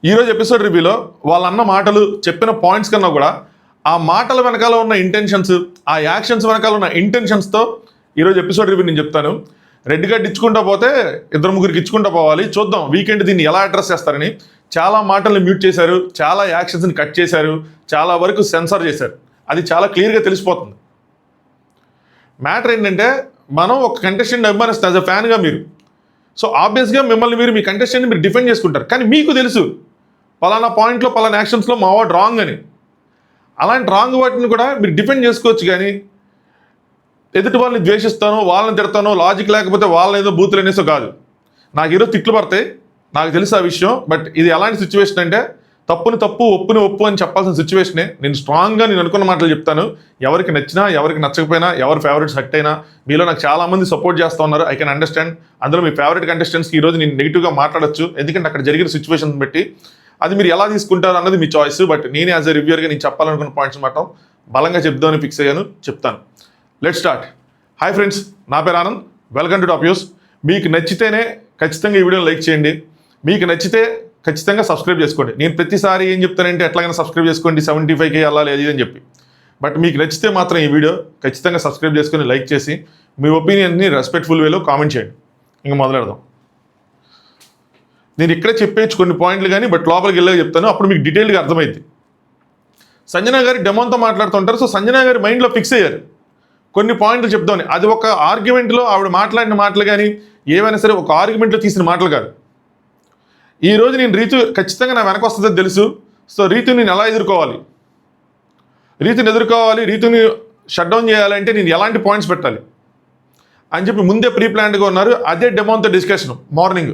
ఈరోజు ఎపిసోడ్ రివ్యూలో వాళ్ళన్న మాటలు చెప్పిన పాయింట్స్ కన్నా కూడా ఆ మాటల వెనకాల ఉన్న ఇంటెన్షన్స్, ఆ యాక్షన్స్ వెనకాల ఉన్న ఇంటెన్షన్స్తో ఈరోజు ఎపిసోడ్ రివ్యూ నేను చెప్తాను. రెడ్ కార్డ్ ఇచ్చుకుంటా పోతే ఇద్దరు ముగ్గురికి ఇచ్చుకుంటా పోవాలి. చూద్దాం వీకెండ్ దీన్ని ఎలా అడ్రస్ చేస్తారని. చాలా మాటల్ని మ్యూట్ చేశారు, చాలా యాక్షన్స్ని కట్ చేశారు, చాలా వరకు సెన్సార్ చేశారు. అది చాలా క్లియర్గా తెలిసిపోతుంది. మ్యాటర్ ఏంటంటే మనం ఒక కంటెస్టెంట్ అభిమానిస్తాం యాజ్ అ ఫ్యాన్గా మీరు. సో ఆబ్వియస్గా మిమ్మల్ని మీరు మీ కంటెస్టెంట్ని మీరు డిఫెండ్ చేసుకుంటారు. కానీ మీకు తెలుసు పలానా పాయింట్లో పలానా యాక్షన్స్లో మా వాడు రాంగ్ అని. అలాంటి రాంగ్ వాటిని కూడా మీరు డిఫెండ్ చేసుకోవచ్చు. కానీ ఎదుటి వాళ్ళని ద్వేషిస్తానో, వాళ్ళని తిడతానో, లాజిక్ లేకపోతే వాళ్ళని ఏదో బూతులు అనేసో కాదు. నాకు ఈరోజు తిట్లు పడతాయి, నాకు తెలుసు ఆ విషయం. బట్ ఇది ఎలాంటి సిచ్యువేషన్ అంటే తప్పుని తప్పు, ఒప్పుని ఒప్పు అని చెప్పాల్సిన సిచ్యువేషనే. నేను స్ట్రాంగ్గా నేను అనుకున్న మాటలు చెప్తాను. ఎవరికి నచ్చినా, ఎవరికి నచ్చకపోయినా, ఎవరి ఫేవరెట్స్ హట్ అయినా, మీలో నాకు చాలామంది సపోర్ట్ చేస్తూ ఉన్నారు. I can understand. అందులో మీ ఫేవరెట్ కంటెస్టెంట్స్కి ఈరోజు నేను నెగిటివ్గా మాట్లాడచ్చు, ఎందుకంటే అక్కడ జరిగిన సిచ్యువేషన్ బట్టి. అది మీరు ఎలా తీసుకుంటారు అన్నది మీ చాయిస్. బట్ నేను యాజ్ ఎ రివ్యూర్గా నేను చెప్పాలనుకున్న పాయింట్స్ మాత్రం బలంగా చెప్దామని ఫిక్స్ అయ్యాను, చెప్తాను. Let start. హాయ్ ఫ్రెండ్స్, నా పేరు Anand. Welcome to top news. మీకు నచ్చితేనే ఖచ్చితంగా ఈ వీడియోని లైక్ చేయండి. మీకు నచ్చితే ఖచ్చితంగా సబ్స్క్రైబ్ చేసుకోండి. నేను ప్రతిసారి ఏం చెప్తానంటే ఎట్లాగైనా సబ్స్క్రైబ్ చేసుకోండి, 75K వెళ్ళాలి అది అని చెప్పి. బట్ మీకు నచ్చితే మాత్రం ఈ వీడియో ఖచ్చితంగా సబ్స్క్రైబ్ చేసుకొని లైక్ చేసి మీ ఒపీనియన్ని రెస్పెక్ట్ఫుల్ వేలో కామెంట్ చేయండి. ఇంకా మొదలెడదాం. నేను ఇక్కడే చెప్పేచ్చు కొన్ని పాయింట్లు కానీ, బట్ లోపలికి వెళ్ళగా చెప్తాను, అప్పుడు మీకు డీటెయిల్గా అర్థమైంది. సంజన గారి డెమోన్తో మాట్లాడుతుంటారు. సో సంజన గారి మైండ్లో ఫిక్స్ అయ్యారు కొన్ని పాయింట్లు చెప్తామని. అది ఒక ఆర్గ్యుమెంట్లో ఆవిడ మాట్లాడిన మాటలు కానీ ఏవైనా సరే ఒక ఆర్గ్యుమెంట్లో తీసిన మాటలు కాదు. ఈరోజు నేను రీతు ఖచ్చితంగా నా వెనక వస్తుందని తెలుసు. సో రీతుని నేను ఎలా ఎదుర్కోవాలి, రీతుని షట్ డౌన్ చేయాలంటే నేను ఎలాంటి పాయింట్స్ పెట్టాలి అని చెప్పి ముందే ప్రీ ప్లాన్డ్గా ఉన్నారు. అదే డెమోన్తో డిస్కషన్ మార్నింగ్.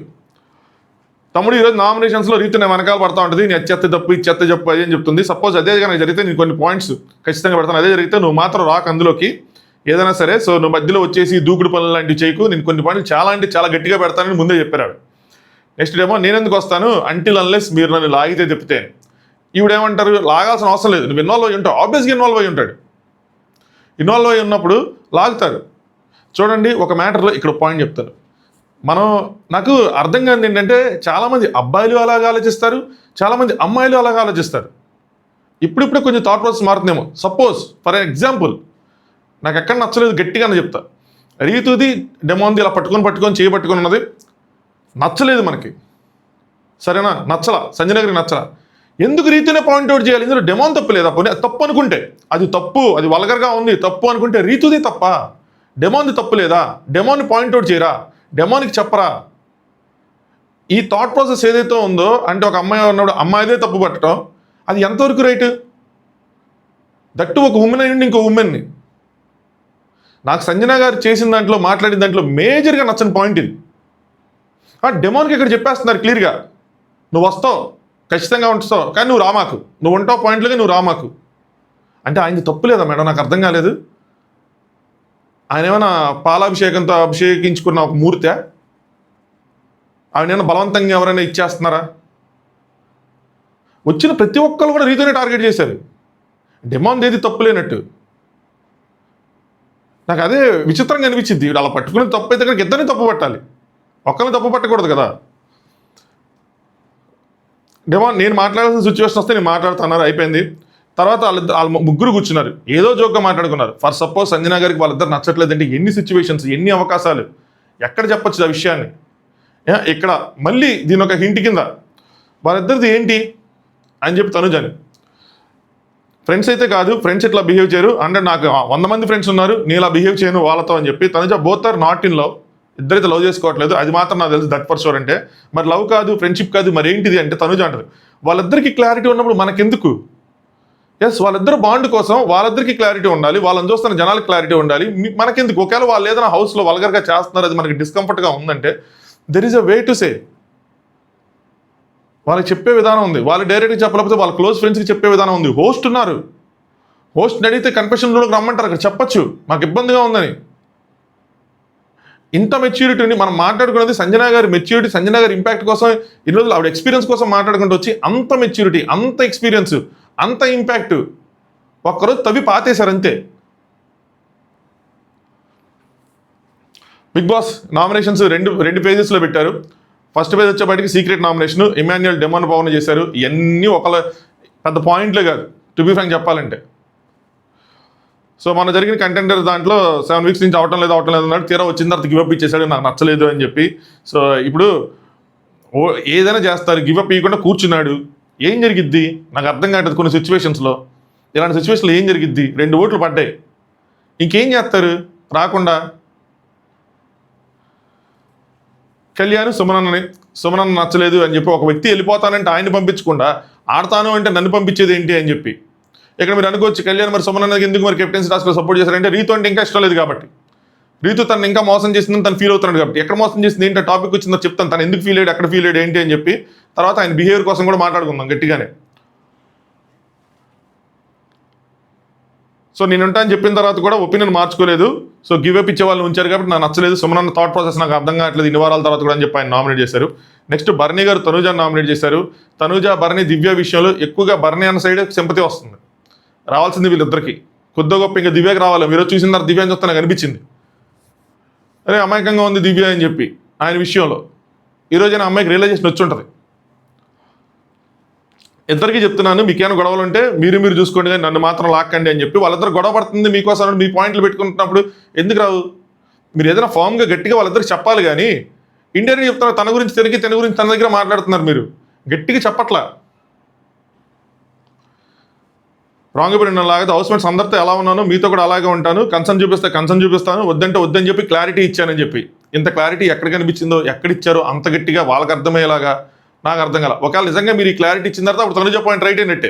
తమ్ముడు ఈరోజు నామినేషన్స్లో రీతు నేను వెనకాల పడతా ఉంటుంది, నేను చెత్త తప్పు ఇది చెత్త చెప్పు అది అని చెప్తుంది. సపోజ్ అదే కనుక జరిగితే నేను కొన్ని పాయింట్స్ ఖచ్చితంగా పెడతాను. అదే జరిగితే నువ్వు మాత్రం రాక అందులోకి ఏదైనా సరే. సో నువ్వు మధ్యలో వచ్చేసి దూకుడు పనులు లాంటివి చేయకు, నేను కొన్ని పాయింట్లు చాలా అంటే చాలా గట్టిగా పెడతానని ముందే చెప్పారు. నెక్స్ట్ డేమో నేను ఎందుకు వస్తాను అంటిల్ అన్లెస్ మీరు నన్ను లాగితే చెప్తే. ఈవిడేమంటారు, లాగాల్సిన అవసరం లేదు, నువ్వు ఇన్వాల్వ్ అయ్యి ఉంటావు. ఆబ్వియస్గా ఇన్వాల్వ్ అయ్యి ఉంటాడు. ఇన్వాల్వ్ అయ్యి ఉన్నప్పుడు లాగుతారు. చూడండి, ఒక మ్యాటర్లో ఇక్కడ పాయింట్ చెప్తాను. నాకు అర్థం కాదు ఏంటంటే చాలామంది అబ్బాయిలు అలాగా ఆలోచిస్తారు, చాలామంది అమ్మాయిలు అలాగా ఆలోచిస్తారు. ఇప్పుడిప్పుడే కొంచెం థాట్ ప్రాసెస్ మారుతుందేమో. సపోజ్ ఫర్ ఎగ్జాంపుల్ నాకు ఎక్కడ నచ్చలేదు గట్టిగానే చెప్తా. రీతుది డెమోన్ది ఇలా పట్టుకొని చేయబట్టుకొని ఉన్నది నచ్చలేదు మనకి, సరేనా? నచ్చలా, సంజన గారికి నచ్చలా. ఎందుకు రీతునే పాయింట్అవుట్ చేయాలి? ఇందులో డెమోన్ తప్పు లేదా? పోనీ తప్పు అనుకుంటే అది తప్పు, అది వల్గర్గా ఉంది తప్పు అనుకుంటే రీతుది తప్ప, డెమోన్ది తప్పు లేదా? డెమోన్ని పాయింట్అవుట్ చేయరా, డెమోన్కి చెప్పరా? ఈ థాట్ ప్రాసెస్ ఏదైతే ఉందో, అంటే ఒక అమ్మాయి ఉన్నప్పుడు అమ్మాయిదే తప్పు పట్టడం, అది ఎంతవరకు రైట్? దట్టు ఒక ఉమెన్ అయ్యండి ఇంకో ఉమెన్ని. నాకు సంజన గారు చేసిన దాంట్లో, మాట్లాడిన దాంట్లో మేజర్గా నచ్చని పాయింట్ ఇది. డెమోన్కి ఇక్కడ చెప్పేస్తున్నారు క్లియర్గా, నువ్వు వస్తావు ఖచ్చితంగా ఉంటావు, కానీ నువ్వు రామాకు, నువ్వు ఉంటావు పాయింట్లుగా నువ్వు రామాకు అంటే ఆయనది తప్పు లేదా మేడం? నాకు అర్థం కాలేదు. ఆయన ఏమైనా పాలాభిషేకంతో అభిషేకించుకున్న ఒక మూర్తే? ఆయన ఏమైనా బలవంతంగా ఎవరైనా ఇచ్చేస్తున్నారా? వచ్చిన ప్రతి ఒక్కరు కూడా రీతోనే టార్గెట్ చేశారు. డెమోన్ ఏది తప్పు లేనట్టు. నాకు అదే విచిత్రంగా అనిపించింది. అలా పట్టుకునే తప్పు అయితే కనుక ఇద్దరిని తప్పు పట్టాలి, ఒక్కరిని తప్పు పట్టకూడదు కదా. డెమోన్ నేను మాట్లాడాల్సిన సిచ్యువేషన్ వస్తే నేను మాట్లాడుతున్నారు, అయిపోయింది. తర్వాత వాళ్ళ ముగ్గురు కూర్చున్నారు, ఏదో జోక్గా మాట్లాడుకున్నారు. ఫర్ సపోజ్ సంజన గారికి వాళ్ళిద్దరు నచ్చట్లేదంటే ఎన్ని సిచ్యువేషన్స్, ఎన్ని అవకాశాలు, ఎక్కడ చెప్పచ్చు ఆ విషయాన్ని? ఇక్కడ మళ్ళీ దీని ఒక హింట్ కింద వాళ్ళిద్దరిది ఏంటి అని చెప్పి తనుజని ఫ్రెండ్స్ అయితే కాదు, ఫ్రెండ్స్ ఇట్లా బిహేవ్ చేయరు అంటే నాకు 100 మంది ఫ్రెండ్స్ ఉన్నారు, నేను ఇలా బిహేవ్ చేయను వాళ్ళతో అని చెప్పి Tanuja both are not in love. ఇద్దరైతే లవ్ చేసుకోవట్లేదు, అది మాత్రం నాకు తెలుసు. That for sure. అంటే మరి లవ్ కాదు, ఫ్రెండ్షిప్ కాదు, మరి ఏంటిది అంటే తనుజ అంటారు. వాళ్ళిద్దరికి క్లారిటీ ఉన్నప్పుడు మనకెందుకు? ఎస్, వాళ్ళిద్దరు బాండ్ కోసం వాళ్ళిద్దరికి క్లారిటీ ఉండాలి, వాళ్ళని చూస్తున్న జనాలకు క్లారిటీ ఉండాలి, మనకెందుకు? ఒకవేళ వాళ్ళు ఏదైనా హౌస్లో వల్గర్గా చేస్తున్నారు, అది మనకి డిస్కంఫర్ట్గా ఉందంటే there is a way to say. వాళ్ళకి చెప్పే విధానం ఉంది. వాళ్ళు డైరెక్ట్గా చెప్పలేకపోతే వాళ్ళ క్లోజ్ ఫ్రెండ్స్కి చెప్పే విధానం ఉంది. హోస్ట్ ఉన్నారు, హోస్ట్ని అడిగితే కన్ఫెషన్ రూమ్కి రమ్మంటారు, అక్కడ చెప్పచ్చు మాకు ఇబ్బందిగా ఉందని. ఇంత మెచ్యూరిటీని మనం మాట్లాడుకున్నది సంజన గారి మెచ్యూరిటీ, సంజన గారి ఇంపాక్ట్ కోసం ఈ రోజులు ఆవిడ ఎక్స్పీరియన్స్ కోసం మాట్లాడుకుంటూ వచ్చి అంత మెచ్యూరిటీ, అంత ఎక్స్పీరియన్స్, అంత ఇంపాక్ట్ ఒక్కరోజు తవ్వి పాతేశారు అంతే. బిగ్ బాస్ నామినేషన్స్ రెండు పేజెస్లో పెట్టారు. ఫస్ట్ పేజ్ వచ్చేప్పటికి secret nomination Emmanuel Demon Pavan చేశారు. ఇవన్నీ ఒకళ్ళ పెద్ద పాయింట్లే కాదు, టు బి ఫ్రాంక్ చెప్పాలంటే. సో మన జరిగిన కంటెండర్ దాంట్లో 7 వీక్స్ నుంచి అవటం లేదు అన్నాడు. తీరా వచ్చిన తర్వాత గివప్ ఇచ్చేసాడు, నాకు నచ్చలేదు అని చెప్పి. సో ఇప్పుడు ఏదైనా చేస్తారు, గివప్ ఇవ్వకుండా కూర్చున్నాడు. ఏం జరిగిద్ది నాకు అర్థం కావట్లేదు. కొన్ని సిచ్యువేషన్స్లో, ఇలాంటి సిచ్యువేషన్లో ఏం జరిగిద్ది? 2 ఓట్లు పడ్డాయి, ఇంకేం చేస్తారు రాకుండా? కళ్యాణ్ సుమనన్న నచ్చలేదు అని చెప్పి ఒక వ్యక్తి వెళ్ళిపోతానంటే ఆయన్ని పంపించకుండా ఆడతాను అంటే నన్ను పంపించేది ఏంటి అని చెప్పి. ఇక్కడ మీరు అనుకోవచ్చు, కళ్యాణ్ మరి సుమనన్నకి ఎందుకు మరి కెప్టెన్సీ టాస్క్లో సపోర్ట్ చేశారంటే రీతు అంటే ఇంకా ఇష్టం లేదు కాబట్టి. రీతు తను ఇంకా మోసం చేసిందని తను ఫీల్ అవుతున్నాడు కాబట్టి. ఎక్కడ మోసం చేసింది ఏంటో టాపిక్ వచ్చిందో చెప్తాను, తను ఎందుకు ఫీల్ అయ్యాడు, ఎక్కడ ఫీల్ అయ్యాడు ఏంటి అని చెప్పి. తర్వాత ఆయన బిహేవియర్ కోసం కూడా మాట్లాడుకుందాం గట్టిగానే. సో నేను ఉంటాను చెప్పిన తర్వాత కూడా ఒపీనియన్ మార్చుకోలేదు. సో గివప్ ఇచ్చే వాళ్ళు ఉంచారు కాబట్టి నాకు నచ్చలేదు. సుమనన్న థాట్ ప్రాసెస్ నాకు అర్థం కావట్లేదు ఇన్ని వారాల తర్వాత కూడా అని చెప్పి ఆయన నామినేట్ చేశారు. నెక్స్ట్ బర్నీ గారు తనుజాని నామినేట్ చేశారు. తనుజ, బర్నీ, దివ్య విషయంలో ఎక్కువగా బర్నీ అన్న సైడ్ సింపతి వస్తుంది, రావాల్సింది వీళ్ళిద్దరికి. కొద్ది గొప్ప ఇంకా దివ్యకి రావాలి. మీరు చూసిన తర్వాత దివ్య అని చూస్తే నాకు అనిపించింది, అరే అమాయకంగా ఉంది దివ్య అని చెప్పి. ఆయన విషయంలో ఈరోజైనా అమ్మాయికి రియలైజేషన్ వచ్చి ఉంటుంది. ఇద్దరికి చెప్తున్నాను, మీకేమైనా గొడవలు ఉంటే మీరు చూసుకోండి కానీ నన్ను మాత్రం లాక్కండి అని చెప్పి. వాళ్ళిద్దరు గొడవ పడుతుంది మీకోసం, మీ పాయింట్లు పెట్టుకుంటున్నప్పుడు ఎందుకు రావు? మీరు ఏదైనా ఫామ్గా గట్టిగా వాళ్ళిద్దరికి చెప్పాలి కానీ ఇండియన్ చెప్తున్నారు తన గురించి తన గురించి తన దగ్గర మాట్లాడుతున్నారు. మీరు గట్టిగా చెప్పట్లా. రాంగ్ పడిన లాగా హౌస్ మేట్స్ అందరితో ఎలా ఉన్నానో మీతో కూడా అలాగే ఉంటాను, కన్సర్న్ చూపిస్తాను, వద్దంటే వద్దని చెప్పి క్లారిటీ ఇచ్చానని చెప్పి. ఇంత క్లారిటీ ఎక్కడ కనిపించిందో, ఎక్కడ ఇచ్చారో అంత గట్టిగా వాళ్ళకి అర్థమయ్యేలాగా నాకు అర్థం కాల. ఒకవేళ నిజంగా మీరు ఈ క్లారిటీ ఇచ్చిన తర్వాత అప్పుడు తనుజ పాయింట్ రైట్ అయినట్టే.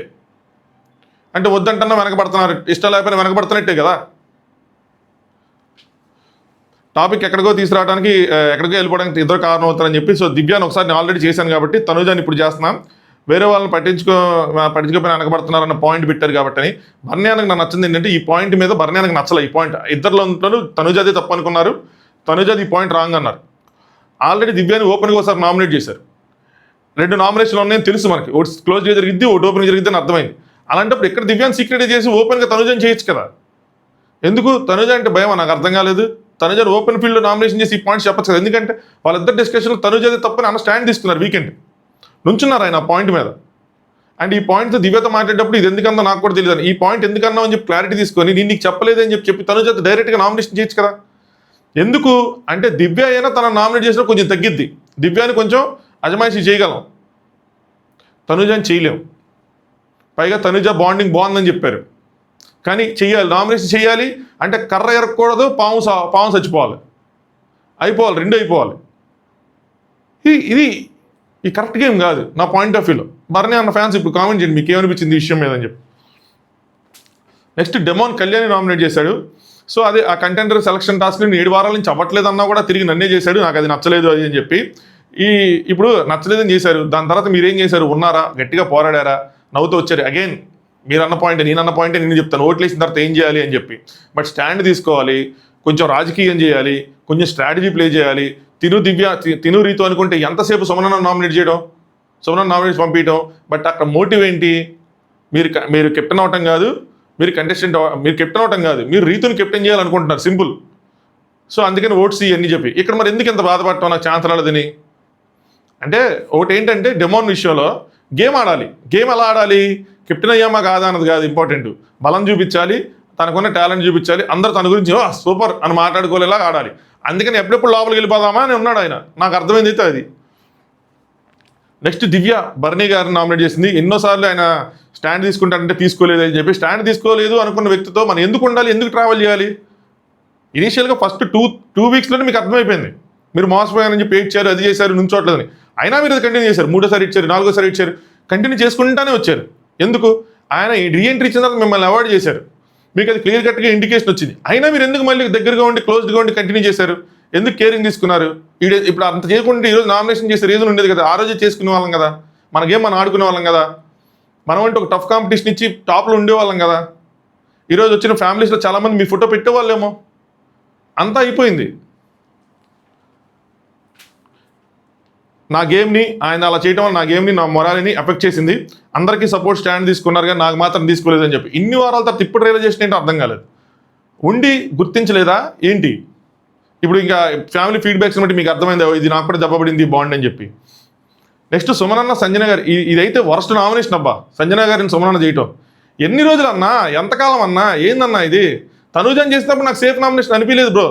అంటే వద్దంటన్నా వెనకబడుతున్నారు, ఇష్టం లేకపోయినా వెనకబడుతున్నట్టే కదా. టాపిక్ ఎక్కడికో తీసుకురావడానికి ఎక్కడికో వెళ్ళిపోవడానికి ఇద్దరు కారణం అవుతారని చెప్పి. సో దివ్యాన్ని ఒకసారి నేను ఆల్రెడీ చేశాను కాబట్టి తనుజాని ఇప్పుడు చేస్తున్నాం. వేరే వాళ్ళని పట్టించుకోపోయినా వెనకబడుతున్నారన్న పాయింట్ పెట్టారు కాబట్టి. బర్ణ్యానికి నాకు నచ్చింది ఏంటంటే ఈ పాయింట్ మీద బర్ణ్యానికి నచ్చలే. ఈ పాయింట్ ఇద్దరిలో తనుజాది తప్పు అనుకున్నారు, తనుజాది ఈ పాయింట్ రాంగ్ అన్నారు. ఆల్రెడీ దివ్యాన్ని ఓపెన్గా ఒకసారి నామినేట్ చేశారు. 2 నామినేషన్లు ఉన్నాయని తెలుసు మనకి, ఒకటి క్లోజ్గా జరిగిద్ది, ఒకటి ఓపెన్ జరిగిద్ది అని అర్థమైంది. అలాంటప్పుడు ఇక్కడ దివ్యాన్ని సీక్రెట్ చేసి ఓపెన్గా తనుజాని చేయొచ్చు కదా. ఎందుకు తనుజ అంటే భయం నాకు అర్థం కాలేదు. తనుజాని ఓపెన్ ఫీల్డ్లో నామినేషన్ చేసి ఈ పాయింట్స్ చెప్పచ్చు కదా. ఎందుకంటే వాళ్ళిద్దరు డిస్కషన్లో తనుజాది తప్పని అన్న స్టాండ్ తీసుకున్నారు, వీకెండ్ నుంచున్నారు ఆయన ఆ పాయింట్ మీద. అండ్ ఈ పాయింట్తో దివ్యతో మాట్లాడేటప్పుడు ఇది ఎందుకన్నా నాకు కూడా తెలియదు, ఈ పాయింట్ ఎందుకన్నా అని చెప్పి క్లారిటీ తీసుకొని నేను నీకు చెప్పలేదని చెప్పి తనుజాతో డైరెక్ట్గా నామినేషన్ చేయొచ్చు కదా. ఎందుకు అంటే దివ్య అయినా తన నామినేట్ చేసినా కొంచెం తగ్గిద్ది. దివ్యాని కొంచెం అజమాయిషీ చేయగలం, తనుజాని చేయలేం. పైగా తనుజ బాండింగ్ బాగుందని చెప్పారు కానీ చెయ్యాలి, నామినేషన్ చేయాలి అంటే కర్ర ఎరగకూడదు, పాము చచ్చిపోవాలి, అయిపోవాలి, 2 అయిపోవాలి. ఇది ఈ కరెక్ట్ గేమ్ కాదు నా పాయింట్ ఆఫ్ వ్యూలో. బర్నీ అన్న ఫ్యాన్స్ ఇప్పుడు కామెంట్ చేయండి మీకు ఏమనిపించింది ఈ విషయం మీద అని చెప్పి. నెక్స్ట్ డెమోన్ కళ్యాణ్ నామినేట్ చేశాడు. సో అదే ఆ కంటెండర్ సెలక్షన్ టాస్క్ 7 వారాల నుంచి అవ్వట్లేదన్నా కూడా తిరిగి నన్నే చేశాడు, నాకు అది నచ్చలేదు అది అని చెప్పి. ఇప్పుడు నచ్చలేదని చేశారు. దాని తర్వాత మీరేం చేశారు? ఉన్నారా, గట్టిగా పోరాడారా, నవ్వుతూ వచ్చారు. అగైన్ మీరు అన్న పాయింట్ నేనన్న పాయింటే నేను చెప్తాను, ఓట్లు వేసిన తర్వాత ఏం చేయాలి అని చెప్పి. బట్ స్టాండ్ తీసుకోవాలి, కొంచెం రాజకీయం చేయాలి, కొంచెం స్ట్రాటజీ ప్లే చేయాలి. తిను రీతు అనుకుంటే ఎంతసేపు సుమనన్న నామినేట్ చేయడం, సుమనన్న నామినేట్ పంపించడం. బట్ అక్కడ మోటివ్ ఏంటి? మీరు కెప్టెన్ అవటం కాదు, మీరు కెప్టెన్ అవటం కాదు, మీరు రీతుని కెప్టెన్ చేయాలనుకుంటున్నారు, సింపుల్. సో అందుకని ఓట్స్ ఇవన్నీ చెప్పి ఇక్కడ మరి ఎందుకు ఇంత బాధపడటం నాకు ఛాన్స్ రాలేదని. అంటే ఒకటి ఏంటంటే డెమోన్ విషయంలో గేమ్ ఆడాలి. గేమ్ ఎలా ఆడాలి? కెప్టెన్ అయ్యామా కాదా అన్నది కాదు ఇంపార్టెంట్. బలం చూపించాలి, తనకున్న టాలెంట్ చూపించాలి, అందరూ తన గురించి సూపర్ అని మాట్లాడుకోలేలా ఆడాలి. అందుకని ఎప్పుడెప్పుడు లోపలికి వెళ్ళిపోదామా అని ఉన్నాడు ఆయన, నాకు అర్థమైంది అయితే అది. నెక్స్ట్ దివ్య బర్నీ గారిని నామినేట్ చేసింది. ఎన్నోసార్లు ఆయన స్టాండ్ తీసుకుంటారంటే తీసుకోలేదు అని చెప్పి. స్టాండ్ తీసుకోలేదు అనుకున్న వ్యక్తితో మనం ఎందుకు ఉండాలి, ఎందుకు ట్రావెల్ చేయాలి? ఇనీషియల్గా ఫస్ట్ టూ వీక్స్లోనే మీకు అర్థమైపోయింది మీరు మోసపోయారని చెప్పి ఇచ్చారు, అది చేశారు, నుంచోట్లేదని. అయినా మీరు అది కంటిన్యూ చేశారు. 3ోసారి ఇచ్చారు, 4ోసారి ఇచ్చారు, కంటిన్యూ చేసుకుంటానే వచ్చారు. ఎందుకు? ఆయన రీఎంట్రీ ఇచ్చిన తర్వాత మిమ్మల్ని అవాయిడ్ చేశారు, మీకు అది క్లియర్ కట్గా ఇండికేషన్ వచ్చింది. అయినా మీరు ఎందుకు మళ్ళీ దగ్గరగా ఉండి క్లోజ్డ్గా ఉండి కంటిన్యూ చేశారు? ఎందుకు కేరింగ్ తీసుకున్నారు? ఇప్పుడు అంత చేయకుండా ఈరోజు నామినేషన్ చేసే రీజన్ ఉండేది కదా. ఆ రోజే చేసుకునే వాళ్ళం కదా, మనం ఆడుకునే వాళ్ళం కదా, మనం అంటే ఒక టఫ్ కాంపిటీషన్ ఇచ్చి టాప్లో ఉండేవాళ్ళం కదా. ఈరోజు వచ్చిన ఫ్యామిలీస్లో చాలామంది మీ ఫోటో పెట్టేవాళ్ళేమో. అంతా అయిపోయింది. నా గేమ్ని ఆయన అలా చేయడం వల్ల నా గేమ్ని, నా మొరాలిని ఎఫెక్ట్ చేసింది. అందరికీ సపోర్ట్ స్టాండ్ తీసుకున్నారు కానీ నాకు మాత్రం తీసుకోలేదని చెప్పి. ఇన్ని వారాల తర్వాత ఇప్పుడు రియలైజేషన్ ఏంటో అర్థం కాలేదు. ఉండి గుర్తించలేదా ఏంటి? ఇప్పుడు ఇంకా ఫ్యామిలీ ఫీడ్బ్యాక్స్ బట్టి మీకు అర్థమైంది ఇది నాకు కూడా దెబ్బపడింది బాండ్ అని చెప్పి. నెక్స్ట్ సుమనన్న సంజన గారు, ఇదైతే వరస్ట్ నామినేషన్ అబ్బా, సంజన గారిని సుమనన్న చేయటం. ఎన్ని రోజులు అన్నా, ఎంతకాలం అన్నా, ఏందన్నా ఇది? తనూజని చేసినప్పుడు నాకు సేఫ్ నామినేషన్ అనిపించలేదు బ్రో,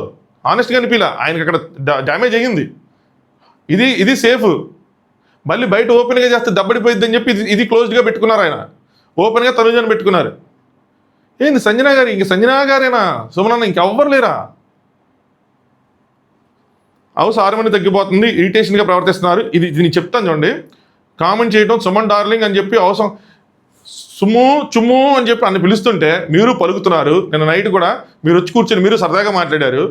ఆనెస్ట్గా అనిపించలే. ఆయనకి అక్కడ డ్యామేజ్ అయ్యింది. ఇది సేఫ్. మళ్ళీ బయట ఓపెన్గా చేస్తే దెబ్బడిపోయిద్ది అని చెప్పి ఇది క్లోజ్డ్గా పెట్టుకున్నారు. ఆయన ఓపెన్గా తనూజని పెట్టుకున్నారు. ఏంది సంజన గారు? ఇంక సంజన గారేనా సుమనన్న? ఇంకెవ్వరు లేరా? హౌస్ హార్మోని తగ్గిపోతుంది, ఇరిటేషన్గా ప్రవర్తిస్తున్నారు. ఇది నేను చెప్తాను చూడండి. కామెంట్ చేయడం సుమన్ డార్లింగ్ అని చెప్పి అవసరం, సుమ్ము చుమ్ము అని చెప్పి అన్ని పిలుస్తుంటే మీరు పలుకుతున్నారు. నిన్న నైట్ కూడా మీరు వచ్చి కూర్చొని మీరు సరదాగా మాట్లాడారు.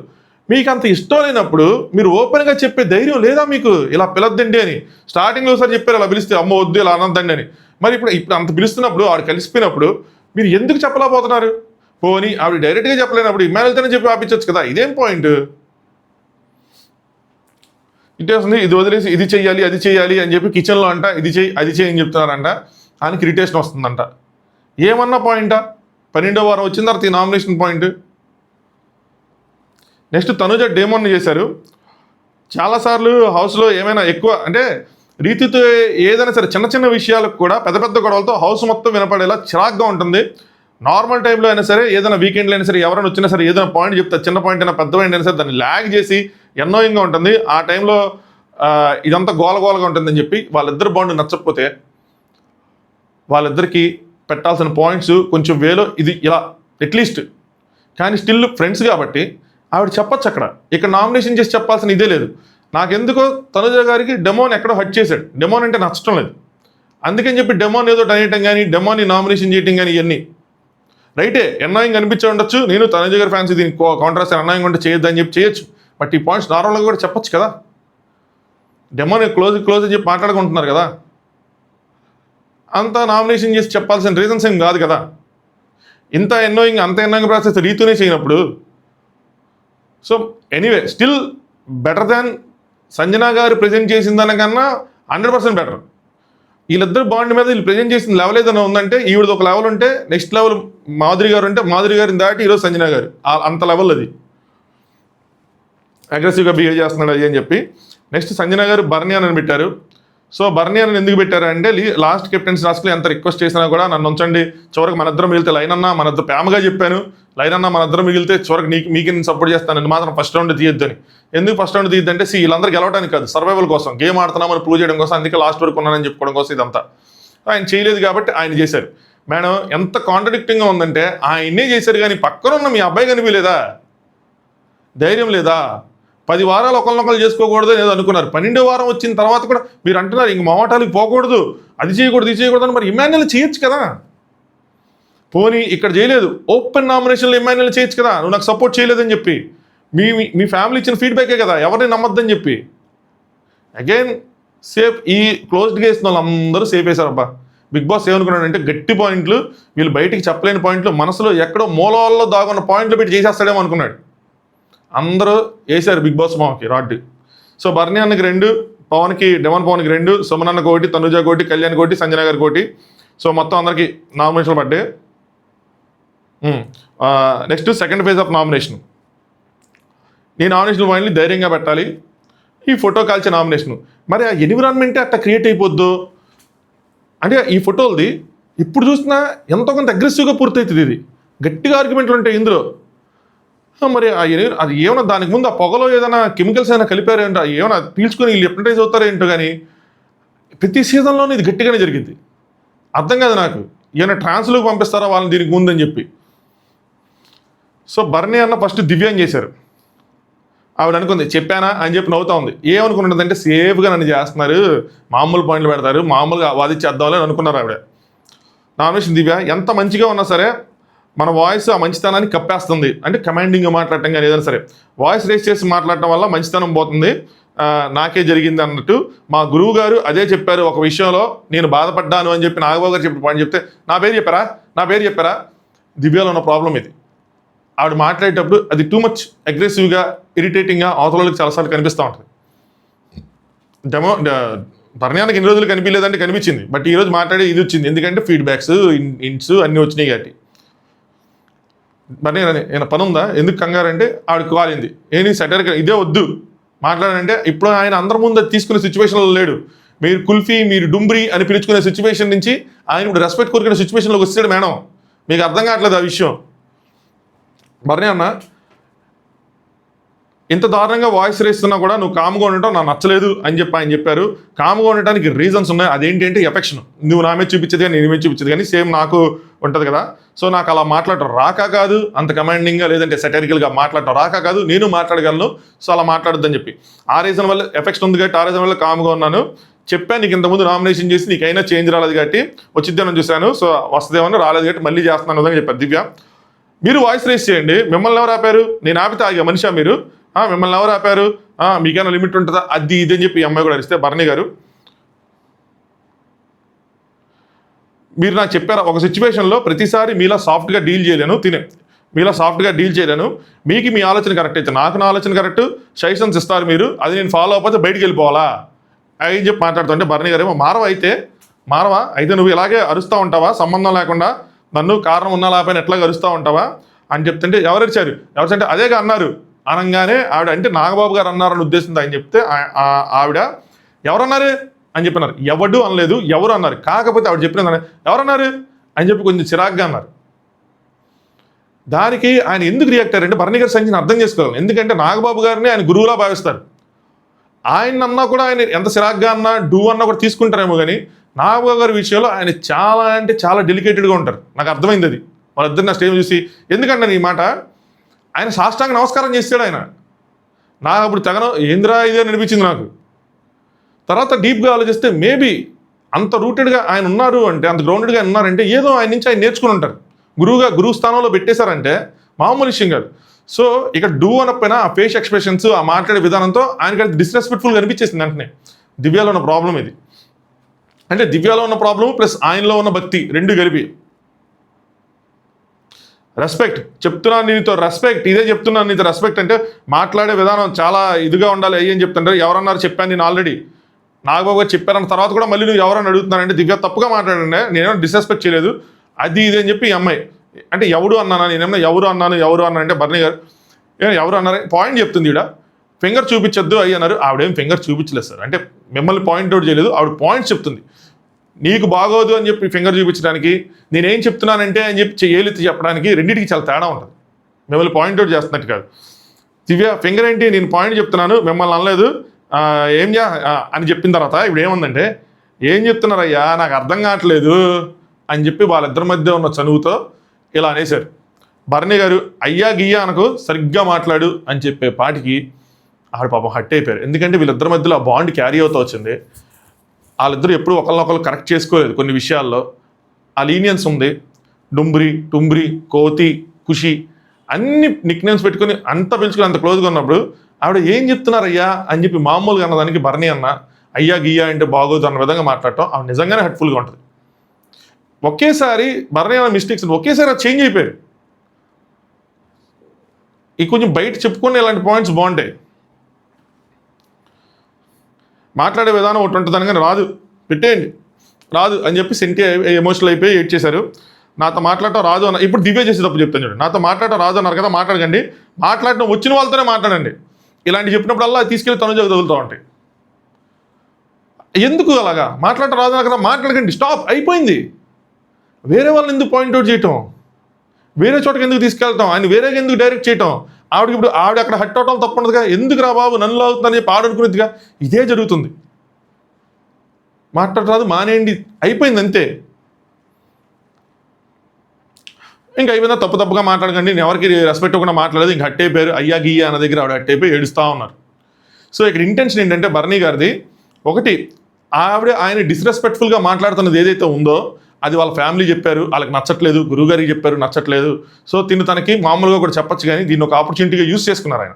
మీకు అంత ఇష్టం లేనప్పుడు మీరు ఓపెన్గా చెప్పే ధైర్యం లేదా మీకు? ఇలా పిలద్దండి అని స్టార్టింగ్లో ఒకసారి చెప్పారు, అలా పిలిస్తే అమ్మ వద్దు ఇలా అనొద్దండి అని. మరి ఇప్పుడు అంత పిలుస్తున్నప్పుడు ఆవిడ కలిసిపోయినప్పుడు మీరు ఎందుకు చెప్పలేకపోతున్నారు? పోనీ ఆవిడ డైరెక్ట్గా చెప్పలేనప్పుడు ఇమ్మానుయల్తోనే చెప్పి ఆపించవచ్చు కదా. ఇదేం పాయింట్? ఇటేస్తుంది, ఇది వదిలేసి ఇది చెయ్యాలి అది చేయాలి అని చెప్పి కిచెన్లో అంట ఇది చెయ్యి అది చెయ్యి అని చెప్తున్నారంట. ఆయనకి ఇరిటేషన్ వస్తుందంట. ఏమన్నా పాయింటా? 12వ వారం వచ్చిన తర్వాత ఈ nomination point. Next Tanuja Daemon చేశారు. చాలాసార్లు హౌస్లో ఏమైనా ఎక్కువ అంటే రీతితో ఏదైనా సరే చిన్న చిన్న విషయాలకు కూడా పెద్ద పెద్ద గొడవలతో హౌస్ మొత్తం వినపడేలా చిరాగ్గా ఉంటుంది. నార్మల్ టైంలో అయినా సరే, ఏదైనా వీకెండ్లో అయినా సరే, ఎవరైనా వచ్చినా సరే ఏదైనా పాయింట్ చెప్తారు, చిన్న పాయింట్ అయినా పెద్ద పాయింట్ అయినా సరే దాన్ని ల్యాగ్ చేసి ఎన్నోయింగ్గా ఉంటుంది. ఆ టైంలో ఇదంతా గోలగోలగా ఉంటుందని చెప్పి వాళ్ళిద్దరు బాండ్ నచ్చకపోతే వాళ్ళిద్దరికి పెట్టాల్సిన పాయింట్స్ కొంచెం వేలో ఇది ఇలా అట్లీస్ట్. కానీ స్టిల్ ఫ్రెండ్స్ కాబట్టి ఆవిడ చెప్పచ్చు అక్కడ. ఇక్కడ నామినేషన్ చేసి చెప్పాల్సిన ఇదే లేదు. నాకెందుకో తనుజ గారికి డెమోన్ ఎక్కడో హట్ చేశాడు. డెమోన్ అంటే నచ్చడం లేదు. అందుకని చెప్పి డెమోన్ ఏదో అనేయటం కానీ, డెమోని నామినేషన్ చేయటం కానీ ఇవన్నీ రైటే. ఎన్నాయింగ్ అనిపించే ఉండొచ్చు. నేను తనుజ గారి ఫ్యాన్స్ దీనికి కాంట్రాస్ట్ అన్నాయింగ్ ఉంటే చేయొద్దని చెప్పి చేయొచ్చు. బట్ ఈ పాయింట్స్ నార్మల్గా కూడా చెప్పొచ్చు కదా. డెమోని క్లోజ్ అని చెప్పి మాట్లాడుకుంటున్నారు కదా. అంత నామినేషన్ చేసి చెప్పాల్సిన రీజన్స్ ఏం కాదు కదా. అంత ఎన్నోయింగ్ ప్రాసెస్ రీతూనే చేయనప్పుడు. So anyway still better than Sanjana గారు ప్రజెంట్ చేసిన దానికన్నా 100% బెటర్. వీళ్ళిద్దరు బాండ్ మీద వీళ్ళు ప్రజెంట్ చేసిన లెవెల్ ఏదైనా ఉందంటే ఈవిడది ఒక లెవెల్ ఉంటే నెక్స్ట్ లెవెల్ మాధురి గారు ఉంటే మాధురి గారిని దాటి ఈరోజు సంజన గారు అంత లెవెల్ అది అగ్రెసివ్గా బిహేవ్ చేస్తున్నాడు అది అని చెప్పి. నెక్స్ట్ సంజన గారు బర్నియాన్ అని పెట్టారు. సో బర్నియాన్ ఎందుకు పెట్టారంటే లాస్ట్ కెప్టెన్స్ టాస్క్లో ఎంత రిక్వెస్ట్ చేసినా కూడా నన్ను ఉంచండి, చివరికి మన ఇద్దరం మిగిలితే లైన్ అన్నా మన ఇద్దరు ప్రేమగా చెప్పాను, లైన్ అన్నా మన ఇద్దరం మిగిలితే చివరికి మీకు నేను సపోర్ట్ చేస్తాను, నన్ను మాత్రం ఫస్ట్ రౌండ్ తీయొద్దని. ఎందుకు ఫస్ట్ రౌండ్ తీయద్దంటే వీళ్ళందరూ గెలవడానికి కాదు, సర్వైవల్ కోసం, గేమ్ ఆడుతున్నామని ప్రూవ్ చేయడం కోసం, అందుకే లాస్ట్ వరకు ఉన్నానని చెప్పుకోవడం కోసం ఇదంతా. ఆయన చేయలేదు కాబట్టి ఆయన చేశారు. మేడం ఎంత కాంట్రడిక్టింగ్గా ఉందంటే ఆయన్నే చేశారు కానీ పక్కన ఉన్న మీ అబ్బాయి కనిపించలేదా? ధైర్యం లేదా? 10 వారాలు ఒకరినొకరు చేసుకోకూడదు ఏదో అనుకున్నారు. 12వ వారం వచ్చిన తర్వాత కూడా మీరు అంటున్నారు ఇంక మావటాలకి పోకూడదు, అది చేయకూడదు ఇది చేయకూడదు అని. మరి ఇమాన్యుల్ చేయొచ్చు కదా. పోనీ ఇక్కడ చేయలేదు, ఓపెన్ నామినేషన్లో ఇమాన్యుల్ చేయొచ్చు కదా. నువ్వు నాకు సపోర్ట్ చేయలేదని చెప్పి మీ ఫ్యామిలీ ఇచ్చిన ఫీడ్బ్యాకే కదా, ఎవరిని నమ్మొద్దని చెప్పి. Again safe. ఈ క్లోజ్డ్గా వేసిన వాళ్ళందరూ సేఫ్ వేశారు. అబ్బా బిగ్ బాస్ ఏమనుకున్నాడంటే గట్టి పాయింట్లు, వీళ్ళు బయటికి చెప్పలేని పాయింట్లు, మనసులో ఎక్కడో మూలలో దాగున్న పాయింట్లు పెట్టి చేసేస్తాడేమో అనుకున్నాడు. అందరూ వేశారు బిగ్ బాస్ మామకి రాడ్. సో బర్నీ అన్నకి 2, డెమన్ పవన్కి 2, సుమనన్నకి 1, తనుజకి 1, కళ్యాణ్కి 1, సంజన గారికి 1. సో మొత్తం అందరికి నామినేషన్లు పడ్డాయి. Next second phase of nomination. ఈ నామినేషన్ పాయింట్ని ధైర్యంగా పెట్టాలి. ఈ ఫోటో కాల్చే నామినేషను మరి ఆ ఎన్విరాన్మెంటే అట్లా క్రియేట్ అయిపోద్దు అంటే ఈ ఫోటోలది ఇప్పుడు చూసినా ఎంతో కొంత అగ్రెసివ్గా పూర్తవుతుంది. ఇది గట్టిగా ఆర్గ్యుమెంట్లు ఉంటాయి ఇందులో. మరి అది ఏమైనా దానికి ముందు ఆ పొగలో ఏదైనా కెమికల్స్ అయినా కలిపారేంటో, ఏమైనా పీల్చుకొని వీళ్ళు ఎప్టైజ్ అవుతారేంటో. కానీ ప్రతి సీజన్లోనే ఇది గట్టిగానే జరిగింది. అర్థం కాదు నాకు, ఏమైనా ట్రాన్స్లోకి పంపిస్తారా వాళ్ళని దీనికి ముందని చెప్పి. సో బర్నీ అన్న ఫస్ట్ దివ్యాంగ్ చేశారు. ఆవిడ అనుకుంది చెప్పానా అని చెప్పి నవ్వుతా ఉంది. ఏమనుకుంటుందంటే సేఫ్గా నన్ను చేస్తున్నారు, మామూలు పాయింట్లు పెడతారు, మామూలుగా వాదించేద్దామని అనుకున్నారు ఆవిడ. నామినేషన్ దివ్య ఎంత మంచిగా ఉన్నా సరే మన వాయిస్ ఆ మంచితనాన్ని కప్పేస్తుంది. అంటే కమాండింగ్గా మాట్లాడటం కానీ ఏదైనా సరే వాయిస్ రేస్ చేసి మాట్లాడటం వల్ల మంచితనం పోతుంది. నాకే జరిగింది అన్నట్టు మా గురువు గారు అదే చెప్పారు. ఒక విషయంలో నేను బాధపడ్డాను అని చెప్పి నాగబాబు గారు చెప్పిన పాయింట్ చెప్తే నా పేరు చెప్పారా దివ్యలో ఉన్న ప్రాబ్లం ఇది. ఆవిడ మాట్లాడేటప్పుడు అది టూ మచ్ అగ్రెసివ్గా ఇరిటేటింగ్గా అవతలకి చాలాసార్లు కనిపిస్తూ ఉంటుంది. బర్ణ్యానికి ఎన్ని రోజులు కనిపించలేదంటే కనిపించింది, బట్ ఈరోజు మాట్లాడే ఇది వచ్చింది. ఎందుకంటే ఫీడ్బ్యాక్స్ ఇంట్స్ అన్నీ వచ్చినాయి కాబట్టి. బర్నీ గారు ఏమైనా పని ఉందా, ఎందుకు కంగారు అంటే ఆవిడకి కాలింది, ఏంటి సెటర్గా ఇదే వద్దు మాట్లాడాలంటే ఇప్పుడు ఆయన అందరి ముందు తీసుకునే సిచ్యువేషన్లో లేడు. మీరు కుల్ఫీ, మీరు డుంబ్రీ అని పిలుచుకునే సిచ్యువేషన్ నుంచి ఆయన ఇప్పుడు రెస్పెక్ట్ కోరుకునే సిచ్యువేషన్లోకి వస్తాడు మేడం. మీకు అర్థం కావట్లేదు ఆ విషయం. బర్నీ అన్న ఇంత దారుణంగా వాయిస్ రేస్తున్నా కూడా నువ్వు కామ్గా ఉండటం నాకు నచ్చలేదు అని చెప్పి ఆయన చెప్పారు. కామ్గా ఉండటానికి రీజన్స్ ఉన్నాయి. అదేంటి అంటే ఎఫెక్షన్. నువ్వు నా మీద చూపించేది కానీ నేను మీద చూపించేది కానీ సేమ్ నాకు ఉంటుంది కదా. సో నాకు అలా మాట్లాడటం రాక కాదు, అంత కమాండింగ్గా లేదంటే సెటరికల్గా మాట్లాడటం రాక కాదు, నేను మాట్లాడగలను. సో అలా మాట్లాడొద్దని చెప్పి ఆ రీజన్ వల్ల ఎఫెక్షన్ ఉంది కాబట్టి ఆ రీజన్ వల్ల కామ్గా ఉన్నాను. చెప్పాను నీకు ఇంతకుముందు నామినేషన్ చేసి నీకైనా చేంజ్ రాలేదు కాబట్టి వచ్చిద్దామని చూశాను. సో వస్తుందేమో రాలేదు కాబట్టి మళ్ళీ చేస్తున్నాను అని చెప్పారు దివ్య. మీరు వాయిస్ రేస్ చేయండి, మిమ్మల్ని ఎవరు ఆపారు? నేను ఆపితే ఆగా మనిషా మీరు? మిమ్మల్ని ఎవరు ఆపారు? మీకైనా లిమిట్ ఉంటుందా? అది ఇది అని చెప్పి ఈ అమ్మాయి కూడా అరిస్తే, బర్నీ గారు మీరు నాకు చెప్పారు ఒక సిచ్యువేషన్లో ప్రతిసారి మీలా సాఫ్ట్గా డీల్ చేయలేను, మీలా సాఫ్ట్గా డీల్ చేయలేను, మీకు మీ ఆలోచన కరెక్ట్ అయితే నాకు నా ఆలోచన కరెక్ట్, సజెషన్స్ ఇస్తారు మీరు, అది నేను ఫాలో అవ్వకపోతే బయటికి వెళ్ళిపోవాలా అని చెప్పి మాట్లాడుతుంటే బర్నీ గారు ఏమో మారవా అయితే నువ్వు ఇలాగే అరుస్తూ ఉంటావా సంబంధం లేకుండా, నన్ను కారణం ఉన్నా లేకపోయినా ఎట్లాగ అరుస్తూ ఉంటావా అని చెప్తుంటే ఎవరంటే అదేగా అన్నారు అనగానే ఆవిడ అంటే నాగబాబు గారు అన్నారని ఉద్దేశంతో ఆయన చెప్తే ఆవిడ ఎవరన్నారు అని చెప్పినారు. ఎవడు అనలేదు, ఎవరు అన్నారు. కాకపోతే ఆవిడ చెప్పిన ఎవరన్నారు అని చెప్పి కొంచెం చిరాగ్గా అన్నారు. దానికి ఆయన ఎందుకు రియాక్ట్ అయ్యారంటే బర్నీ గారి సంఖ్యను అర్థం చేసుకోవాలి. ఎందుకంటే నాగబాబు గారిని ఆయన గురువులా భావిస్తారు. ఆయన అన్నా కూడా ఆయన ఎంత చిరాగ్గా అన్నా డూ అన్నా కూడా తీసుకుంటారేమో కానీ నాగబాబు గారి విషయంలో ఆయన చాలా అంటే చాలా డెలికేటెడ్గా ఉంటారు. నాకు అర్థమైంది అది. వాళ్ళిద్దరు నా స్టేజ్ చూసి ఎందుకంటే ఈ మాట ఆయన సాష్టాంగ నమస్కారం చేస్తాడు ఆయన. నాకు అప్పుడు తెగనం ఏంద్రా ఇదే అనిపించింది నాకు. తర్వాత డీప్గా ఆలోచిస్తే మేబీ అంత రూటెడ్గా ఆయన ఉన్నారు అంటే, అంత గ్రౌండెడ్గా ఉన్నారంటే ఏదో ఆయన నుంచి ఆయన నేర్చుకుని ఉంటారు. గురువు స్థానంలో పెట్టేశారంటే మామూలు విషయం కాదు. సో ఇక్కడ డూ అనకపోయినా ఆ ఫేస్ ఎక్స్ప్రెషన్స్, ఆ మాట్లాడే విధానంతో ఆయనకి అది డిస్రెస్పెక్ట్ఫుల్గా అనిపించేసింది వెంటనే. దివ్యాలో ఉన్న ప్రాబ్లం ఇది. అంటే దివ్యాలో ఉన్న ప్రాబ్లము ప్లస్ ఆయనలో ఉన్న భక్తి రెండు కలిపి. రెస్పెక్ట్ చెప్తున్నాను నీతో, రెస్పెక్ట్ ఇదే చెప్తున్నాను నీతో. రెస్పెక్ట్ అంటే మాట్లాడే విధానం చాలా ఇదిగా ఉండాలి అయ్యి అని చెప్తుంటారు. ఎవరన్నారు చెప్పాను నేను ఆల్రెడీ, నాగబాబు గారు చెప్పారన్న తర్వాత కూడా మళ్ళీ నువ్వు ఎవరన్నా అడుగుతున్నానంటే దివ్య తప్పుగా మాట్లాడండి, నేనేమో డిస్రెస్పెక్ట్ చేయలేదు అది ఇది అని చెప్పి ఈ అమ్మాయి అంటే ఎవడు అన్నానా, నేనేమన్నా ఎవరు అన్నాను అంటే బర్నీ గారు ఎవరు అన్నారు పాయింట్ చెప్తుంది. ఈడ ఫింగర్ చూపించొద్దు అయ్యి అన్నారు. ఆవిడేం ఫింగర్ చూపించలేదు సార్, అంటే మిమ్మల్ని పాయింట్ అవుట్ చేయలేదు, ఆవిడ పాయింట్స్ చెప్తుంది. నీకు బాగోదు అని చెప్పి ఫింగర్ చూపించడానికి, నేనేం చెప్తున్నానంటే అని చెప్పి ఏలెత్తి చెప్పడానికి రెండింటికి చాలా తేడా ఉంటుంది. మిమ్మల్ని పాయింట్ అవుట్ చేస్తున్నట్టు కాదు. దివ్య ఫింగర్ ఏంటి, నేను పాయింట్ చెప్తున్నాను మిమ్మల్ని అనలేదు ఏం అని చెప్పిన తర్వాత ఇప్పుడు ఏముందంటే ఏం చెప్తున్నారయ్యా నాకు అర్థం కావట్లేదు అని చెప్పి వాళ్ళిద్దరి మధ్య ఉన్న చనువుతో ఇలా అనేశారు. బర్నీ గారు అయ్యా గియ్యా అనకు సరిగ్గా మాట్లాడు అని చెప్పే పాటికి ఆవిడ పాపం హట్ అయిపోయారు. ఎందుకంటే వీళ్ళిద్దరి మధ్యలో ఆ బాండ్ క్యారీ అవుతూ వచ్చింది. వాళ్ళిద్దరూ ఎప్పుడు ఒకరినొకరు కరెక్ట్ చేసుకోలేదు కొన్ని విషయాల్లో. ఆ లీనియన్స్ ఉంది. టుంబ్రీ, కోతి, ఖుషి అన్ని నిక్ నేమ్స్ పెట్టుకుని అంత పిలుచుకుని అంత క్లోజ్గా ఉన్నప్పుడు ఆవిడ ఏం చెప్తున్నారయ్యా అని చెప్పి మామూలుగా అన్నదానికి బర్నీ అన్న అయ్యా గియ్యా అంటే బాగోదు అన్న విధంగా మాట్లాడటం ఆవిడ నిజంగానే హర్ట్ఫుల్గా ఉంటుంది. ఒకేసారి బర్నీ అన్న మిస్టేక్స్ ఒకేసారి అది చేంజ్ అయిపోయారు. ఈ కొంచెం బయట చెప్పుకునే ఇలాంటి పాయింట్స్ బాగుంటాయి. మాట్లాడే విధానం ఒకటి ఉంటుంది అనగానే రాదు అని చెప్పి ఎమోషనల్ అయిపోయి ఏడ్ చేశారు. నాతో మాట్లాడటం రాదు అన్న, ఇప్పుడు దివ్య చేసి తప్పు చెప్తాను చూడండి. నాతో మాట్లాడటం రాదు అన్నారు కదా, మాట్లాడకండి, మాట్లాడటం వచ్చిన వాళ్ళతోనే మాట్లాడండి. ఇలాంటి చెప్పినప్పుడల్లా తీసుకెళ్ళి తనుజకు తగులుతూ ఉంటాయి. ఎందుకు అలాగా మాట్లాడటం రాదు అన్నారు కదా, మాట్లాడకండి, స్టాప్, అయిపోయింది. వేరే వాళ్ళని ఎందుకు పాయింట్అవుట్ చేయటం, వేరే చోటకి ఎందుకు తీసుకెళ్తాం, ఆయన వేరేగా ఎందుకు డైరెక్ట్ చేయటం? ఆవిడ అక్కడ హట్ అవటం తప్పన్నదిగా, ఎందుకు రా బాబు నన్ను అవుతుందని చెప్పి ఆడనుకునేదిగా. ఇదే జరుగుతుంది. మాట్లాడరాదు మానేయండి, అయిపోయింది అంతే. ఇంకా అయిపోయిందా, తప్పుగా మాట్లాడకండి, నేను ఎవరికి రెస్పెక్ట్ ఇవ్వకుండా మాట్లాడలేదు, ఇంక హట్ అయిపోయారు. అయ్యా గియ్యా అన్న దగ్గర ఆవిడ హట్ అయిపోయి ఏడుస్తూ ఉన్నారు. సో ఇక్కడ ఇంటెన్షన్ ఏంటంటే బర్నీ గారిది ఒకటి, ఆయన డిస్రెస్పెక్ట్ఫుల్గా మాట్లాడుతున్నది ఏదైతే ఉందో అది వాళ్ళ ఫ్యామిలీ చెప్పారు, వాళ్ళకి నచ్చట్లేదు, గురువుగారికి చెప్పారు నచ్చట్లేదు. సో తనకి మామూలుగా కూడా చెప్పచ్చు, కానీ దీన్ని ఒక ఆపర్చునిటీగా యూజ్ చేసుకున్నారు.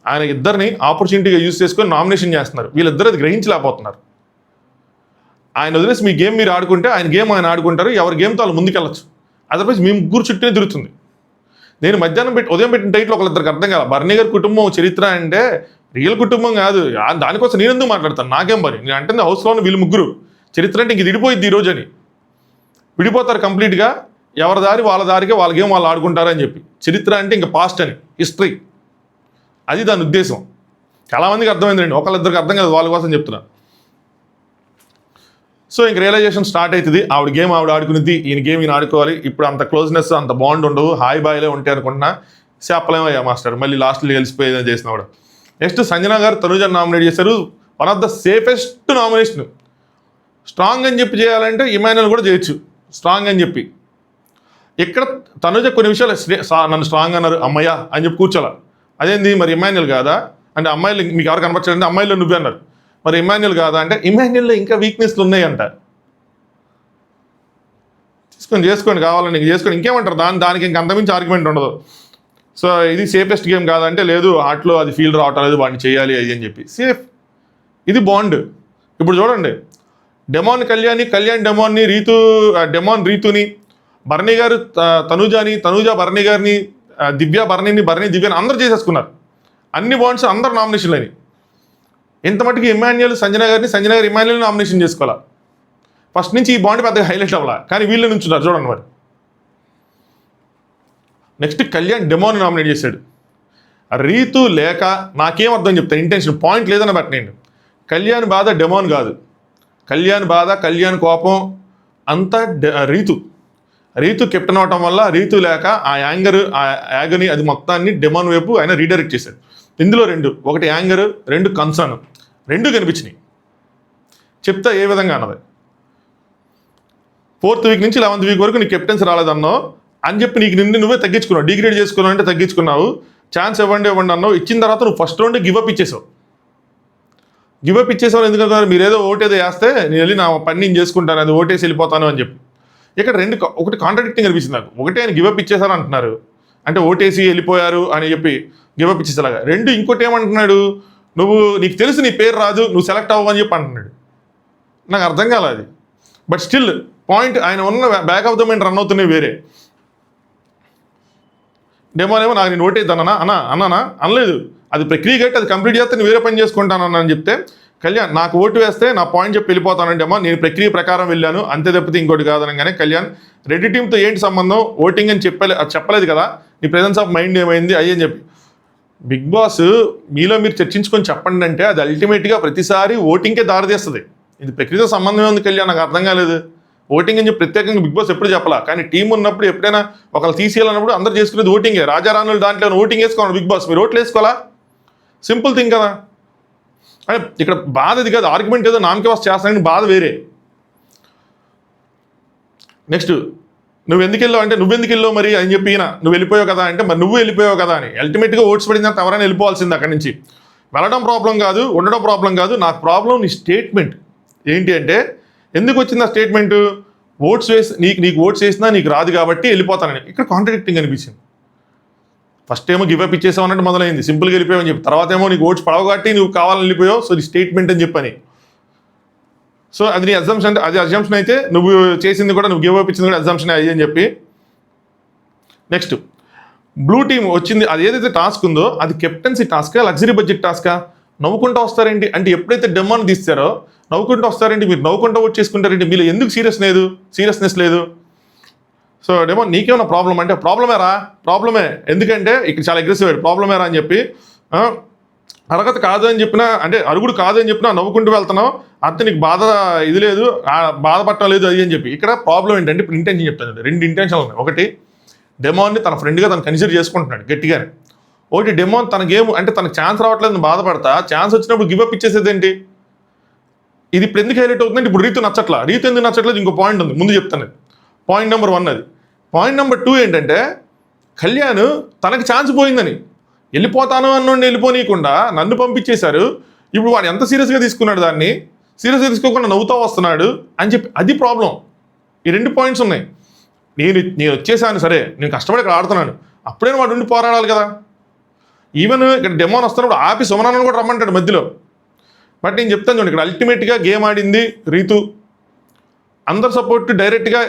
ఆయన ఇద్దరిని ఆపర్చునిటీగా యూజ్ చేసుకొని నామినేషన్ చేస్తున్నారు. వీళ్ళిద్దరు అది గ్రహించలేకపోతున్నారు. ఆయన వదిలేసి మీ గేమ్ మీరు ఆడుకుంటే ఆయన గేమ్ ఆయన ఆడుకుంటారు, ఎవరి గేమ్తో వాళ్ళు ముందుకెళ్ళచ్చు. అదర్వైజ్ మీ ముగ్గురు చుట్టూనే తిరుగుతుంది. నేను ఉదయం పెట్టిన టైట్లో ఒకళ్ళిద్దరికి అర్థం కాదు. బర్నీ గారి కుటుంబం చరిత్ర అంటే రియల్ కుటుంబం కాదు, దానికోసం నేను ఎందుకు మాట్లాడతాను, నాకేం పని. నేను అంటే హౌస్లో ఉన్న వీళ్ళు ముగ్గురు చరిత్ర అంటే ఇంక విడిపోయిద్ది ఈరోజు అని విడిపోతారు కంప్లీట్గా. ఎవరి దారి వాళ్ళ దారికి వాళ్ళ గేమ్ వాళ్ళు ఆడుకుంటారని చెప్పి. చరిత్ర అంటే ఇంకా పాస్ట్ అని, హిస్టరీ, అది దాని ఉద్దేశం. చాలామందికి అర్థమైందండి, ఒకళ్ళిద్దరికి అర్థం కాదు, వాళ్ళ కోసం చెప్తున్నా. సో ఇంక రియలైజేషన్ స్టార్ట్ అవుతుంది. ఆవిడ గేమ్ ఆవిడ ఆడుకునేది, ఈయన గేమ్ ఈయన ఆడుకోవాలి. ఇప్పుడు అంత క్లోజ్నెస్, అంత బాండ్ ఉండవు, హాయ్ బాయ్లే ఉంటాయి అనుకుంటున్నా. చెప్పలేమయ్యా మాస్టర్, మళ్ళీ లాస్ట్లో గెలిచిపోయేదని చేసిన కూడా. నెక్స్ట్ సంజన గారు తనుజని నామినేట్ చేశారు. One of the safest nomination. Strong అని చెప్పి చేయాలంటే ఇమాన్యుల్ కూడా చేయొచ్చు, స్ట్రాంగ్ అని చెప్పి. ఇక్కడ తనుజ కొన్ని విషయాలు నన్ను స్ట్రాంగ్ అన్నారు అమ్మయ్య అని చెప్పి కూర్చోాల. అదేంది మరి ఇమాన్యుల్ కాదా అంటే, అమ్మాయిలు మీకు ఎవరు కనపరచాలంటే అమ్మాయిలో నువ్వే అన్నారు, మరి ఇమాన్యుల్ కాదా అంటే ఇమాన్యుల్లో ఇంకా వీక్నెస్లు ఉన్నాయంట. చేసుకోండి కావాలని చేసుకోండి, ఇంకేమంటారు దానికి ఇంక అంతమించి ఆర్గ్యుమెంట్ ఉండదు. సో ఇది సేఫెస్ట్ గేమ్ కాదంటే, లేదు ఆటలో అది ఫీల్ రావటం లేదు, వాడిని చేయాలి అది అని చెప్పి. సేఫ్, ఇది బాండ్. ఇప్పుడు చూడండి, డెమాన్ కళ్యాణ్ డెమాన్ని, డెమాన్ రీతుని, బర్నీ గారు తనూజ బర్నీ గారిని, బర్నీ దివ్యాని అందరూ చేసేసుకున్నారు. అన్ని బాండ్స్ అందరు నామినేషన్లు అయినాయి. ఇంత మట్టుకు ఇమాన్యుల్ సంజన గారు ఇమాన్యుల్ నామినేషన్ చేసుకోవాలా. ఫస్ట్ నుంచి ఈ బాండ్ పెద్దగా హైలైట్ అవ్వాలా, కానీ వీళ్ళు నుంచున్నారు చూడండి. మరి నెక్స్ట్ కళ్యాణ్ డెమోని నామినేట్ చేశాడు. రీతు లేక నాకేం అర్థం చెప్తాను, ఇంటెన్షన్ పాయింట్ లేదని పెట్టండి. కళ్యాణ్ బాధ డెమోన్ కాదు, కళ్యాణ్ కోపం అంతా రీతు కెప్టెన్ అవటం వల్ల, రీతు లేక ఆ యాగని అది మొత్తాన్ని డెమోన్ వైపు ఆయన రీడైరెక్ట్ చేశాడు. ఇందులో ఒకటి యాంగర్, రెండు కన్సర్న్, రెండు కనిపించినాయి. చెప్తా ఏ విధంగా అన్నది. 4th వీక్ నుంచి 11th వీక్ వరకు నీ కెప్టెన్స్ రాలేదన్నో అని చెప్పి నీకు నువ్వే తగ్గించుకున్నావు, డిగ్రేడ్ చేసుకున్నావు అంటే తగ్గించుకున్నావు. ఛాన్స్ ఇవ్వండి అన్నావు, ఇచ్చిన తర్వాత నువ్వు ఫస్ట్ రౌండ్ గివప్ ఇచ్చేసావు. ఎందుకంటే మీరు ఏదో ఓటేదో వేస్తే నేను వెళ్ళి నా పని నేను చేసుకుంటాను, అది ఓటేసి వెళ్ళిపోతాను అని చెప్పి. ఇక్కడ ఒకటి కాంట్రాడిక్టింగ్ అనిపిస్తుంది నాకు. ఒకటి ఆయన గివప్ ఇచ్చేసారు అంటున్నారు, అంటే ఓటేసి వెళ్ళిపోయారు అని చెప్పి గివప్ ఇచ్చేసేలాగా. ఇంకోటి ఏమంటున్నాడు, నీకు తెలుసు నీ పేరు రాదు, నువ్వు సెలెక్ట్ అవ్వవు అని చెప్పి అంటున్నాడు. నాకు అర్థం కాలేదు అది. బట్ స్టిల్ పాయింట్, ఆయన ఉన్న back of the mind run అవుతున్నాయి వేరే. డెమోనేమో నాకు నేను ఓటేద్దానా అన్నానా అనలేదు, అది ప్రక్రియ కట్టి అది కంప్లీట్ చేస్తే నేను వేరే పని చేసుకుంటానని అని చెప్తే, కళ్యాణ్ నాకు ఓటు వేస్తే నా పాయింట్ చెప్పి వెళ్ళిపోతానంటేమో నేను ప్రక్రియ ప్రకారం వెళ్ళాను అంతే తప్పితే ఇంకోటి కాదనగానే, కళ్యాణ్ రెడ్డి టీంతో ఏంటి సంబంధం, ఓటింగ్ అని చెప్పలేదు కదా, నీ ప్రెజెన్స్ ఆఫ్ మైండ్ ఏమైంది అయ్యని చెప్పి. బిగ్ బాస్ మీలో మీరు చర్చించుకొని చెప్పండి అంటే అది అల్టిమేట్గా ప్రతిసారి ఓటింగ్కే దారితీస్తుంది. ఇది ప్రక్రియతో సంబంధమే ఉంది కళ్యాణ్, నాకు అర్థం కాలేదు. ఓటింగ్ అని చెప్పి ప్రత్యేకంగా బిగ్ బాస్ ఎప్పుడు చెప్పాలా, కానీ టీం ఉన్నప్పుడు ఎప్పుడైనా ఒకళ్ళు తీసేయాలన్నప్పుడు అందరూ చేసుకునేది ఓటింగే. రాజారాణులు దాంట్లో ఓటింగ్ వేసుకోవాలి బిగ్ బాస్, మీరు ఓట్లు వేసుకోవాలా, సింపుల్ థింగ్ కదా. అంటే ఇక్కడ బాధ ఇది కాదు, ఆర్గ్యుమెంట్ ఏదో నామకే వాస్ చేస్తానని బాధ వేరే. నెక్స్ట్ నువ్వెందుకు వెళ్ళావు మరి అని చెప్పి నువ్వు వెళ్ళిపోయావు కదా అంటే, మరి నువ్వు వెళ్ళిపోయావు కదా అని. అల్టిమేట్గా ఓట్స్ పడిన తర్వాత ఎవరైనా వెళ్ళిపోవాల్సింది అక్కడి నుంచి. వెళ్ళడం ప్రాబ్లం కాదు, ఉండడం ప్రాబ్లం కాదు, నాకు ప్రాబ్లం నీ స్టేట్మెంట్ ఏంటి అంటే, ఎందుకు వచ్చింది ఆ స్టేట్మెంటు, ఓట్స్ నీకు ఓట్స్ వేసినా నీకు రాదు కాబట్టి వెళ్ళిపోతానని. ఇక్కడ కాంట్రాడిక్టింగ్ అనిపించింది. ఫస్ట్ ఏమో గివప్ ఇచ్చేసావు అన్నట్టు మొదలైంది, సింపుల్గా వెళ్ళిపోయావని చెప్పి. తర్వాత ఏమో నీకు ఓట్స్ పడవ కాబట్టి నువ్వు కావాలని వెళ్ళిపోయావు, సో నీ స్టేట్మెంట్ అని చెప్పని. సో అది నీ అజంప్షన్, అది అజంప్షన్ అయితే నువ్వు చేసింది కూడా, నువ్వు గివప్ ఇచ్చింది కూడా అజంప్షన్ అయ్యి అని చెప్పి. నెక్స్ట్ బ్లూ టీమ్ వచ్చింది, అది ఏదైతే టాస్క్ ఉందో అది కెప్టెన్సీ టాస్కా, లగ్జరీ బడ్జెట్ టాస్కా. నవ్వుకుంటూ వస్తారేంటి అంటే, ఎప్పుడైతే డెమోని తీస్తారో నవ్వుకుంటూ వస్తారేంటి, మీరు నవ్వుకుంటూ ఓట్ చేసుకుంటారేంటి, మీలో ఎందుకు సీరియస్నెస్ లేదు. సో డెమో నీకేమన్నా ప్రాబ్లం అంటే, ప్రాబ్లమే, ఎందుకంటే ఇక్కడ చాలా అగ్రెసివ్ అయ్యాడు, ప్రాబ్లమేరా అని చెప్పి. అర్హత కాదు అని చెప్పినా, అంటే అరుగుడు కాదు అని చెప్పినా నవ్వుకుంటూ వెళ్తున్నావు, అంత నీకు ఇది లేదు, బాధపడటం లేదు అది అని చెప్పి. ఇక్కడ ప్రాబ్లం ఏంటంటే, ఇప్పుడు ఇంటెన్షన్ చెప్తాను, 2 ఇంటెన్షన్లు ఉన్నాయి. ఒకటి, డెమోన్ని తన ఫ్రెండ్గా తను కన్సిడర్ చేసుకుంటున్నాడు గట్టిగానే. ఒకటి, డెమోన్ తన గేమ్ అంటే తనకు ఛాన్స్ రావట్లేదు బాధపడతా, ఛాన్స్ వచ్చినప్పుడు గివప్ ఇచ్చేసేది ఏంటి. ఇది ఇప్పుడు ఎందుకు హైలైట్ అవుతుందంటే, ఇప్పుడు రీతు ఎందుకు నచ్చట్లేదు, ఇంకో పాయింట్ ఉంది ముందు చెప్తాను. పాయింట్ నెంబర్ 1 అది. పాయింట్ నెంబర్ 2 ఏంటంటే, కళ్యాణ్ తనకి ఛాన్స్ పోయిందని వెళ్ళిపోతాను అన్నోడిని వెళ్ళిపోనీయకుండా నన్ను పంపించేశారు. ఇప్పుడు వాడు ఎంత సీరియస్గా తీసుకున్నాడు, దాన్ని సీరియస్గా తీసుకోకుండా నవ్వుతూ వస్తున్నాడు అని చెప్పి, అది ప్రాబ్లం. ఈ 2 పాయింట్స్ ఉన్నాయి. నేను వచ్చేసాను సరే, నేను కష్టపడి ఇక్కడ ఆడుతున్నాను, అప్పుడైనా వాడు ఉండి పోరాడాలి కదా. ఈవెన్ ఇక్కడ డెమోన్ వస్తున్నప్పుడు ఆపి సుమనాన్ని కూడా రమ్మంటాడు మధ్యలో. బట్ నేను చెప్తాను చూడండి, ఇక్కడ అల్టిమేట్గా గేమ్ ఆడింది రీతు. అందరు సపోర్ట్ డైరెక్ట్గా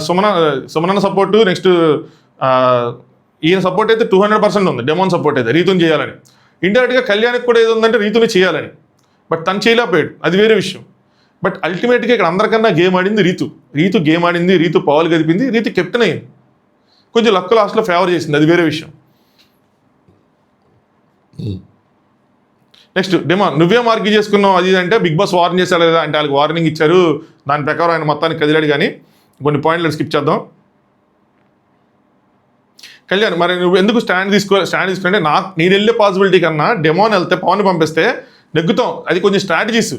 సుమన సపోర్టు, నెక్స్ట్ ఈయన సపోర్ట్ అయితే 200% ఉంది, డెమోన్ సపోర్ట్ అయితే రీతుని చేయాలని. ఇండైరెక్ట్గా కళ్యాణ్కి కూడా ఏది ఉందంటే రీతుని చేయాలని, బట్ తను చేయలేకపోయాడు, అది వేరే విషయం. బట్ అల్టిమేట్గా ఇక్కడ అందరికన్నా గేమ్ ఆడింది రీతు. రీతు గేమ్ ఆడింది, రీతు పవర్లు గదిపింది, రీతు కెప్టెన్ అయింది. కొంచెం లక్ లాస్ట్లో ఫేవర్ చేసింది, అది వేరే విషయం. నెక్స్ట్ డిమాండ్, నువ్వే మార్కి చేసుకున్నావు అది అంటే బిగ్ బాస్ వార్నింగ్ చేశారు లేదా అంటే వాళ్ళకి వార్నింగ్ ఇచ్చారు, దాని ప్రకారం ఆయన మొత్తానికి కదిలాడు. కానీ కొన్ని పాయింట్లు స్కిప్ చేద్దాం. కళ్యాణ్, మరి నువ్వు ఎందుకు స్టాండ్ తీసుకుంటే నేను వెళ్ళే పాసిబిలిటీ కన్నా డెమోన్ వెళ్తే పవన్ పంపిస్తే నెగ్గుతాం, అది కొంచెం స్ట్రాటజీస్.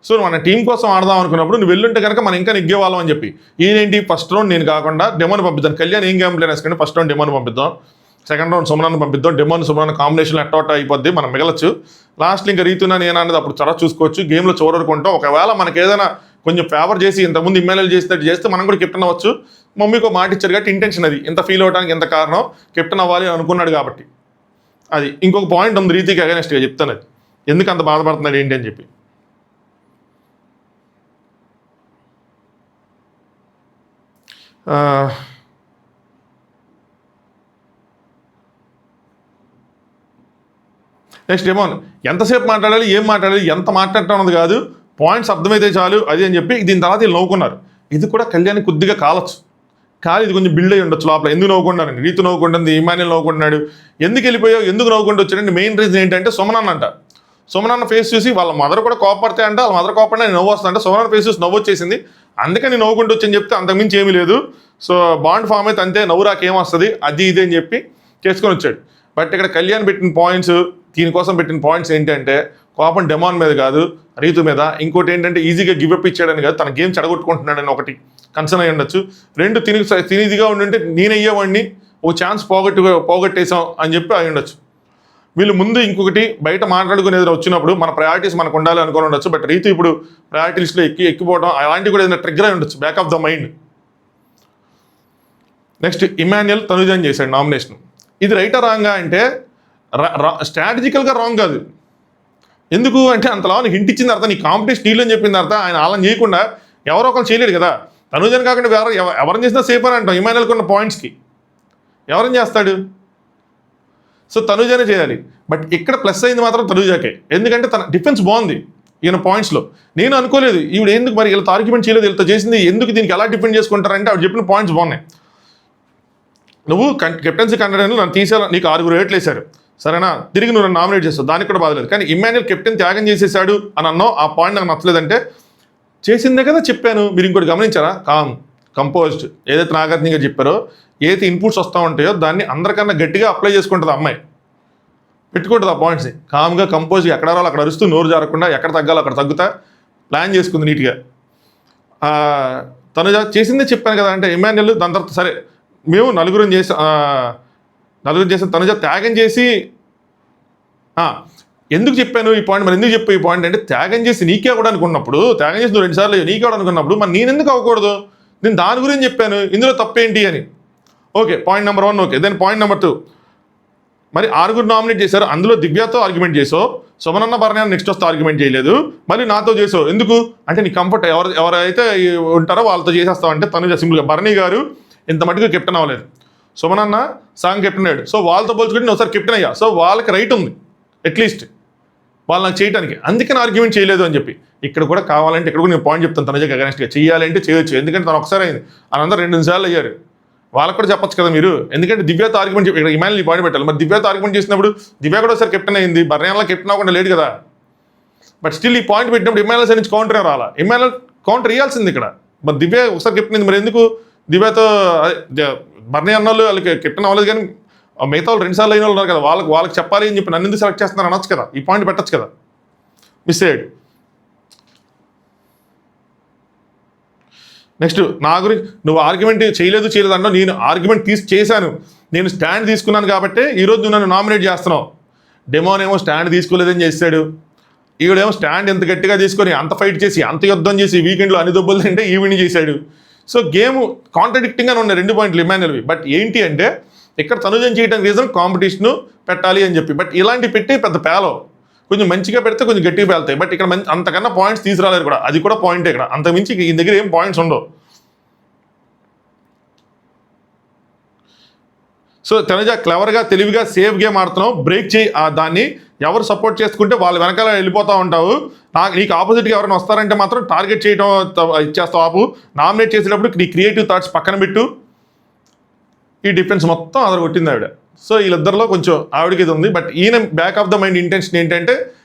సో మన టీం కోసం ఆడదాం అనుకున్నప్పుడు నువ్వు వెళ్ళుంటే కనుక మనం ఇంకా నెగ్గేవాళ్ళం అని చెప్పి, ఈయనేంటి ఫస్ట్ రౌండ్ నేను కాకుండా డెమోని పంపిద్దాం. కళ్యాణ్ ఏం గేమ్ ప్లాన్ వేసుకుంటే ఫస్ట్ రౌండ్ డెమోని పంపిద్దాం, సెకండ్ రౌండ్ సుమనాన్ని పంపిద్దాం, డెమోన్ సుమనాన్ని కాంబినేషన్లో ఎట్టోట అయిపోద్ది, మనం మిగలచ్చు. లాస్ట్లో ఇంకా రీతున్నా నేను అనేది అప్పుడు చాలా చూసుకోవచ్చు, గేమ్లో చూడరుకుంటాం. ఒకవేళ మనకి ఏదైనా కొంచెం ఫేవర్ చేసి ఇంతకుముందు ఇమ్మెల్యేలు చేసినట్టు చేస్తే మనం కూడా కెప్టెన్ అవ్వచ్చు. మమ్మీకి ఒక మాట ఇచ్చారు కాబట్టి ఇంటెన్షన్ అది, ఇంత ఫీల్ అవడానికి ఎంత కారణం కెప్టెన్ అవ్వాలి అనుకున్నాడు కాబట్టి. అది ఇంకొక పాయింట్ ఉంది రీతికి అగైనెస్ట్గా చెప్తాను, అది ఎందుకు అంత బాధపడుతున్నాడు ఏంటి అని చెప్పి. నెక్స్ట్ డెమోన్, ఎంతసేపు మాట్లాడాలి, ఏం మాట్లాడాలి, ఎంత మాట్లాడటం అన్నది కాదు, పాయింట్స్ అర్థమైతే చాలు అది అని చెప్పి దీని తర్వాత వీళ్ళు నవ్వుకున్నారు. ఇది కూడా కళ్యాణ్ కొద్దిగా కాలచ్చు, కానీ ఇది కొంచెం బిల్డ్ అయ్యి ఉండొచ్చు లోపల. ఎందుకు నవ్వుకుంటున్నారండి, రీతు నవ్వుకుంటుంది, ఇమాన్యుల్ నవ్వుకుంటున్నాడు, ఎందుకు వెళ్ళిపోయావు, ఎందుకు నవ్వుకుంటూ వచ్చాడంటే మెయిన్ రీజన్ ఏంటంటే సుమనన్న అంట. సుమనన్న ఫేస్ చూసి వాళ్ళ మదర్ కూడా కోపడితే అంటే వాళ్ళ మదర్ కోపడినా నేను నవ్వు వస్తుందంటే సుమనన్న ఫేస్ చూసి నవ్వు వచ్చేసింది, అందుకని నవ్వుకుంటూ వచ్చని చెప్తే అంతకుమించి ఏమీ లేదు. సో బాండ్ ఫామ్ అయితే అంతే, నవ్వు రాకేం వస్తుంది అది ఇది అని చెప్పి చేసుకొని వచ్చాడు. బట్ ఇక్కడ కళ్యాణ్ పెట్టిన పాయింట్స్, దీనికోసం పెట్టిన పాయింట్స్ ఏంటంటే కోపం డెమాన్ మీద కాదు, రీతు మీద. ఇంకోటి ఏంటంటే ఈజీగా గివప్ ఇచ్చాడని కాదు, తన గేమ్ చెడగొట్టుకుంటున్నాడని ఒకటి కన్సర్న్ అయ్యి ఉండొచ్చు. రెండు తినిదిగా ఉండింటే నేను అయ్యేవాడిని, ఓ ఛాన్స్ పోగొట్టేసాం అని చెప్పి అయి ఉండొచ్చు. వీళ్ళు ముందు ఇంకొకటి బయట మాట్లాడుకుని ఏదైనా వచ్చినప్పుడు మన ప్రయారిటీస్ మనకు ఉండాలి అనుకుని ఉండొచ్చు. బట్ రీతు ఇప్పుడు ప్రయారిటీ లిస్ట్లో ఎక్కిపోవడం అలాంటివి కూడా ఏదైనా ట్రిగ్గర్ అయి ఉండొచ్చు, back of the mind. Next Emmanuel తనుజాని చేశాడు నామినేషన్. ఇది రైటా రాంగా అంటే స్ట్రాటజికల్గా రాంగ్ కాదు. ఎందుకు అంటే అంతలా హింట్ ఇచ్చిన తర్వాత నీ కాంపిటీషన్ స్టీల్ అని చెప్పిన తర్వాత ఆయన అలా చేయకుండా ఎవరో ఒకరు చేయలేడు కదా. తనుజాని కాకుండా ఎవరిని చేసినా సేఫ్ అని అంటాం ఇమాన్యుల్కి ఉన్న పాయింట్స్కి. ఎవరిని చేస్తాడు? సో తనుజానే చేయాలి. బట్ ఇక్కడ ప్లస్ అయింది మాత్రం తనుజాకే, ఎందుకంటే తన డిఫెన్స్ బాగుంది ఈయన పాయింట్స్లో. నేను అనుకోలేదు ఈవిడ ఎందుకు మరి వీళ్ళతో ఆర్గ్యుమెంట్ చేయలేదు, వీళ్ళతో చేసింది ఎందుకు, దీనికి ఎలా డిపెండ్ చేసుకుంటారంటే ఆవిడ చెప్పిన పాయింట్స్ బాగున్నాయి. నువ్వు కెప్టెన్సీ కంటెండర్లు నన్ను తీసేలా, నీకు 6 రేట్లు వేశారు సరేనా, తిరిగి నువ్వు నన్ను నామినేట్ చేస్తావు, దానికి కూడా బాధలేదు. కానీ ఇమాన్యుల్ కెప్టెన్ త్యాగం చేసేసాడు అని అన్నావు, ఆ పాయింట్ నాకు నచ్చలేదంటే చేసిందే కదా చెప్పాను. మీరు ఇంకోటి గమనించారా, కంపోజ్డ్ ఏదైతే నాగార్జున గారు చెప్పారో, ఏదైతే ఇన్పుట్స్ వస్తూ ఉంటాయో దాన్ని అందరికన్నా గట్టిగా అప్లై చేసుకుంటుంది అమ్మాయి, పెట్టుకుంటుంది ఆ పాయింట్స్ని. కామ్గా కంపోజ్గా ఎక్కడ రాలో అక్కడ అరుస్తూ నోరు జారకుండా ఎక్కడ తగ్గాలో అక్కడ తగ్గుతా ప్లాన్ చేసుకుంది నీట్గా. తను చేసిందే చెప్పాను కదా అంటే ఇమాన్యుల్ దాని తర్వాత సరే మేము నలుగురు చేసి తనుజ త్యాగం చేసి ఎందుకు చెప్పాను ఈ పాయింట్, మరి ఎందుకు చెప్పావు ఈ పాయింట్ అంటే త్యాగం చేసి నీకే అవ్వడానికి ఉన్నప్పుడు, త్యాగం చేసి నువ్వు 2 సార్లు నీకే అవ్వడానికి ఉన్నప్పుడు మరి నేను ఎందుకు అవ్వకూడదు, నేను దాని గురించి చెప్పాను, ఇందులో తప్పేంటి అని. Okay, point number 1 okay. Then point number 2, మరి 6 నామినేట్ చేశారు, అందులో దివ్యతో ఆర్గ్యుమెంట్ చేసావు, సుమనన్న భరణ్య నెక్స్ట్ వస్తే ఆర్గ్యుమెంట్ చేయలేదు, మళ్ళీ నాతో చేసావు ఎందుకు అంటే నీ కంఫర్ట్ ఎవరైతే ఉంటారో వాళ్ళతో చేసేస్తావు అంటే తను సింపుల్గా భరణి గారు ఇంత మటుకు కెప్టెన్ అవ్వలేదు, సుమనన్న సాంగ్ కెప్టెన్ అయ్యాడు, సో వాళ్ళతో పోల్చుకుంటే నేను ఒకసారి కెప్టెన్ అయ్యా, సో వాళ్ళకి రైట్ ఉంది అట్లీస్ట్ వాళ్ళు నాకు చేయడానికి, అందుకని ఆర్గ్యుమెంట్ చేయలేదు అని చెప్పి. ఇక్కడ కూడా కావాలంటే ఇక్కడ కూడా నేను పాయింట్ చెప్తాను, తనజకి అగెన్స్ట్గా చేయాలంటే చేయొచ్చు, ఎందుకంటే తను ఒకసారి అయింది, అందరూ 2 సార్లు అయ్యారు, వాళ్ళకి కూడా చెప్పొచ్చు కదా మీరు. ఎందుకంటే దివ్యతో ఆర్గ్యుమెంట్ ఇక్కడ ఇమాన్యుల్ పాయింట్ పెట్టాలి, మరి దివ్యతో ఆర్గ్యుమెంట్ చేసినప్పుడు దివ్య కూడా ఒకసారి కెప్టెన్ అయింది, భరణ్యాల కెప్టెన్ అవ్వకుండా లేదు కదా. బట్ స్టిల్ ఈ పాయింట్ పెట్టినప్పుడు ఇమాన్యుల్ సైడ్ నుంచి కౌంటర్ రాలా, ఇమాన్యుల్ కౌంటర్ ఇవ్వాల్సింది ఇక్కడ. మరి దివ్య ఒకసారి కెప్టెన్ అయింది, మరి ఎందుకు దివ్యతో భరణి అన్న వాళ్ళు వాళ్ళకి కెప్టెన్ అవ్వలేదు, కానీ మిగతా వాళ్ళు 2 సార్లు అయిన వాళ్ళు ఉన్నారు కదా, వాళ్ళకి చెప్పాలి అని చెప్పి నన్ను ఎందుకు సెలెక్ట్ చేస్తున్నారు అనొచ్చు కదా, ఈ పాయింట్ పెట్టచ్చు కదా, మిస్ అయ్యాడు. నెక్స్ట్ నా గురించి నువ్వు ఆర్గ్యుమెంట్ చేయలేదు అంటే నేను ఆర్గ్యుమెంట్ చేశాను, నేను స్టాండ్ తీసుకున్నాను కాబట్టి ఈరోజు నువ్వు నన్ను నామినేట్ చేస్తున్నావు. డెమోన్ ఏమో స్టాండ్ తీసుకోలేదని చేశాడు, ఈవిడేమో స్టాండ్ ఎంత గట్టిగా తీసుకొని అంత ఫైట్ చేసి అంత యుద్ధం చేసి వీకెండ్లో అన్ని దెబ్బలు తింటే ఈవిని చేశాడు. సో గేమ్ కాంట్రడిక్టింగ్గానే ఉన్నాయి 2 పాయింట్లు ఇమాన్యుల్వి. బట్ ఏంటి అంటే ఇక్కడ తనుజని చేయడానికి రీజన్ కాంపిటీషను పెట్టాలి అని చెప్పి. బట్ ఇలాంటి పెట్టి పెద్ద పేలో కొంచెం మంచిగా పెడితే కొంచెం గట్టిగా పేలుతాయి. బట్ ఇక్కడ అంతకన్నా పాయింట్స్ తీసుకురాలేరు కూడా, అది కూడా పాయింటే ఇక్కడ, అంతమించి ఈ దగ్గర ఏం పాయింట్స్ ఉండవు. సో తనుజ క్లవర్గా తెలివిగా సేఫ్ గేమ్ ఆడుతున్నావు, బ్రేక్ చేయి దాన్ని, ఎవరు సపోర్ట్ చేసుకుంటే వాళ్ళ వెనకాల వెళ్ళిపోతూ ఉంటావు. నీకు ఆపోజిట్గా ఎవరైనా వస్తారంటే మాత్రం టార్గెట్ చేయడం ఇచ్చేస్తావు. ఆపు. నామినేట్ చేసేటప్పుడు నీ క్రియేటివ్ థాట్స్ పక్కన పెట్టు. ఈ డిఫరెన్స్ మొత్తం అదర్ కొట్టింది ఆవిడ. సో వీళ్ళిద్దరిలో కొంచెం ఆవిడకి ఇది ఉంది. బట్ ఈయన back of the mind intention ఏంటంటే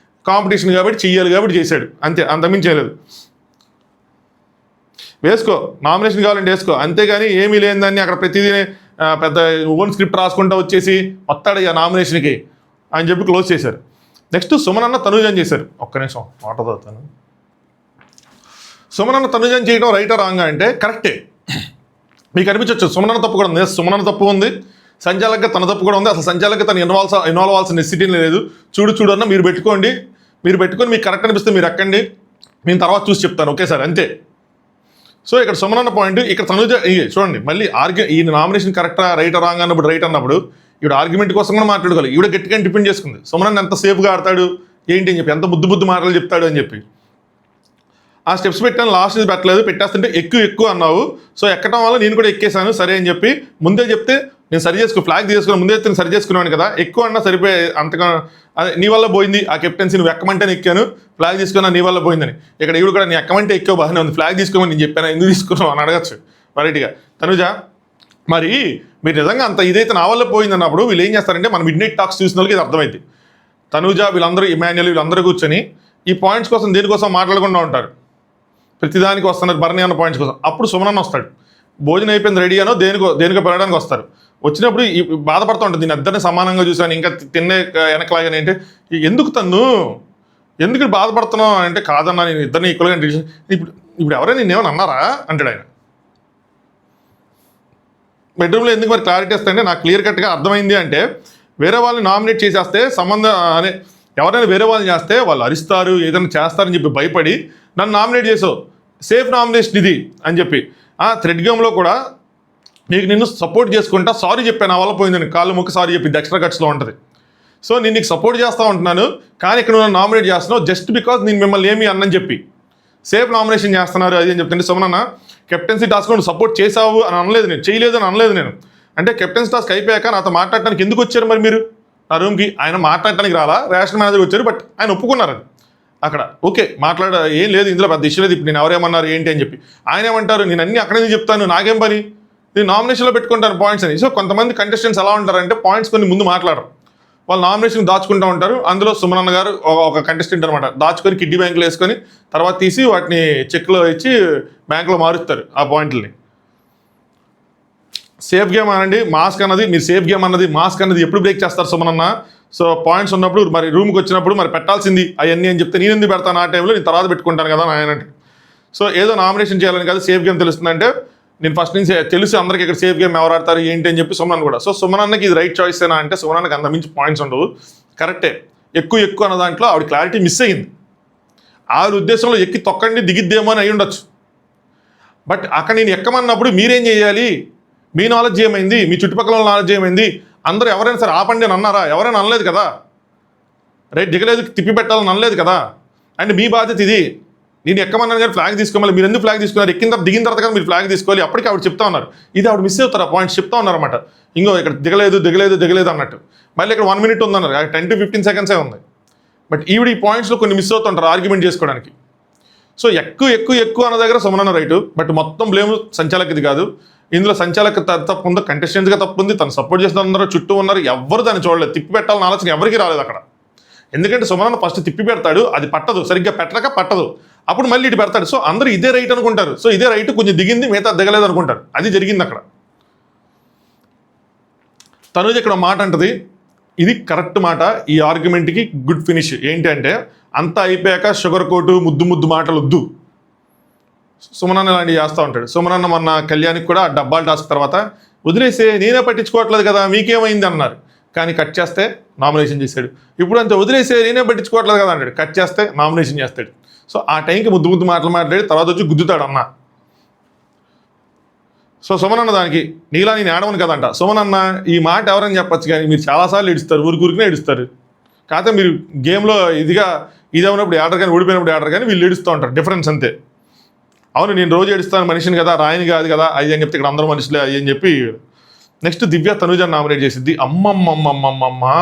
కాంపిటీషన్ కాబట్టి చెయ్యాలి కాబట్టి చేశాడు అంతే, అంతమించి చేయలేదు. వేసుకో, నామినేషన్ కావాలంటే వేసుకో, అంతేగాని ఏమీ లేదని అక్కడ ప్రతిదీ పెద్ద ఓన్ స్క్రిప్ట్ రాసుకుంటూ వచ్చేసి వస్తాడు ఇక నామినేషన్కి అని చెప్పి క్లోజ్ చేశారు. నెక్స్ట్ సుమనన్న తనుజని చేశారు. ఒక్క నిమిషం మాట చదువుతాను. సుమనన్న తనుజని చేయడం రైటా రాంగా అంటే కరెక్టే. మీకు అనిపించవచ్చు సుమనన్న తప్పు కూడా ఉంది. సుమనన్న తప్పు ఉంది, సంచాలకుగా తన తప్పు కూడా ఉంది. అసలు సంచాలకుగా తను ఇన్వాల్వ్ అవ్వాల్సిన నెసిటీ లేదు. చూడు అన్న మీరు పెట్టుకొని మీకు కరెక్ట్ అనిపిస్తే మీరు ఎక్కండి, నేను తర్వాత చూసి చెప్తాను ఒకేసారి అంతే. సో ఇక్కడ సుమనన్న పాయింట్, ఇక్కడ తనుజ చూడండి మళ్ళీ ఈ నామినేషన్ కరెక్టా రైటా రాంగ్ అన్నప్పుడు రైట్ అన్నప్పుడు ఈవిడ ఆర్గ్యుమెంట్ కోసం కూడా మాట్లాడుకోవాలి. ఈవిడ గట్టిగా డిపెండ్ చేసుకుంది సుమనన్న ఎంత సేఫ్గా ఆడతాడు ఏంటి అని చెప్పి, ఎంత బుద్ధి మాటలు చెప్తాడు అని చెప్పి. ఆ స్టెప్స్ పెట్టాను, లాస్ట్ ఇది పెట్టలేదు, పెట్టేస్తుంటే ఎక్కువ అన్నావు. సో ఎక్కడం వల్ల నేను కూడా ఎక్కేసాను సరే అని చెప్పి ముందే చెప్తే నేను సరి చేసుకో, ఫ్లాగ్ తీసుకుని ముందే నేను సరి చేసుకున్నాను కదా, ఎక్కువ అన్నా సరిపోయే. అంతగా అదే నీ వల్ల పోయింది ఆ కెప్టెన్సీ, నువ్వు ఎక్కమంటే ఎక్కాను, ఫ్లాగ్ తీసుకున్నా నీ వల్ల పోయిందని. ఇక్కడ ఈవిడ కూడా నీ ఎక్కమంటే ఎక్కువ బాగానే ఉంది, ఫ్లాగ్ తీసుకోమని నేను చెప్పాను, ఎందుకు తీసుకున్నావు అని అడగచ్చు వెరైటీగా. తనుజ మరి మీరు నిజంగా అంత ఇదైతే నా వల్ల పోయింది అన్నప్పుడు వీళ్ళు ఏం చేస్తారంటే మన మిడ్ నైట్ టాక్స్ చూసిన వాళ్ళకి ఇది అర్థమైంది. తనుజ వీళ్ళందరూ ఇమాన్యుయల్ వీళ్ళందరూ కూర్చొని ఈ పాయింట్స్ కోసం దేనికోసం మాట్లాడకుండా ఉంటారు. ప్రతిదానికి వస్తున్నారు భరణి అన్న పాయింట్స్ కోసం. అప్పుడు సుమనన్న వస్తాడు, భోజనం అయిపోయింది రెడీ అనో దేనికో పెరగడానికి వస్తారు. వచ్చినప్పుడు బాధపడుతూ ఉంటుంది, నేను ఇద్దరిని సమానంగా చూశాను ఇంకా తిన్నే వెనకలాగానే అంటే ఎందుకు బాధపడుతున్నావు అంటే కాదన్నా నేను ఇద్దరిని ఈక్వల్గా ఇప్పుడు ఎవరైనా నేనేమని అన్నారా అంటాడు ఆయన. బెడ్రూమ్లో ఎందుకు మరి క్లారిటీ వస్తాయంటే నాకు క్లియర్ కట్గా అర్థమైంది అంటే వేరే వాళ్ళని నామినేట్ చేసేస్తే అనే ఎవరైనా వేరే వాళ్ళని చేస్తే వాళ్ళు అరిస్తారు ఏదైనా చేస్తారని చెప్పి భయపడి నన్ను నామినేట్ చేసావు, సేఫ్ నామినేషన్ ఇది అని చెప్పి. థ్రెడ్ గేమ్లో కూడా నిన్ను సపోర్ట్ చేసుకుంటా సారీ చెప్పాను నా వల్ల పోయిందని కాళ్ళు మొక్క సారీ చెప్పింది ఎక్స్ట్రా కట్స్లో ఉంటుంది. సో నేను నీకు సపోర్ట్ చేస్తూ ఉంటున్నాను కానీ ఇక్కడ నువ్వు నామినేట్ చేస్తున్నావు జస్ట్ బికాజ్ నేను మిమ్మల్ని ఏమి అన్నని చెప్పి సేఫ్ నామినేషన్ చేస్తున్నారు అది అని చెప్తుంటే సుమనన్న కెప్టెన్సీ టాస్క్ నువ్వు సపోర్ట్ చేసావు అని అనలేదు, నేను చేయలేదు అని అనలేదు నేను. అంటే కెప్టెన్సీ టాస్క్ అయిపోయాక నాతో మాట్లాడటానికి ఎందుకు వచ్చారు మరి మీరు నా రూమ్కి? ఆయన మాట్లాడటానికి రాలా, రేషన్ మేనేజర్ వచ్చారు, బట్ ఆయన ఒప్పుకున్నారు అది అక్కడ ఓకే ఏం లేదు ఇందులో పెద్ద ఇష్యూ లేదు, ఇప్పుడు నేను ఎవరేమన్నారు ఏంటి అని చెప్పి. ఆయన ఏమంటారు నేను అన్నీ అక్కడే చెప్తాను నాకేం పని, నేను నామినేషన్లో పెట్టుకుంటాను పాయింట్స్ అని. సో కొంతమంది కంటెస్టెంట్స్ ఎలా ఉంటారంటే పాయింట్స్ కొన్ని ముందు మాట్లాడరు, వాళ్ళు నామినేషన్ దాచుకుంటూ ఉంటారు. అందులో సుమనన్న గారు ఒక కంటెస్టెంట్ అనమాట, దాచుకొని కిడ్డీ బ్యాంకులో వేసుకొని తర్వాత తీసి వాటిని చెక్లో ఇచ్చి బ్యాంకులో మారుస్తారు ఆ పాయింట్లని. సేఫ్ గేమ్ అనండి మాస్క్ అన్నది, మీరు సేఫ్ గేమ్ అన్నది మాస్క్ అన్నది ఎప్పుడు బ్రేక్ చేస్తారు సుమనన్న? సో పాయింట్స్ ఉన్నప్పుడు మరి రూమ్కి వచ్చినప్పుడు మరి పెట్టాల్సింది అవన్నీ అని చెప్తే నేను ఎందుకు పెడతాను ఆ టైంలో, నేను తర్వాత పెట్టుకుంటాను కదా ఆయన అంటే. సో ఏదో నామినేషన్ చేయాలని కాదు సేఫ్ గేమ్ తెలుస్తుందంటే నేను ఫస్ట్ నుంచి తెలుసు అందరికీ ఇక్కడ సేఫ్ గేమ్ ఎవరు ఆడతారు ఏంటి అని చెప్పి సుమనన్న కూడా. సో సుమనన్నకి ఇది రైట్ చాయిస్ ఏనా అంటే సుమనన్నకి అంత మించి పాయింట్స్ ఉండవు, కరెక్టే. ఎక్కువ అన్న దాంట్లో ఆవిడ క్లారిటీ మిస్ అయ్యింది. ఆవిడ ఉద్దేశంలో ఎక్కి తొక్కండి దిగిద్దేమో అని అయి ఉండొచ్చు. బట్ అక్కడ నేను ఎక్కమన్నప్పుడు మీరేం చేయాలి, మీ నాలెడ్జ్ ఏమైంది, మీ చుట్టుపక్కల నాలెడ్జ్ ఏమైంది, అందరూ ఎవరైనా సరే ఆపండి అని అన్నారా? ఎవరైనా అనలేదు కదా, రైట్ దిగలేదు తిప్పి పెట్టాలని అనలేదు కదా. అండ్ మీ బాధ్యత ఇది, నేను ఎక్కమన్నాను కానీ ఫ్లాగ్ తీసుకోవాలి, మీరు ఎందుకు ఫ్లాగ్ తీసుకున్నారు, దిగిన తర్వాత కదా మీరు ఫ్లాగ్ తీసుకోవాలి. అప్పటికి ఆవిడ చెప్తా ఉన్నారు, ఇది ఆవిడ మిస్ అవుతారు ఆ పాయింట్స్ చెప్తా ఉన్నారన్నమాట. ఇంకో ఇక్కడ దిగలేదు అన్నట్టు. మళ్ళీ ఇక్కడ 1 minute ఉందన్నారు, 10 to 15 seconds ఉంది. బట్ ఈవిడ ఈ పాయింట్స్లో కొన్ని మిస్ అవుతుంటారు ఆర్గ్యుమెంట్ చేసుకోవడానికి. సో ఎక్కువ అన్న దగ్గర సుమనన్న రైటు, బట్ మొత్తం బ్లేమ్ సంచాలకుది కాదు. ఇందులో సంచాలక తప్పు ఉంది, కంటెస్టెంట్స్గా తప్పు ఉంది, తను సపోర్ట్ చేసిన అందరూ చుట్టూ ఉన్నారు, ఎవరు దాన్ని చూడలేదు. తిప్పి పెట్టాలని ఆలోచన ఎవరికి రాలేదు అక్కడ. ఎందుకంటే సుమనన్న ఫస్ట్ తిప్పి పెడతాడు, అది పట్టదు, సరిగ్గా పెట్టక పట్టదు, అప్పుడు మళ్ళీ ఇటు పెడతాడు. సో అందరూ ఇదే రైట్ అనుకుంటారు, సో ఇదే రైట్ కొంచెం దిగింది మిగతా దిగలేదు అనుకుంటారు, అది జరిగింది అక్కడ. తనుజ ఇక్కడ మాట అంటది, ఇది కరెక్ట్ మాట, ఈ ఆర్గ్యుమెంట్కి గుడ్ ఫినిష్. ఏంటి అంటే అంతా అయిపోయాక షుగర్ కోటు ముద్దు మాటలు వద్దు. సుమనన్న ఇలాంటివి చేస్తూ ఉంటాడు. సుమనన్న మొన్న కళ్యాణ్కి కూడా డబ్బాల టాస్క్ తర్వాత వదిలేసే నేనే పట్టించుకోవట్లేదు కదా మీకేమైంది అన్నారు, కానీ కట్ చేస్తే నామినేషన్ చేశాడు. ఇప్పుడు అంతే వదిలేసే నేనే పట్టించుకోవట్లేదు కదా అంటాడు, కట్ చేస్తే నామినేషన్ చేస్తాడు. సో ఆ టైంకి ముద్దు మాటలు మాట్లాడి తర్వాత వచ్చి గుద్దుతాడు అన్న. సో సుమనన్న దానికి నీలా నేను ఏడవను కదంట. సుమనన్న ఈ మాట ఎవరైనా చెప్పచ్చు కానీ మీరు చాలాసార్లు ఏడుస్తారు, ఊరికనే ఏడుస్తారు. కాకపోతే మీరు గేమ్లో ఇది అవునప్పుడు ఏడరు కానీ ఓడిపోయినప్పుడు ఏడరు కానీ వీళ్ళు ఏడుస్తూ ఉంటారు, డిఫరెన్స్ అంతే. అవును నేను రోజు ఏడుస్తాను మనిషిని కదా, రాయని కాదు కదా అది అని చెప్తే ఇక్కడ అందరూ మనుషులే అది అని చెప్పి. నెక్స్ట్ దివ్య తనుజని నామినేట్ చేసిద్ది. అమ్మమ్మమ్మమ్మమ్మమ్మా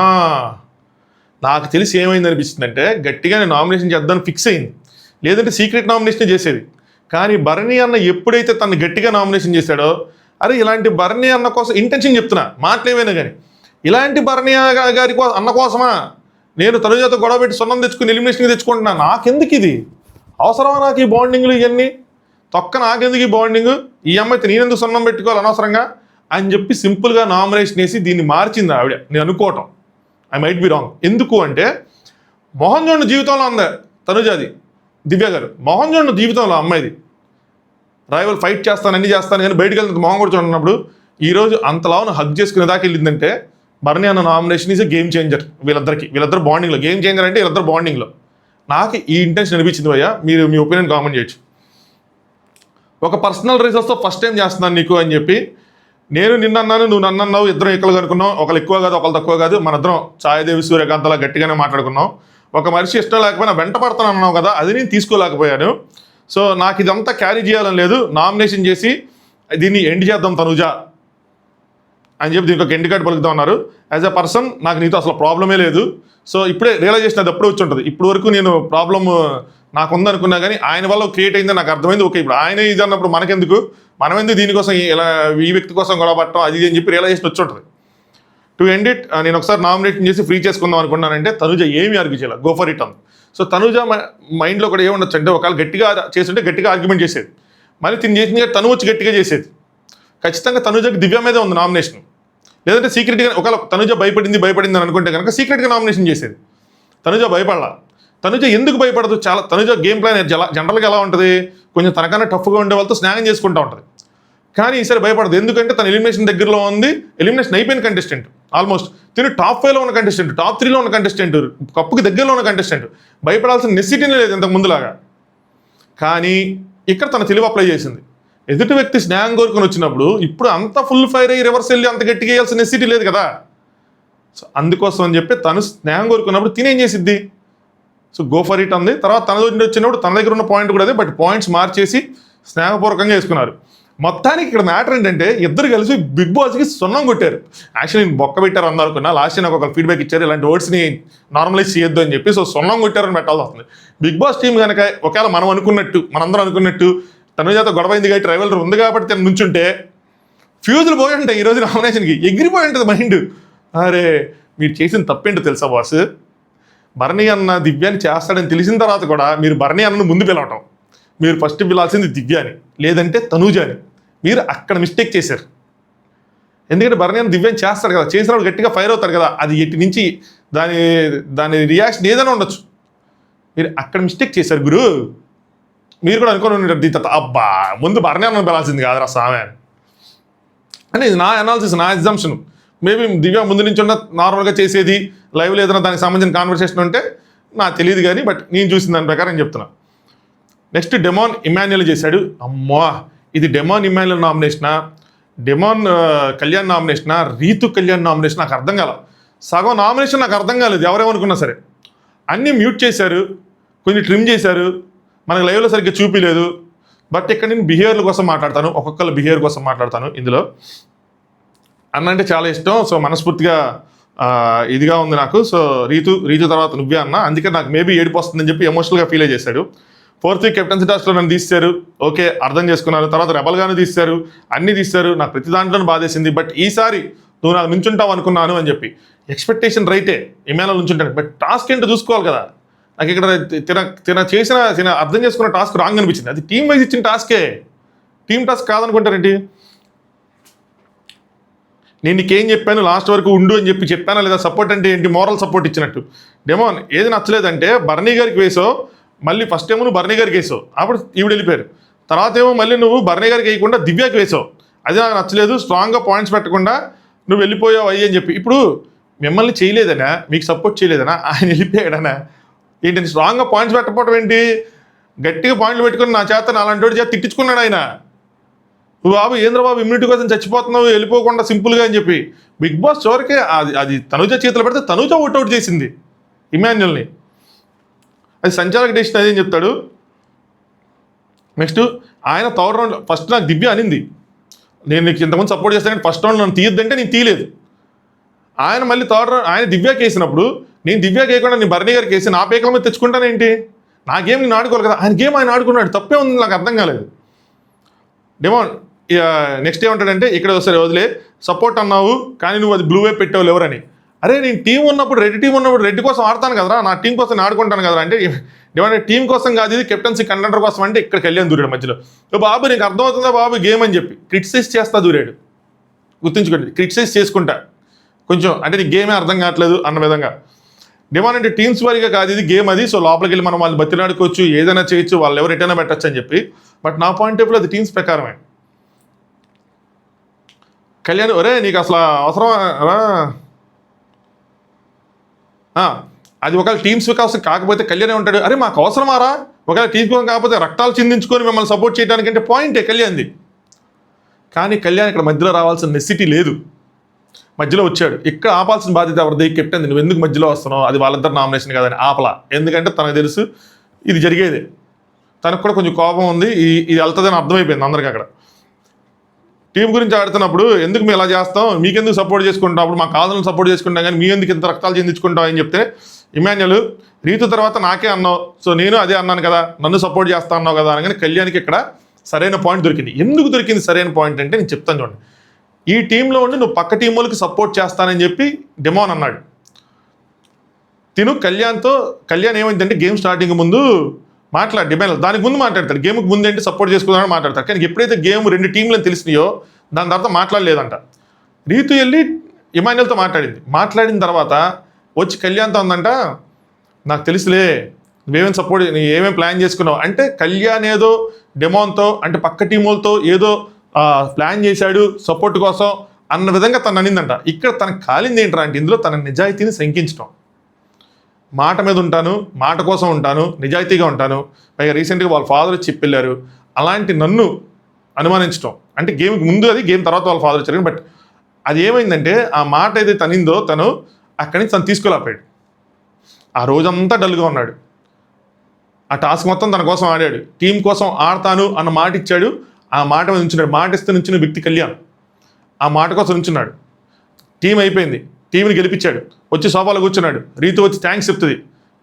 నాకు తెలిసి ఏమైంది అనిపిస్తుందంటే గట్టిగా నేను నామినేషన్ చేద్దామని ఫిక్స్ అయింది, లేదంటే సీక్రెట్ నామినేషన్ చేసేది. కానీ భరణి అన్న ఎప్పుడైతే తను గట్టిగా నామినేషన్ చేశాడో, అరే ఇలాంటి భరణి అన్న కోసం ఇంటెన్షన్ చెప్తున్నా, మాటలేమైనా కానీ ఇలాంటి భరణి గారి అన్న కోసమా నేను తనుజాతో గొడవ పెట్టి సున్నం తెచ్చుకుని ఎలిమినేషన్కి తెచ్చుకుంటున్నా, నాకెందుకు ఇది అవసరమా, నాకు ఈ బాండింగ్లు ఇవన్నీ తొక్క, నాకెందుకు ఈ బాండింగ్, ఈ అమ్మాయితో నేనెందుకు సున్నం పెట్టుకోవాలి అనవసరంగా అని చెప్పి సింపుల్గా నామినేషన్ వేసి దీన్ని మార్చింది ఆవిడ. నేను అనుకోవటం, ఐ మైట్ బి రాంగ్. ఎందుకు అంటే మోహన్ జోన్ జీవితంలో ఉంది తనుజాది, దివ్య గారు మోహన్ జోన్ జీవితంలో అమ్మాయిది రైవల్ ఫైట్ చేస్తాను అన్ని చేస్తాను కానీ బయటకు వెళ్తే మోహన్ కూడా చూడన్నప్పుడు ఈరోజు అంతలావును హగ్ చేసుకునే దాకా వెళ్ళిందంటే భరణి అన్న నామినేషన్ ఈజ్ గేమ్ చేంజర్. వీళ్ళిద్దరు బాండింగ్లో గేమ్ చేంజర్ అంటే వీళ్ళిద్దరు బాండింగ్లో నాకు ఈ ఇంటెన్షన్ అనిపించింది భయ్యా. మీరు మీ ఒపీనియన్ కామెంట్ చేయొచ్చు. ఒక పర్సనల్ రీజన్స్తో ఫస్ట్ టైం చేస్తున్నాను నీకు అని చెప్పి, నేను నిన్న అన్నాను, నువ్వు నన్ను అన్నావు, ఇద్దరం ఎక్కువగా అనుకున్నాం, ఒకళ్ళు ఎక్కువ కాదు ఒకళ్ళు తక్కువ కాదు, మన ఇద్దరం ఛాయాదేవి సూర్యకాంతలా గట్టిగానే మాట్లాడుకున్నాం. ఒక మనిషి ఇష్టం లేకపోయినా వెంట పడతాను అన్నావు కదా, అది నేను తీసుకోలేకపోయాను. సో నాకు ఇదంతా క్యారీ చేయాలని లేదు, నామినేషన్ చేసి దీన్ని ఎండ్ చేద్దాం తనుజ అని చెప్పి దీనికి ఒక ఎండ్ కార్డ్ పలుకుతా ఉన్నారు. యాజ్ ఎ పర్సన్ నాకు నీతో అసలు ప్రాబ్లమే లేదు. సో ఇప్పుడే రియలైజేషన్ అది ఎప్పుడే వచ్చి ఉంటుంది. ఇప్పుడు వరకు నేను ప్రాబ్లమ్ నాకు ఉందనుకున్నా కానీ ఆయన వల్ల క్రియేట్ అయిందని నాకు అర్థమైంది. ఓకే, ఇప్పుడు ఆయన ఇది అన్నప్పుడు మనకెందుకు, మనం ఎందుకు దీనికోసం ఇలా ఈ వ్యక్తి కోసం గొడవ పట్టడం అది అని చెప్పి రియలైజేషన్ వచ్చి ఉంటుంది. టు ఎండ్ ఇట్, నేను ఒకసారి నామినేషన్ చేసి ఫ్రీ చేసుకుందాం అనుకున్నానంటే తనుజ ఏమీ ఆర్గ్యూ చేయాలి, గో ఫర్ ఇట్ అంది. సో తనుజ మైండ్లో కూడా ఏముండొచ్చు అంటే, ఒకవేళ గట్టిగా చేస్తుంటే గట్టిగా ఆర్గ్యుమెంట్ చేసేది, మళ్ళీ తిని చేసింది కానీ తను వచ్చి గట్టిగా చేసేది. ఖచ్చితంగా తనుజకి దివ్య మీదే ఉంది నామినేషన్. లేదంటే సీక్రెట్గా ఒకవేళ తనుజ భయపడింది అని అనుకుంటే కనుక సీక్రెట్గా నామినేషన్ చేసేది. తనుజ భయపడాల. తనుజ ఎందుకు భయపడదు, చాలా తనుజ గేమ్ ప్లాన్ జనరల్గా ఎలా ఉంటుంది, కొంచెం తనకన్నా టఫ్గా ఉండే వాళ్ళతో స్నానం చేసుకుంటూ ఉంటుంది. కానీ ఈసారి భయపడదు, ఎందుకంటే తన ఎలిమినేషన్ దగ్గరలో ఉంది, ఎలిమినేషన్ అయిపోయిన కంటెస్టెంట్, ఆల్మోస్ట్ తిని టాప్ 5లో ఉన్న కంటెస్టెంట్, టాప్ 3లో ఉన్న కంటెస్టెంట్, కప్పుకి దగ్గరలో ఉన్న కంటెస్టెంట్, భయపడాల్సిన నెసిటీనే లేదు ఇంతకు ముందులాగా. కానీ ఇక్కడ తన తెలివి అప్లై చేసింది. ఎదుటి వ్యక్తి స్నేహం కోరుకొని వచ్చినప్పుడు ఇప్పుడు అంత ఫుల్ ఫైర్ అయ్యి రివర్స్ వెళ్ళి అంత గట్టిగా వేయాల్సిన నెసిటీ లేదు కదా. సో అందుకోసం అని చెప్పి తను స్నేహం కోరుకున్నప్పుడు తినేం చేసిద్ది, సో గో ఫర్ ఇట్ అంది. తర్వాత తన దగ్గర వచ్చినప్పుడు తన దగ్గర ఉన్న పాయింట్ కూడా అదే, బట్ పాయింట్స్ మార్చేసి స్నేహపూర్వకంగా వేసుకున్నారు. మొత్తానికి ఇక్కడ మ్యాటర్ ఏంటంటే ఇద్దరు కలిసి బిగ్ బాస్కి సున్నం కొట్టారు. యాక్చువల్లీ నేను బొక్క పెట్టారు అందనుకున్నా, లాస్ట్ నాకు ఒక ఫీడ్బ్యాక్ ఇచ్చారు ఇలాంటి వర్డ్స్ని నార్మలైజ్ చేయొద్దు అని చెప్పి. సో సున్నం కొట్టారని పెట్టాల్సి వస్తుంది. బిగ్ బాస్ టీం కనుక ఒకవేళ మనం అనుకున్నట్టు, మనందరం అనుకున్నట్టు తనుజాతో గొడవైంది కాబట్టి రైవల్ ఉంది కాబట్టి తను నుంచుంటే ఫ్యూజులు పోయి ఉంటాయి ఈరోజు నామినేషన్కి, ఎగిరిపోయి ఉంటుంది మైండ్. అరే మీరు చేసిన తప్పేంటో తెలుసా బాస్, భరణి అన్న దివ్యాన్ని చేస్తాడని తెలిసిన తర్వాత కూడా మీరు భరణి అన్నను ముందు పిలవటం, మీరు ఫస్ట్ పిలాల్సింది దివ్యాని లేదంటే తనూజాని, మీరు అక్కడ మిస్టేక్ చేశారు. ఎందుకంటే భరణి అన్న దివ్యాన్ని చేస్తాడు కదా, చేసినప్పుడు గట్టిగా ఫైర్ అవుతాడు కదా, అది ఎట్టి నుంచి దాని రియాక్షన్ ఏదైనా ఉండొచ్చు, మీరు అక్కడ మిస్టేక్ చేశారు గురు. మీరు కూడా అనుకోని ఉంటారు అబ్బా ముందు భరణి అన్నను పిలాల్సింది కాదురా సామె అని. ఇది నా అనాలిసిస్, నా ఎగ్జామ్షన్. మేబీ దివ్య ముందు నుంచి ఉన్న నార్మల్గా చేసేది లైవ్లో ఏదైనా దానికి సంబంధించిన కాన్వర్సేషన్ ఉంటే నాకు తెలియదు కానీ, బట్ నేను చూసిన దాని ప్రకారం చెప్తున్నా. నెక్స్ట్ డెమాన్ ఇమాన్యుయల్ చేశాడు. అమ్మా ఇది డెమాన్ ఇమాన్యుయల్ నామినేషనా, డెమాన్ కళ్యాణ్ నామినేషనా, రీతు కళ్యాణ్ నామినేషన్ నాకు అర్థం కాల. సగం నామినేషన్ నాకు అర్థం కాలేదు, ఎవరేమనుకున్నా సరే. అన్నీ మ్యూట్ చేశారు, కొన్ని ట్రిమ్ చేశారు, మనకు లైవ్లో సరిగ్గా చూపించలేదు. బట్ ఇక్కడ నేను బిహేవియర్ కోసం మాట్లాడతాను, ఒక్కొక్కరు బిహేవియర్ కోసం మాట్లాడతాను. ఇందులో అన్న అంటే చాలా ఇష్టం, సో మనస్ఫూర్తిగా ఇదిగా ఉంది నాకు. సో రీతు తర్వాత నువ్వే అన్న, అందుకే నాకు మేబీ ఏడుపు వస్తుందని చెప్పి ఎమోషనల్గా ఫీల్ చేశాడు. 4th వీక్ కెప్టెన్సీ టాస్క్లో నన్ను తీశారు, ఓకే అర్థం చేసుకున్నాను. తర్వాత రెబల్గాను తీశారు, అన్నీ తీశారు, నాకు ప్రతి దాంట్లోనూ బాధేసింది. బట్ ఈసారి నువ్వు నాకు నుంచుంటావు అనుకున్నాను అని చెప్పి ఎక్స్పెక్టేషన్ రైటే, ఇమాన్యుయల్ నుంచుంటాను. బట్ టాస్క్ ఏంటో చూసుకోవాలి కదా. నాకు ఇక్కడ తిన అర్థం చేసుకున్న టాస్క్ రాంగ్ అనిపించింది. అది టీం వైజ్ ఇచ్చిన టాస్కే, టీం టాస్క్ కాదనుకుంటారేంటి. నేను నీకేం చెప్పాను లాస్ట్ వరకు ఉండు అని చెప్పి చెప్పానా లేదా, సపోర్ట్ అంటే ఏంటి, మోరల్ సపోర్ట్ ఇచ్చినట్టు. డెమోన్ ఏది నచ్చలేదంటే భరణి గారికి వేసావు, మళ్ళీ ఫస్ట్ ఏమో నువ్వు భరణి గారికి వేసావు, అప్పుడు ఈవిడ వెళ్ళిపోయారు. తర్వాత ఏమో మళ్ళీ నువ్వు భరణి గారికి వేయకుండా దివ్యాకి వేసావు, అది నాకు నచ్చలేదు. స్ట్రాంగ్గా పాయింట్స్ పెట్టకుండా నువ్వు వెళ్ళిపోయావు అయ్యి అని చెప్పి. ఇప్పుడు మిమ్మల్ని చేయలేదనా, మీకు సపోర్ట్ చేయలేదనా, ఆయన వెళ్ళిపోయాడనా ఏంటి, స్ట్రాంగ్గా పాయింట్స్ పెట్టకపోవడం ఏంటి, గట్టిగా పాయింట్లు పెట్టుకుని నా చేత అలాంటి వాడి చేత తిట్టించుకున్నాడు ఆయన. బాబు ఏంద్రబాబు ఇమ్యూనిటీ కోసం చచ్చిపోతున్నావు వెళ్ళిపోకుండా సింపుల్గా అని చెప్పి. బిగ్ బాస్ చివరికే అది తనుజ చేతిలో పెడితే తనుజ అవుట్ చేసింది ఇమాన్యుయల్ని. అది సంచాలక డెసిషన్ అదేం చెప్తాడు. నెక్స్ట్ ఆయన థర్డ్ రౌండ్ ఫస్ట్ నాకు దివ్య అనింది, నేను నీకు ఇంతకుముందు సపోర్ట్ చేస్తాను కానీ ఫస్ట్ రౌండ్ నన్ను తీయద్దంటే నేను తీయలేదు. ఆయన మళ్ళీ థర్డ్ రౌండ్ ఆయన దివ్యాకి వేసినప్పుడు నేను దివ్య కేయకుండా నేను భరణి గారికి వేసి నా పేకల మీద తెచ్చుకుంటానేంటి? నా గేమ్ నేను ఆడుకోవాలి కదా, ఆయన గేమ్ ఆయన ఆడుకున్నాడు, తప్పే ఉంది, నాకు అర్థం కాలేదు. డెమోన్ నెక్స్ట్ ఏమంటాడంటే, ఇక్కడ సరే వదిలే, సపోర్ట్ అన్నావు కానీ నువ్వు అది బ్లూ వైపు పెట్టావు ఎవరని. అరే నేను టీం ఉన్నప్పుడు రెడ్ టీం ఉన్నప్పుడు రెడ్ కోసం ఆడతాను కదరా, నా టీం కోసం నేను ఆడుకుంటాను కదా అంటే, ఏమంటే టీం కోసం కాదు ఇది కెప్టెన్సీ కంటెండర్ కోసం అంటే ఇక్కడ కళ్యాణ్ దూరాడు మధ్యలో. బాబు నీకు అర్థమవుతుందా బాబు గేమ్ అని చెప్పి క్రిటిసైజ్ చేస్తా దూరాడు. గుర్తుంచుకోండి, క్రిటిసైజ్ చేసుకుంటా కొంచెం, అంటే నీకు గేమే అర్థం కావట్లేదు అన్న విధంగా. డిమాండ్ అంటే టీమ్స్ వారిగా కాదు ఇది గేమ్ అది, సో లోపలికి వెళ్ళి మనం వాళ్ళు బతిలాడుకోవచ్చు, ఏదైనా చేయొచ్చు, వాళ్ళు ఎవరు ఎటైనా పెట్టచ్చు అని చెప్పి. బట్ నా పాయింట్ ఆఫ్ వ్యూ అది టీమ్స్ ప్రకారమే. కళ్యాణ్ ఒరే నీకు అసలు అవసరమా, అది ఒకవేళ టీమ్స్ కోసం కాకపోతే కళ్యాణ్ ఉంటాడు, అరే మాకు అవసరమారా, ఒకవేళ టీమ్స్ కోసం కాకపోతే రక్తాలు చిందించుకొని మిమ్మల్ని సపోర్ట్ చేయడానికి అంటే పాయింటే కళ్యాణ్ది. కానీ కళ్యాణ్ ఇక్కడ మధ్యలో రావాల్సిన నెసిటీ లేదు, మధ్యలో వచ్చాడు. ఇక్కడ ఆపాల్సిన బాధ్యత ఎవరిది? కెప్టెన్. నువ్వు ఎందుకు మధ్యలో వస్తున్నావు, అది వాళ్ళిద్దరు నామినేషన్ కదని ఆపలా. ఎందుకంటే తనకు తెలుసు ఇది జరిగేదే, తనకు కూడా కొంచెం కోపం ఉంది, ఇది వెళ్తుందని అర్థమైపోయింది అందరికీ. అక్కడ టీం గురించి ఆడుతున్నప్పుడు ఎందుకు మేము ఇలా చేస్తాం, మీకెందుకు సపోర్ట్ చేసుకుంటాం, అప్పుడు మా కాదులను సపోర్ట్ చేసుకుంటాం కానీ మీ ఎందుకు ఇంత రక్తాలు చెందించుకుంటాం అని చెప్తే, ఇమాన్యుల్ రీతు తర్వాత నాకే అన్నావు, సో నేను అదే అన్నాను కదా, నన్ను సపోర్ట్ చేస్తా అన్నావు కదా అనగానే కళ్యాణ్కి ఇక్కడ సరైన పాయింట్ దొరికింది. ఎందుకు దొరికింది సరైన పాయింట్ అంటే నేను చెప్తాను చూడండి. ఈ టీంలో ఉండి నువ్వు పక్క టీం వాళ్ళకి సపోర్ట్ చేస్తానని చెప్పి డెమోన్ అన్నాడు. తిను కళ్యాణ్ ఏమైందంటే గేమ్ స్టార్టింగ్ ముందు డిమాండ్ దానికి ముందు మాట్లాడతాడు, గేమ్కి ముందు ఏంటి సపోర్ట్ చేసుకుందామని మాట్లాడతాడు. కానీ ఎప్పుడైతే గేమ్ రెండు టీంలని తెలిసినాయో దాని తర్వాత మాట్లాడలేదంట. రీతు వెళ్ళి ఇమాన్యుల్తో మాట్లాడిన తర్వాత వచ్చి కళ్యాణ్తో ఉందంట, నాకు తెలుసులే నువ్వేమేమి సపోర్ట్ ఏమేమి ప్లాన్ చేసుకున్నావు అంటే, కళ్యాణ్ ఏదో డెమోన్తో అంటే పక్క టీములతో ఏదో ప్లాన్ చేశాడు సపోర్ట్ కోసం అన్న విధంగా తను అనిందంట. ఇక్కడ తనకు కాలింది ఏంట్రా అంటే, ఇందులో తన నిజాయితీని శంకించడం. మాట మీద ఉంటాను, మాట కోసం ఉంటాను, నిజాయితీగా ఉంటాను, పైగా రీసెంట్గా వాళ్ళ ఫాదర్ చెప్పి వెళ్ళారు, అలాంటి నన్ను అనుమానించడం అంటే గేమ్కి ముందు అది, గేమ్ తర్వాత వాళ్ళ ఫాదర్ వచ్చారు. బట్ అది ఏమైందంటే ఆ మాట ఏదైతే తనిందో తను అక్కడి నుంచి తను తీసుకురాపాడు. ఆ రోజంతా డల్గా ఉన్నాడు, ఆ టాస్క్ మొత్తం తన కోసం ఆడాడు, టీం కోసం ఆడతాను అన్న మాట ఇచ్చాడు, ఆ మాట మీద ఉంచున్నాడు. మాట ఇస్తే నుంచిన వ్యక్తి కళ్యాణ్ ఆ మాట కోసం ఉంచున్నాడు. టీం అయిపోయింది, టీంని గెలిపించాడు, వచ్చి సోఫాలో కూర్చున్నాడు. రీతు వచ్చి థ్యాంక్స్ చెప్తుంది,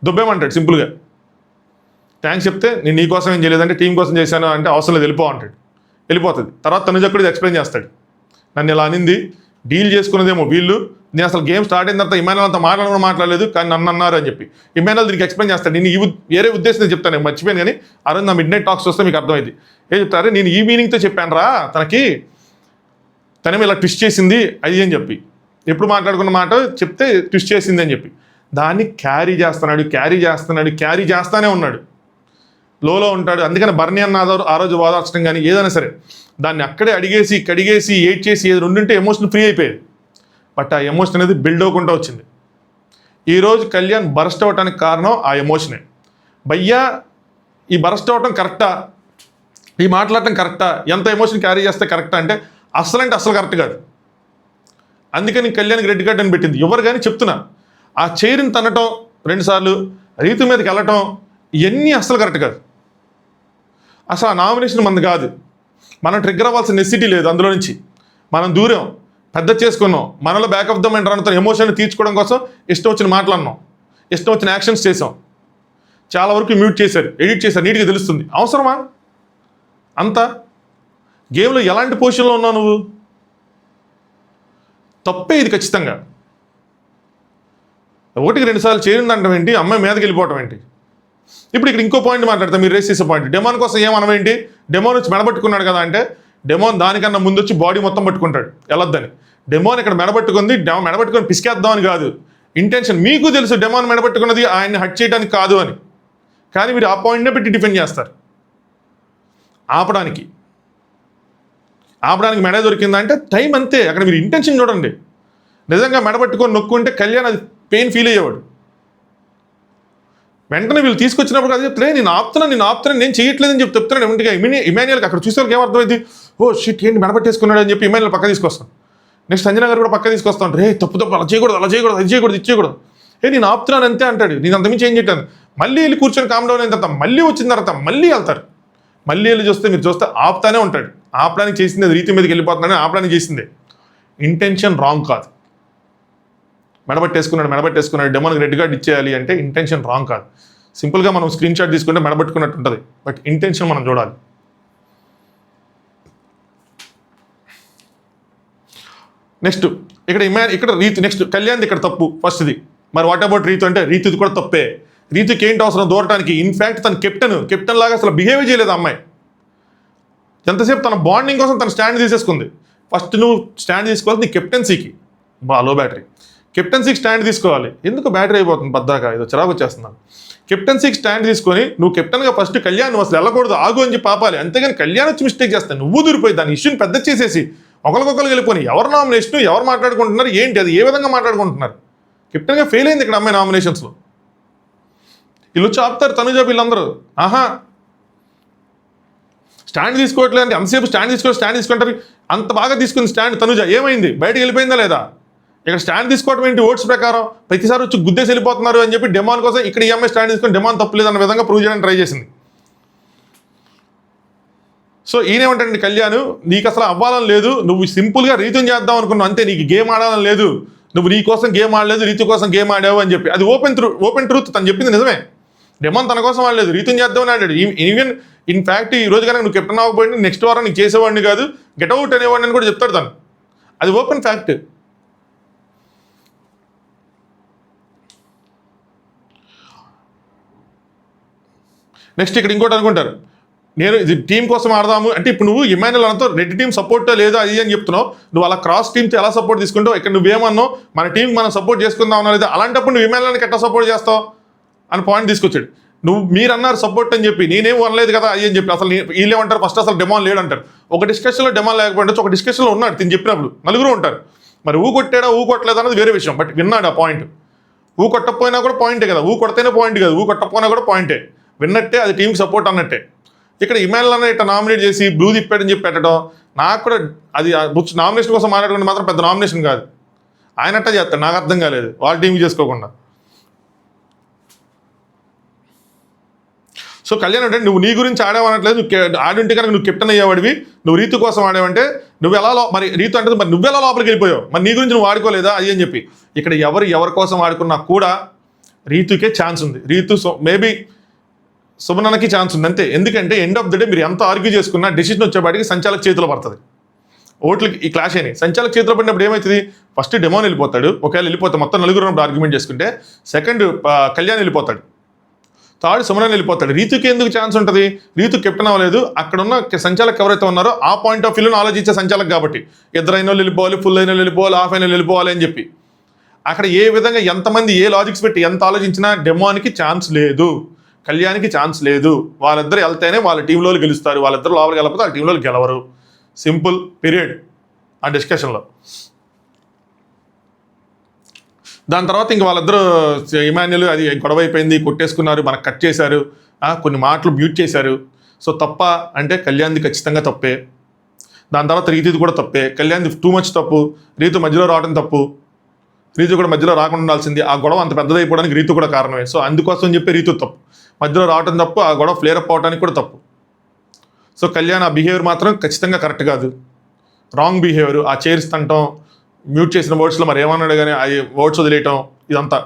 దుబ్బేమంటాడు సింపుల్గా. థ్యాంక్స్ చెప్తే నేను నీ కోసం ఏం చేయలేదంటే టీం కోసం చేశాను అంటే అవసరం లేదు వెళ్ళిపో అంటాడు. వెళ్ళిపోతుంది. తర్వాత తనుజ కూడా ఎక్స్ప్లెయిన్ చేస్తాడు, నన్ను ఇలా అనింది, డీల్ చేసుకున్నదేమో వీళ్ళు, నేను అసలు గేమ్ స్టార్ట్ అయిన తర్వాత ఇమాన్యుల్ అంతా మాట్లాడలేదు కానీ నన్ను అన్నారు అని చెప్పి ఇమాన్యుల్ దీనికి ఎక్స్ప్లెయిన్ చేస్తాడు. నేను వేరే ఉద్దేశం చెప్తాను, నేను మర్చిపోయాను కానీ ఆ రోజు నా మిడ్ నైట్ టాక్స్ వస్తే మీకు అర్థమైంది. ఏం చెప్తారు, నేను ఈ మీనింగ్తో చెప్పాను రా తనకి, తనేమో ఇలా ట్విస్ట్ చేసింది అది అని చెప్పి, ఎప్పుడు మాట్లాడుకున్న మాట చెప్తే ట్విస్ట్ చేసింది అని చెప్పి దాన్ని క్యారీ చేస్తానే ఉన్నాడు, లోలో ఉంటాడు. అందుకని బర్నీ అన్న ఆ రోజు వాదార్చడం కానీ ఏదైనా సరే దాన్ని అక్కడే అడిగేసి కడిగేసి ఏడ్ చేసి ఏది ఉండుంటే ఎమోషన్ ఫ్రీ అయిపోయేది. బట్ ఆ ఎమోషన్ అనేది బిల్డ్ అవ్వకుండా వచ్చింది. ఈరోజు కళ్యాణ్ బరస్ట్ అవ్వటానికి కారణం ఆ ఎమోషనే. భయ్యా ఈ బరస్ట్ అవ్వటం కరెక్టా, ఈ మాట్లాడటం కరెక్టా, ఎంత ఎమోషన్ క్యారీ చేస్తే కరెక్టా అంటే అసలు కరెక్ట్ కాదు. అందుకని కళ్యాణ్కి రెడ్ కార్డ్ అని పెట్టింది. ఎవరు కానీ చెప్తున్నా, ఆ చైర్ని తన్నటం 2 సార్లు, రీతు మీదకి వెళ్ళటం, ఇవన్నీ అసలు కరెక్ట్ కాదు. అసలు ఆ నామినేషన్ మనది కాదు, మనం ట్రిగ్గర్ అవ్వాల్సిన నెసిటీ లేదు. అందులో నుంచి మనం దూరం పెద్ద చేసుకున్నాం, మనలో బ్యాక్ ఆఫ్ ద మైండ్ రన్తో ఎమోషన్ తీర్చుకోవడం కోసం ఇష్టం వచ్చిన మాట్లాడినాం, ఇష్టం వచ్చిన యాక్షన్స్ చేసాం, చాలా వరకు మ్యూట్ చేశారు, ఎడిట్ చేశారు, నీట్గా తెలుస్తుంది. అవసరమా అంతా? గేమ్లో ఎలాంటి పొజిషన్లో ఉన్నావు నువ్వు? తప్పే ఇది ఖచ్చితంగా. 1-2 సార్లు చేరిందంటాం ఏంటి, అమ్మాయి మీదకి వెళ్ళిపోవటం ఏంటి? ఇప్పుడు ఇక్కడ ఇంకో పాయింట్ మాట్లాడతాం, మీరు రేస్ చేసే పాయింట్. డెమోన్ కోసం ఏమనవేంటి, డెమోన్ వచ్చి మెడబట్టుకున్నాడు కదా అంటే, డెమోన్ దానికన్నా ముందు వచ్చి బాడీ మొత్తం పట్టుకుంటాడు వెళ్ళొద్దని. డెమోన్ ఇక్కడ మెడబట్టుకుంది, మెడబట్టుకొని పిసికేద్దాం అని కాదు ఇంటెన్షన్. మీకు తెలుసు డెమోన్ మెడబట్టుకున్నది ఆయన్ని హట్ చేయడానికి కాదు అని, కానీ మీరు ఆ పాయింట్నే పెట్టి డిఫెండ్ చేస్తారు. ఆపడానికి మెడ దొరికిందంటే టైం అంతే. అక్కడ మీరు ఇంటెన్షన్ చూడండి. నిజంగా మెడబట్టుకొని నొక్కుంటే కళ్యాణ్ అది పెయిన్ ఫీల్ అయ్యేవాడు. వెంటనే వీళ్ళు తీసుకొచ్చినప్పుడు అది చెప్తే నేను ఆపుతున్నాను నేను చేయట్లేదని చెప్పి చెప్తున్నాడు. వెంటనే ఇమాన్యుల్కి అక్కడ చూసేవాళ్ళకి ఏమర్థమైంది, ఓ షిట్ ఏంటి మెడబట్టేసుకున్నాడు అని చెప్పి ఇమాన్యుల్ పక్క తీసుకొస్తాను. నెక్స్ట్ సంజన గారు కూడా పక్క తీసుకొస్తా ఉంటారు, తప్పు అలా చేయకూడదు ఇది చేయకూడదు నేను ఆపుతున్నాను అంతే అంటాడు. నేను అంతమించి ఏం చేయటాను. మళ్ళీ వెళ్ళి కూర్చొని కామ్ డౌన్ అయిన తర్వాత మళ్ళీ వచ్చిన తర్వాత మళ్ళీ వెళ్తారు. మళ్ళీ వెళ్ళి మీరు చూస్తే ఆపుతానే ఉంటాడు. ఆపడానికి చేసింది అది రీతి మీదకి వెళ్ళిపోతున్నాడని ఆపడానికి చేసిందే. ఇంటెన్షన్ రాంగ్ కాదు. మెడబట్టేసుకున్నాడు డెమోన్కి రెడ్ కార్డ్ ఇచ్చేయాలి అంటే ఇంటెన్షన్ రాంగ్ కాదు. సింపుల్గా మనం స్క్రీన్ షాట్ తీసుకుంటే మెడబట్టుకున్నట్టు ఉంటుంది, బట్ ఇంటెన్షన్ మనం చూడాలి. నెక్స్ట్ ఇక్కడ రీతు, నెక్స్ట్ కళ్యాణ్ ఇక్కడ తప్పు ఫస్ట్ది. మరి వాట్ అబౌట్ రీతు అంటే రీతుది కూడా తప్పే. రీతుకి ఏంటి అవసరం దూరటానికి? ఇన్ఫ్యాక్ట్ తన కెప్టెన్ లాగా అసలు బిహేవ్ చేయలేదు అమ్మాయి. ఎంతసేపు తన బాండింగ్ కోసం తన స్టాండ్ తీసేసుకుంది. ఫస్ట్ నువ్వు స్టాండ్ తీసుకోవాలి నీ కెప్టెన్సీకి. లో బ్యాటరీ కెప్టెన్సీకి స్టాండ్ తీసుకోవాలి. ఎందుకు బ్యాటరీ అయిపోతుంది పద్దాక, ఏదో చిరాకు వచ్చేస్తున్నాను. కెప్టెన్సీకి స్టాండ్ తీసుకొని నువ్వు కెప్టెన్గా ఫస్ట్ కళ్యాణ్ అసలు వెళ్ళకూడదు, ఆగు అని చెప్పి ఆపాలి. అంతేగాని కళ్యాణ్ వచ్చి మిస్టేక్ చేస్తాను నువ్వు దూరిపోయి దాని ఇష్యూని పెద్ద చేసేసి ఒకరికొకరు వెళ్ళిపోయి ఎవరు నామినేషన్ ఎవరు మాట్లాడుకుంటున్నారు ఏంటి, అది ఏ విధంగా మాట్లాడుకుంటున్నారు? కెప్టెన్గా ఫెయిల్ అయింది ఇక్కడ అమ్మాయి నామినేషన్స్లో. వీళ్ళు వచ్చి ఆపుతారు తనుజ వీళ్ళందరూ. స్టాండ్ తీసుకోవట్లేదు, అంతసేపు స్టాండ్ తీసుకుంటారు. అంత బాగా తీసుకుంది స్టాండ్ తనుజ, ఏమైంది? బయటకు వెళ్ళిపోయిందా లేదా? ఇక్కడ స్టాండ్ తీసుకోవడం ఏంటి? ఓట్స్ ప్రకారం ప్రతిసారి వచ్చి గుద్దేసి వెళ్ళిపోతున్నారు అని చెప్పి డెమాన్ కోసం ఇక్కడ ఈ అమ్మాయి స్టాండ్ తీసుకొని డెమాన్ తప్పలేదన్న విధంగా ప్రూవ్ చేయడానికి ట్రై చేసింది. సో ఈయనేమంటాడండి కళ్యాణ్, నీకు అసలు అవ్వాలని లేదు, నువ్వు సింపుల్గా రీతుని చేద్దాం అనుకున్నావు అంతే, నీకు గేమ్ ఆడాలని లేదు, నువ్వు నీ కోసం గేమ్ ఆడలేదు రీతు కోసం గేమ్ ఆడావు అని చెప్పి. అది ఓపెన్ ట్రూత్, తను చెప్పింది నిజమే. డెమాన్ తన కోసం ఆడలేదు, రీతుని చేద్దామని ఆడాడు. ఈవెన్ ఇన్ఫ్యాక్ట్ ఈ రోజు కనుక నువ్వు కెప్టెన్ అవ్వకపోయింది నెక్స్ట్ వారం నీకు చేసేవాడిని కాదు, గెట్అవుట్ అనేవాడిని అని కూడా చెప్తాడు తను. అది ఓపెన్ ఫ్యాక్ట్. నెక్స్ట్ ఇక్కడ ఇంకోటి అనుకుంటారు, నేను ఇది టీం కోసం ఆడదాము అంటే ఇప్పుడు నువ్వు ఇమాన్యుల్ అనతో రెడ్ టీం సపోర్ట్ లేదా అది అని చెప్తున్నావు, నువ్వు అలా క్రాస్ టీంతో ఎలా సపోర్ట్ తీసుకుంటావు? ఇక్కడ నువ్వేమన్నావు మన టీంకి మనం సపోర్ట్ చేసుకుందాం అన్నా లేదా, అలాంటప్పుడు నువ్వు ఇమాన్యుల్ని ఎట్లా సపోర్ట్ చేస్తావు అని పాయింట్ తీసుకొచ్చాడు. మీరు అన్నారు సపోర్ట్ అని చెప్పి, నేనేం అనలేదు కదా అది అని చెప్పి. అసలు వీళ్ళేమంటారు ఫస్ట్ అసలు డెమాన్ లేడు అంటారు. ఒక డిస్కషన్లో డెమాన్ లేకపోతే ఒక డిస్కషన్లో ఉన్నాడు తిని చెప్పినప్పుడు నలుగురు ఉంటారు. మరి కొట్టాడా కొట్టలేదు అన్నది వేరే విషయం, బట్ విన్నాడు ఆ పాయింట్. కొట్టకపోయినా కూడా పాయింటే కదా, కొడితేనే పాయింట్ కాదు, కొట్టకపోయినా కూడా పాయింటే, విన్నట్టే, అది టీంకి సపోర్ట్ అన్నట్టే. ఇక్కడ ఇమాన్యుల్ అన్న ఇట్లా నామినేట్ చేసి బ్లూ తిప్పాడని చెప్పి పెట్టడం నాకు కూడా అది నామినేషన్ కోసం మాట్లాడుకుంటే మాత్రం పెద్ద నామినేషన్ కాదు. ఆయన అట్టా చేస్తాడు, నాకు అర్థం కాలేదు వాళ్ళ టీంకి చేసుకోకుండా. సో కళ్యాణ్ అంటే నువ్వు నీ గురించి ఆడావనట్లేదు, నువ్వు ఆడుంటే కనుక నువ్వు కెప్టెన్ అయ్యేవాడివి, నువ్వు రీతు కోసం ఆడావంటే నువ్వు ఎలా మరి రీతు అంటే మరి నువ్వెలా లోపలికి వెళ్ళిపోయావు, మరి నీ గురించి నువ్వు ఆడుకోలేదా అది అని చెప్పి. ఇక్కడ ఎవరి కోసం ఆడుకున్నా కూడా రీతుకే ఛాన్స్ ఉంది. రీతు మేబీ సుమనకి ఛాన్స్ ఉంది అంతే. ఎందుకంటే ఎండ్ ఆఫ్ ద డే మీరు ఎంత ఆర్గ్యూ చేసుకున్నా డెసిషన్ వచ్చేపాటికి సంచాలక చేతిలో పడుతుంది. ఓట్లకి ఈ క్లాష్ అయినాయి, సంచాలక చేతిలో పడినప్పుడు ఏమవుతుంది? ఫస్ట్ డెమోన్ వెళ్ళిపోతాడు, ఒకవేళ వెళ్ళిపోతే మొత్తం నలుగురు ఉన్నప్పుడు ఆర్గ్యుమెంట్ చేసుకుంటే. సెకండ్ కళ్యాణ్ వెళ్ళిపోతాడు, థర్డ్ సుమనన్ వెళ్ళిపోతాడు. రీతుకి ఎందుకు ఛాన్స్ ఉంటుంది? రీతు కెప్టెన్ అవ్వలేదు, అక్కడ ఉన్న సంచాలక్ ఎవరైతే ఉన్నారో ఆ పాయింట్ ఆఫ్ వ్యూలో ఆలోచించే సంచాలక్ కాబట్టి ఇద్దరు అయిన వెళ్ళిపోవాలి, ఫుల్ అయిన వెళ్ళిపోవాలి, హాఫ్ అయిన వెళ్ళిపోవాలి అని చెప్పి అక్కడ ఏ విధంగా ఎంతమంది ఏ లాజిక్స్ పెట్టి ఎంత ఆలోచించినా డెమోన్కి ఛాన్స్ లేదు, కళ్యాణ్కి ఛాన్స్ లేదు. వాళ్ళిద్దరు వెళ్తేనే వాళ్ళ టీంలో గెలుస్తారు, వాళ్ళిద్దరు లోపలికి వెళ్ళకపోతే వాళ్ళ టీంలో గెలవరు. సింపుల్ పీరియడ్ ఆ డిస్కషన్లో. దాని తర్వాత ఇంక వాళ్ళిద్దరూ ఇమాన్యుల్ అది గొడవ అయిపోయింది, కొట్టేసుకున్నారు, మనకు కట్ చేశారు, కొన్ని మాటలు మ్యూట్ చేశారు. సో తప్ప అంటే కళ్యాణ్ది ఖచ్చితంగా తప్పే. దాని తర్వాత రీతిది కూడా తప్పే. కళ్యాణ్ది టూ మచ్ తప్పు, రీతు మధ్యలో రావడం తప్పు, రీతు కూడా మధ్యలో రాకుండా ఉండాల్సింది. ఆ గొడవ అంత పెద్దదైపోవడానికి రీతు కూడా కారణమే. సో అందుకోసం చెప్పి రీతు తప్పు, మధ్యలో రావడం తప్పు, ఆ గొడవ ఫ్లేర్ అప్ అవడానికి కూడా తప్పు. సో కళ్యాణ్ ఆ బిహేవియర్ మాత్రం ఖచ్చితంగా కరెక్ట్ కాదు, రాంగ్ బిహేవియర్. ఆ చైర్స్ తంటం, మ్యూట్ చేసిన వర్డ్స్లో మరి ఏమన్నాడు కానీ ఆ వర్డ్స్ వదిలేయటం ఇదంతా.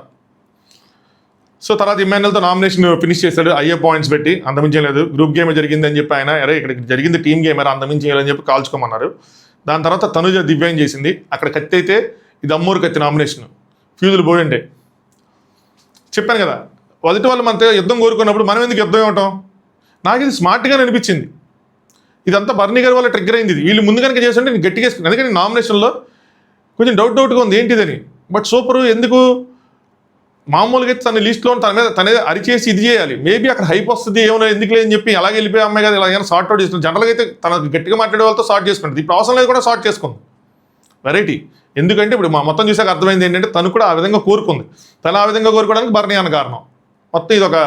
సో తర్వాత ఇమాన్యుల్తో నామినేషన్ ఫినిష్ చేశాడు అయ్యే పాయింట్స్ పెట్టి, అంతమించే లేదు. గ్రూప్ గేమ్ జరిగింది అని చెప్పి ఆయన ఇక్కడ జరిగింది టీమ్ గేమ్ అంతమించి అని చెప్పి కాల్చుకోమన్నారు. దాని తర్వాత తనుజ దివ్యాంగ్ చేసింది, అక్కడ కత్తి అయితే ఇది అమ్మూరు కత్తి నామినేషన్, ఫ్యూజులు పోయిండే. చెప్పాను కదా, మొదటి వాళ్ళు మనతో యుద్ధం కోరుకున్నప్పుడు మనం ఎందుకు యుద్ధం ఇవ్వటం? నాకు ఇది స్మార్ట్గానే అనిపించింది. ఇదంతా బర్నీ గారి వల్ల ట్రిగ్గర్ అయింది. వీళ్ళు ముందు కనుక చేస్తుంటే నేను గట్టిగా వేసుకున్నాను, ఎందుకంటే నామినేషన్లో కొంచెం డౌట్గా ఉంది ఏంటిదని. బట్ సూపరు, ఎందుకు మామూలుగా అయితే తన లిస్ట్లో తనే అరిచేసి ఇది చేయాలి, మేబీ అక్కడ హైప్ వస్తుంది ఏమైనా ఎందుకు లేదని చెప్పి అలాగే వెళ్ళిపోయి అమ్మాయి కదా ఇలా సార్ట్ అవుట్ చేస్తుంది. జనరల్గా అయితే తనకు గట్టిగా మాట్లాడే వాళ్ళతో సార్ట్ చేసుకుంటుంది, ఇప్పుడు అవసరం లేదు కూడా సార్ట్ చేసుకుంది. వెరైటీ. ఎందుకంటే ఇప్పుడు మా మొత్తం చూసాక అర్థమైంది ఏంటంటే తను కూడా ఆ విధంగా కోరుకుంది, తను ఆ విధంగా కోరుకోవడానికి బర్నీ అన్న కారణం. మొత్తం ఇది ఒక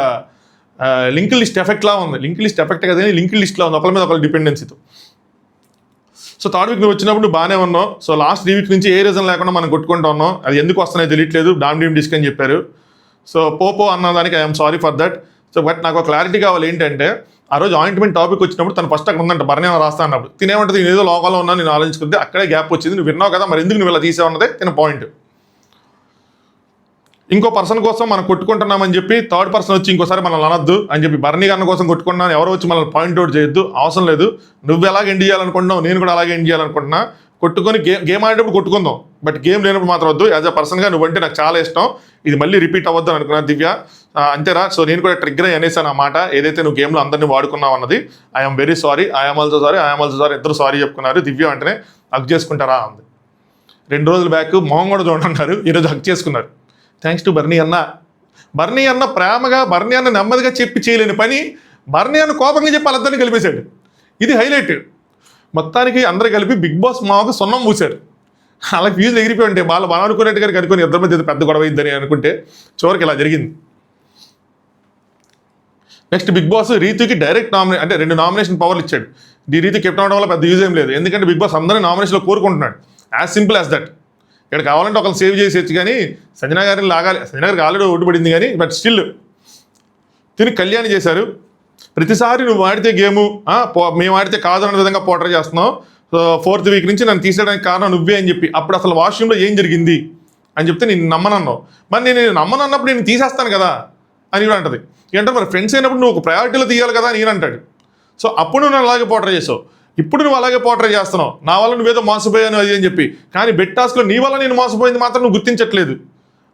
లింక్ లిస్ట్ ఎఫెక్ట్లా ఉంది. లింక్ లిస్ట్ ఎఫెక్ట్ కదా, లింక్ లిస్ట్లో ఉంది, ఒకరి మీద ఒకరి డిపెండెన్సీతో. సో థర్డ్ వీక్ నువ్వు వచ్చినప్పుడు నువ్వు బాగానే ఉన్నావు. సో లాస్ట్ 3 వీక్ నుంచి ఏ రీజన్ లేకుండా మనం కొట్టుకుంటూ ఉన్నాం, అది ఎందుకు వస్తున్నాయో తెలియట్లేదు, డామ్ డిస్క్ అని చెప్పారు. సో పోపో అన్నదానికి I'm sorry for that. So but నాకు క్లారిటీ కావాలి ఏంటంటే ఆ రోజు ఆయింట్మెంట్ టాపిక్ వచ్చినప్పుడు తను ఫస్ట్ అక్కడ ఉందంట బర్నీ రాస్తా అన్నప్పుడు తినేమంటే నేను ఏదో లోకంలో ఉన్నా నేను ఆలోచించుకుంటే అక్కడే గ్యాప్ వచ్చింది, నువ్వు విన్నావు కదా మరి ఎందుకు నువ్వు ఇలా తీసావన్నదే తిన పాయింట్. ఇంకో పర్సన్ కోసం మనం కొట్టుకుంటున్నామని చెప్పి థర్డ్ పర్సన్ వచ్చి ఇంకోసారి మనల్ని అనొద్దు అని చెప్పి బర్నీ గన్న కోసం కొట్టుకున్నాను, ఎవరో వచ్చి మనల్ని పాయింట్అవుట్ చేయొద్దు, అవసరం లేదు. నువ్వు ఎలాగ ఎండ్ చేయాలనుకుంటున్నావు, నేను కూడా అలాగే ఎండ్ చేయాలనుకుంటున్నా. కొట్టుకొని గేమ్ ఆడేటప్పుడు కొట్టుకుందాం, బట్ గేమ్ లేనప్పుడు మాత్రం వద్దు. యాజ్ అ పర్సన్గా నువ్వంటే నాకు చాలా ఇష్టం, ఇది మళ్ళీ రిపీట్ అవ్వద్దు అని అనుకున్నాను దివ్య. అంతేరా. సో నేను కూడా ట్రిగ్గర్ అయి అనేసాను ఆ మాట, ఏదైతే నువ్వు గేమ్లో అందరినీ వాడుకున్నావు అన్నది. I'm very sorry, I'm also sorry, ఇద్దరు సారీ చెప్పుకున్నారు. దివ్య వెంటనే హక్ చేసుకుంటారా అంది. 2 రోజుల బ్యాక్ మొహం కూడా చూడన్నారు, ఈరోజు హక్ చేసుకున్నారు. థ్యాంక్స్ టు బర్నీ అన్న. బర్నీ అన్న ప్రేమగా, బర్నీ అన్న నెమ్మదిగా చెప్పి చేయలేని పని బర్నీ అన్న కోపంగా చెప్పి వాళ్ళందరినీ కలిపేశాడు. ఇది హైలైట్. మొత్తానికి అందరూ కలిపి బిగ్ బాస్ మాకు సున్నం పూశారు. అలా ఫ్యూజ్ ఎగిరిపోయి ఉంటే వాళ్ళు బాగా అనుకున్నట్టుగా కనుక్కొని ఇద్దరి మధ్య పెద్ద గొడవ ఇద్దని అనుకుంటే చివరికి ఇలా జరిగింది. నెక్స్ట్ బిగ్ బాస్ రీతుకి డైరెక్ట్ అంటే 2 నామినేషన్ పవర్లు ఇచ్చాడు. ఈ రీతి కెప్టెన్ అవడం వల్ల పెద్ద యూజ్ ఏం లేదు, ఎందుకంటే బిగ్ బాస్ అందరినీ నామినేషన్లో కోరుకుంటున్నాడు. As simple as that. ఇక్కడ కావాలంటే ఒకళ్ళు సేవ్ చేసేచ్చు, కానీ సంజన గారిని లాగాలి. సంజన గారికి ఆల్రెడీ ఓటు పడింది, కానీ బట్ స్టిల్ తిని కళ్యాణ్ చేశారు. ప్రతిసారి నువ్వు ఆడితే గేము మేము ఆడితే కాదన్న విధంగా పోర్ట్రే చేస్తున్నావు. సో 4th వీక్ నుంచి నన్ను తీసేయడానికి కారణం నువ్వే అని చెప్పి, అప్పుడు అసలు వాష్రూమ్లో ఏం జరిగింది అని చెప్తే నేను నమ్మనన్నావు. మరి నేను నమ్మనన్నప్పుడు నేను తీసేస్తాను కదా అని కూడా అంటది. ఏంటంటే మరి ఫ్రెండ్స్ అయినప్పుడు నువ్వు ఒక ప్రయారిటీలో తీయాలి కదా అని అంటాడు. సో అప్పుడు నువ్వు అలాగే పోర్ట్రే చేసావు, ఇప్పుడు నువ్వు అలాగే పోర్ట్రే చేస్తున్నావు. నా వల్ల నువ్వేదో మోసపోయాను అది అని చెప్పి, కానీ బెట్ టాస్క్లో నీ వల్ల నేను మోసపోయింది మాత్రం నువ్వు గుర్తించట్లేదు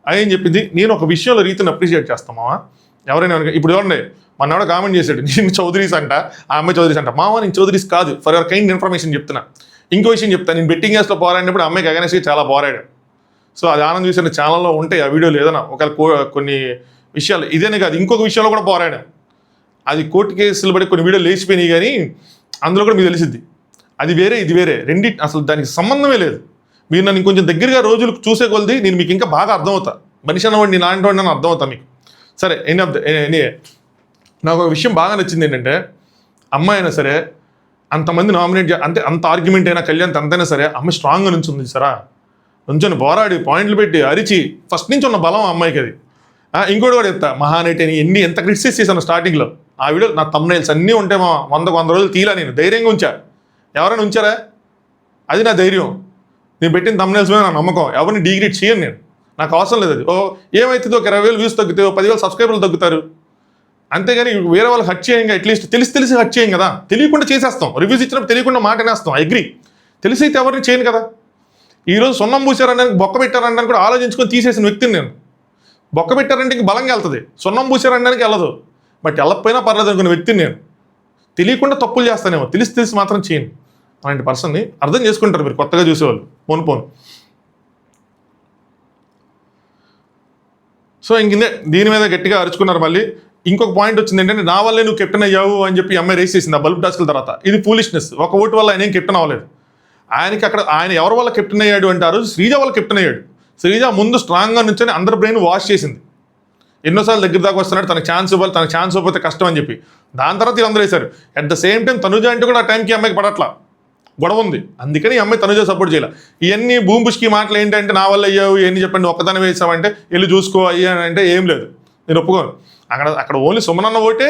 అని చెప్పింది. నేను ఒక విషయంలో రీతిని అప్రిషియేట్ చేస్తామా ఎవరైనా. ఇప్పుడు చూడండి, మన కామెంట్ చేశాడు, నేను చౌదరీస్ అంట, ఆ అమ్మాయి చౌదరీస్ అంట. మావా నేను చౌదరీస్ కాదు, ఫర్ యువర్ కైండ్ ఇన్ఫర్మేషన్ చెప్తున్నా. ఇంకో విషయం చెప్తాను, నేను బెట్టింగ్ యాప్స్లో పోరాడినప్పుడు అమ్మాయికి అగైనెస్ట్గా చాలా పోరాడాడు. సో అది ఆనంద్ చూసిన ఛానల్లో ఉంటాయి ఆ వీడియోలు. ఏదైనా ఒకవేళ కొన్ని విషయాలు ఇదేనే కాదు, ఇంకొక విషయంలో కూడా పోరాడా. అది కోర్టు కేసులు బట్టి కొన్ని వీడియోలు లేచిపోయినాయి, కానీ అందులో కూడా మీకు తెలిసిద్ది. అది వేరే ఇది వేరే, అసలు దానికి సంబంధమే లేదు. మీరు నన్ను ఇంకొంచెం దగ్గరగా రోజులు చూసే కొలది నేను మీకు ఇంకా బాగా అర్థమవుతా. మనిషి అన్నవాడు నేను లాంటి వాడిని అర్థమవుతా మీకు. సరే, నాకు ఒక విషయం బాగా నచ్చింది ఏంటంటే, అమ్మాయి అయినా సరే అంతమంది నామినేట్ అంటే అంత ఆర్గ్యుమెంట్ అయినా కళ్యాణ్ అంతైనా సరే అమ్మాయి స్ట్రాంగ్గా నుంచుంది సరా. నుంచొని పోరాడి పాయింట్లు పెట్టి అరిచి ఫస్ట్ నుంచి ఉన్న బలం అమ్మాయికి అది. ఇంకోటి కూడా చెప్తా, మహానటి అని ఎంత క్రిటిసైజ్ చేశాను స్టార్టింగ్లో. ఆ వీడియో నా థంబ్నెయిల్స్ అన్నీ ఉంటే 100 రోజులు తీలా, నేను ధైర్యంగా ఉంచా. ఎవరైనా ఉంచారా? అది నా ధైర్యం. నేను పెట్టిన థంబ్నెయిల్స్ మీద నా నమ్మకం. ఎవరిని డిగ్రేడ్ చేయను నేను, నాకు అవసరం లేదు. అది ఏమవుతుందో 20,000 వ్యూస్ తగ్గుతాయో 10,000 సబ్స్క్రైబర్లు తగ్గుతారు, అంతేగాని వేరే వాళ్ళు హట్ చేయంగా. అట్లీస్ట్ తెలిసి హట్ చేయం కదా, తెలియకుండా చేసేస్తాం. రివ్యూస్ ఇచ్చినప్పుడు తెలియకుండా మాట అనేస్తాం. అగ్రి. తెలిసైతే ఎవరిని చేయను కదా. ఈరోజు సున్నం పూసారనడానికి, బొక్క పెట్టారనడానికి కూడా ఆలోచించుకొని తీసేసిన వ్యక్తిని నేను. బొక్క పెట్టారంటే ఇంక బలంగా వెళ్తుంది, సున్నం పూసారనడానికి వెళ్ళదు. బట్ వెళ్ళకపోయినా పర్లేదు అనుకునే వ్యక్తిని నేను. తెలియకుండా తప్పులు చేస్తానేమో, తెలిసి మాత్రం చేయను. అలాంటి పర్సన్ని అర్థం చేసుకుంటారు మీరు కొత్తగా చూసేవాళ్ళు పోను. సో ఇంకిందే దీని మీద గట్టిగా అరుచుకున్నారు. మళ్ళీ ఇంకొక పాయింట్ వచ్చింది ఏంటంటే, నా వల్లే నువ్వు కెప్టెన్ అయ్యావు అని చెప్పి అమ్మాయి రేస్ చేసింది ఆ బల్బ్ టాస్క్ల తర్వాత. ఇది ఫూలిష్నెస్. ఒక ఓటు వల్ల ఆయన ఏం కెప్టెన్ అవ్వలేదు. ఆయన ఎవరి వల్ల కెప్టెన్ అయ్యాడు అంటే, ఆ రోజు శ్రీజ వల్ల కెప్టెన్ అయ్యాడు. శ్రీజ ముందు స్ట్రాంగ్గా నుంచొని అందరి బ్రెయిన్ వాష్ చేసింది. ఎన్నోసార్లు దగ్గర దాకా వస్తున్నాడు, తనకు ఛాన్స్ ఇవ్వకపోతే కష్టం అని చెప్పి. దాని తర్వాత వీళ్ళందరూ వేశారు. At the same time Tanuja అంటే కూడా ఆ టైంకి అమ్మాయికి పడట్లా, గొడవ ఉంది. అందుకని ఈ అమ్మాయి తనుజ సపోర్ట్ చేయాలి. ఇవన్నీ భూమిపుష్కి మాటలు ఏంటంటే, నా వల్ల అయ్యావు ఇవన్నీ చెప్పండి, ఒక్కదాన్ని వేసామంటే వెళ్ళి చూసుకో అయ్యా అంటే ఏం లేదు, నేను ఒప్పుకోను. అక్కడ ఓన్లీ సుమనన్న ఓటే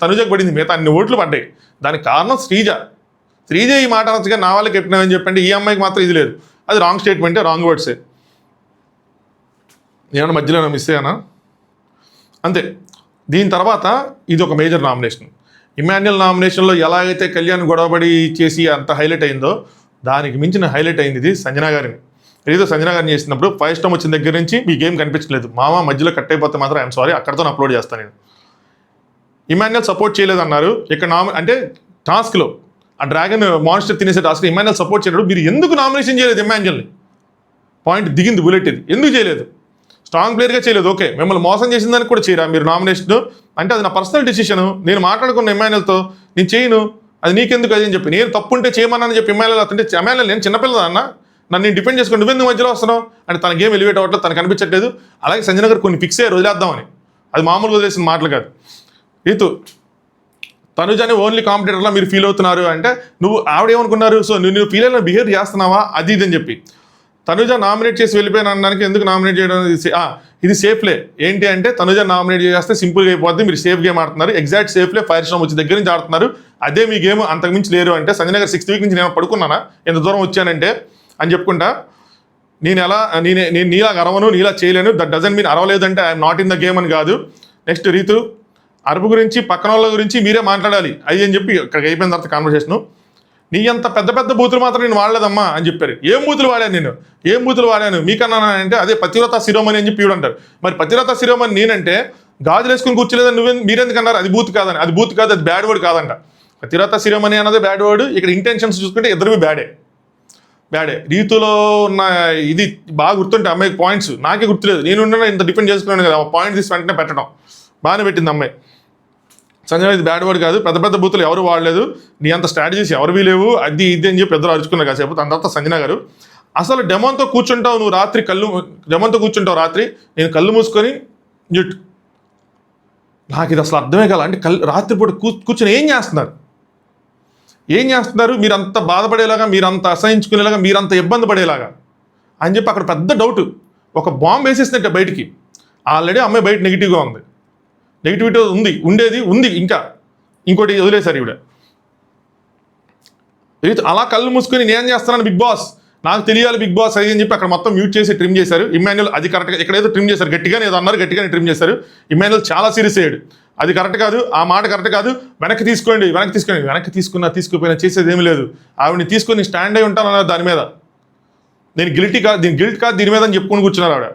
తనుజకు పడింది, మిగతా అన్ని ఓట్లు పడ్డాయి. దానికి కారణం శ్రీజ ఈ మాట అనొచ్చుగా, నా వాళ్ళకి చెప్పినామని చెప్పండి. ఈ అమ్మాయికి మాత్రం ఇది లేదు. అది రాంగ్ స్టేట్మెంటే, రాంగ్ వర్డ్సే. ఏమన్నా మధ్యలో మిస్ అయ్యానా? అంతే. దీని తర్వాత ఇది ఒక మేజర్ నామినేషన్. ఇమాన్యుయల్ నామినేషన్లో ఎలాగైతే కళ్యాణ్ గొడవపడి చేసి అంత హైలైట్ అయిందో, దానికి మించిన హైలైట్ అయింది ఇది సంజన గారిని. ఏదో సంజన గారిని చేసినప్పుడు 5 స్టార్ వచ్చిన దగ్గర నుంచి మీ గేమ్ కనిపించలేదు. మామ మధ్యలో కట్ అయిపోతే మాత్రం ఐఎమ్ సారీ, అక్కడితో అప్లోడ్ చేస్తాను నేను. ఇమాన్యుయల్ సపోర్ట్ చేయలేదన్నారు. ఇక్కడ అంటే టాస్క్లో ఆ డ్రాగన్ మాన్స్టర్ తినేసే టాస్క్ ఇమాన్యుయల్ సపోర్ట్ చేయలేదు. మీరు ఎందుకు నామినేషన్ చేయలేదు ఇమాన్యుయల్ని? పాయింట్ దిగింది బుల్లెట్. ఇది ఎందుకు చేయలేదు? స్ట్రాంగ్ ప్లేయర్గా చేయలేదు, ఓకే. మిమ్మల్ని మోసం చేసిన దానికి కూడా చేయరా మీరు నామినేషన్? అంటే అది నా పర్సనల్ డెసిషను, నేను మాట్లాడుకున్న ఇమాన్యుయల్తో, నేను చేయను, అది నీకెందుకు అది అని చెప్పి. నేను తప్పుంటే చేయమన్నానని చెప్పి ఇమాన్యుయల్ అతను ఇమాన్యుయల్ నేను చిన్నపిల్లదా అన్న, నన్ను నేను డిపెండ్ చేసుకుని నువ్వెందుకు మధ్యలో వస్తున్నావు అంటే తన గేమ్ ఎలివేట్ అవ్వట్లేదు, తనకు అనిపించట్లేదు. అలాగే సంజన గారు కొన్ని ఫిక్స్ అయ్యారు వదిలేద్దామని. అది మామూలుగా వదిలేసిన మాటలు కాదు. రీతు తనుజని ఓన్లీ కాంపిటేటర్లా మీరు ఫీల్ అవుతున్నారు అంటే, నువ్వు ఆవిడేమనుకున్నారు? సో నువ్వు ఫీల్ అయిన బిహేవ్ చేస్తున్నావా అది ఇది అని చెప్పి. తనుజ నామినేట్ చేసి వెళ్ళిపోయిన అనడానికి ఎందుకు నామినేట్ చేయడం? ఇది సేఫ్లే. ఏంటి అంటే తనుజ నామినేట్ చేస్తే సింపుల్గా అయిపోద్ది, మీరు సేఫ్ గేమ్ ఆడుతున్నారు. ఎగ్జాక్ట్ సేఫ్లే. 5 స్టార్ వచ్చి దగ్గర నుంచి ఆడుతున్నారు, అదే మీ గేమ్, అంతకుమించి లేరు అంటే. సంజన గారు 6th వీక్ నుంచి నేను పడుకున్నానా ఎంత దూరం వచ్చానంటే అని చెప్పుకుంటా. నేను నీలా అరవను, నీలా చేయలేను, దట్ డజన్ మీన్ అరవలేదంటే I'm not in the game అని కాదు. నెక్స్ట్ రీతు, అరుపు గురించి పక్కన వాళ్ళ గురించి మీరే మాట్లాడాలి అది అని చెప్పి ఇక్కడికి అయిపోయిన తర్వాత కాన్వర్సేషను. నీ అంత పెద్ద పెద్ద బూతులు మాత్రం నేను వాడలేదమ్మా అని చెప్పారు. ఏం బూతులు వాడాను నేను, ఏం బూతులు వాడాను మీకన్నా అంటే అదే పతివ్రత శిరోమణి అని చెప్పి ఇవి అంటారు. మరి పతివ్రత శిరోమణి నేనంటే గాజులు వేసుకుని కూర్చోలేదని మీరెందుకు అన్నారు? అది బూత్ కాదని. అది బూత్ కాదు, అది బ్యాడ్ వర్డ్ కాదంట. పతివ్రత శిరోమణి అన్నది బ్యాడ్ వర్డ్. ఇక్కడ ఇంటెన్షన్స్ చూసుకుంటే ఇద్దరు బ్యాడే. రీతులో ఉన్న ఇది బాగా గుర్తుంటే అమ్మాయికి పాయింట్స్ నాకే గుర్తులేదు. నేను ఇంత డిపెండ్ చేసుకున్నాను కదా, పాయింట్ తీసి వెంటనే పెట్టడం బాగానే పెట్టింది అమ్మాయి. సంజయ్ ఇది బ్యాడ్ వర్డ్ కాదు, పెద్ద పెద్ద బూతులు ఎవరు వాడలేదు, నీ అంత స్ట్రాటజీస్ ఎవరివి లేవు, అది ఇది అని చెప్పి ఇద్దరు అరుచుకున్నారు కాసేపు. దాని తర్వాత సంజన గారు, అసలు డెమోన్తో కూర్చుంటావు నువ్వు రాత్రి, డెమోన్తో కూర్చుంటావు రాత్రి, నేను కళ్ళు మూసుకొని జుట్టు. నాకు ఇది అసలు అర్థమే కాల. అంటే రాత్రిపూట కూర్చొని ఏం చేస్తున్నారు? మీరు అంత బాధపడేలాగా, మీరు అంత అసహించుకునేలాగా, మీరు అంత ఇబ్బంది పడేలాగా అని చెప్పి అక్కడ పెద్ద డౌట్. ఒక బాంబు వేసేసినట్టే బయటికి. ఆల్రెడీ అమ్మాయి బయట నెగిటివ్గా ఉంది, నెగిటివిటీ ఉంది ఇంకా ఇంకోటి వదిలేశారు ఈవిడ. అలా కళ్ళు మూసుకొని నేను చేస్తున్నాను బిగ్ బాస్, నాకు తెలియాలి బిగ్ బాస్ అది అని చెప్పి అక్కడ మొత్తం మ్యూట్ చేసి ట్రిమ్ చేశారు. ఇమాన్యుల్ అది కరెక్ట్గా ఇక్కడేదో ట్రిమ్ చేశారు, గట్టిగానే ఏదో అన్నారు, గట్టిగానే ట్రిమ్ చేశారు. ఇమాన్యుల్ చాలా సీరియస్ అయ్యాడు. అది కరెక్ట్ కాదు, ఆ మాట కరెక్ట్ కాదు, వెనక్కి తీసుకున్నా తీసుకుపోయినా చేసేది ఏమీ లేదు. ఆవిడని తీసుకొని స్టాండ్ అయి ఉంటానన్నారు దాని మీద. నేను గిల్ట్ కాదు దీని మీద అని చెప్పుకొని కూర్చున్నారు ఆవిడ.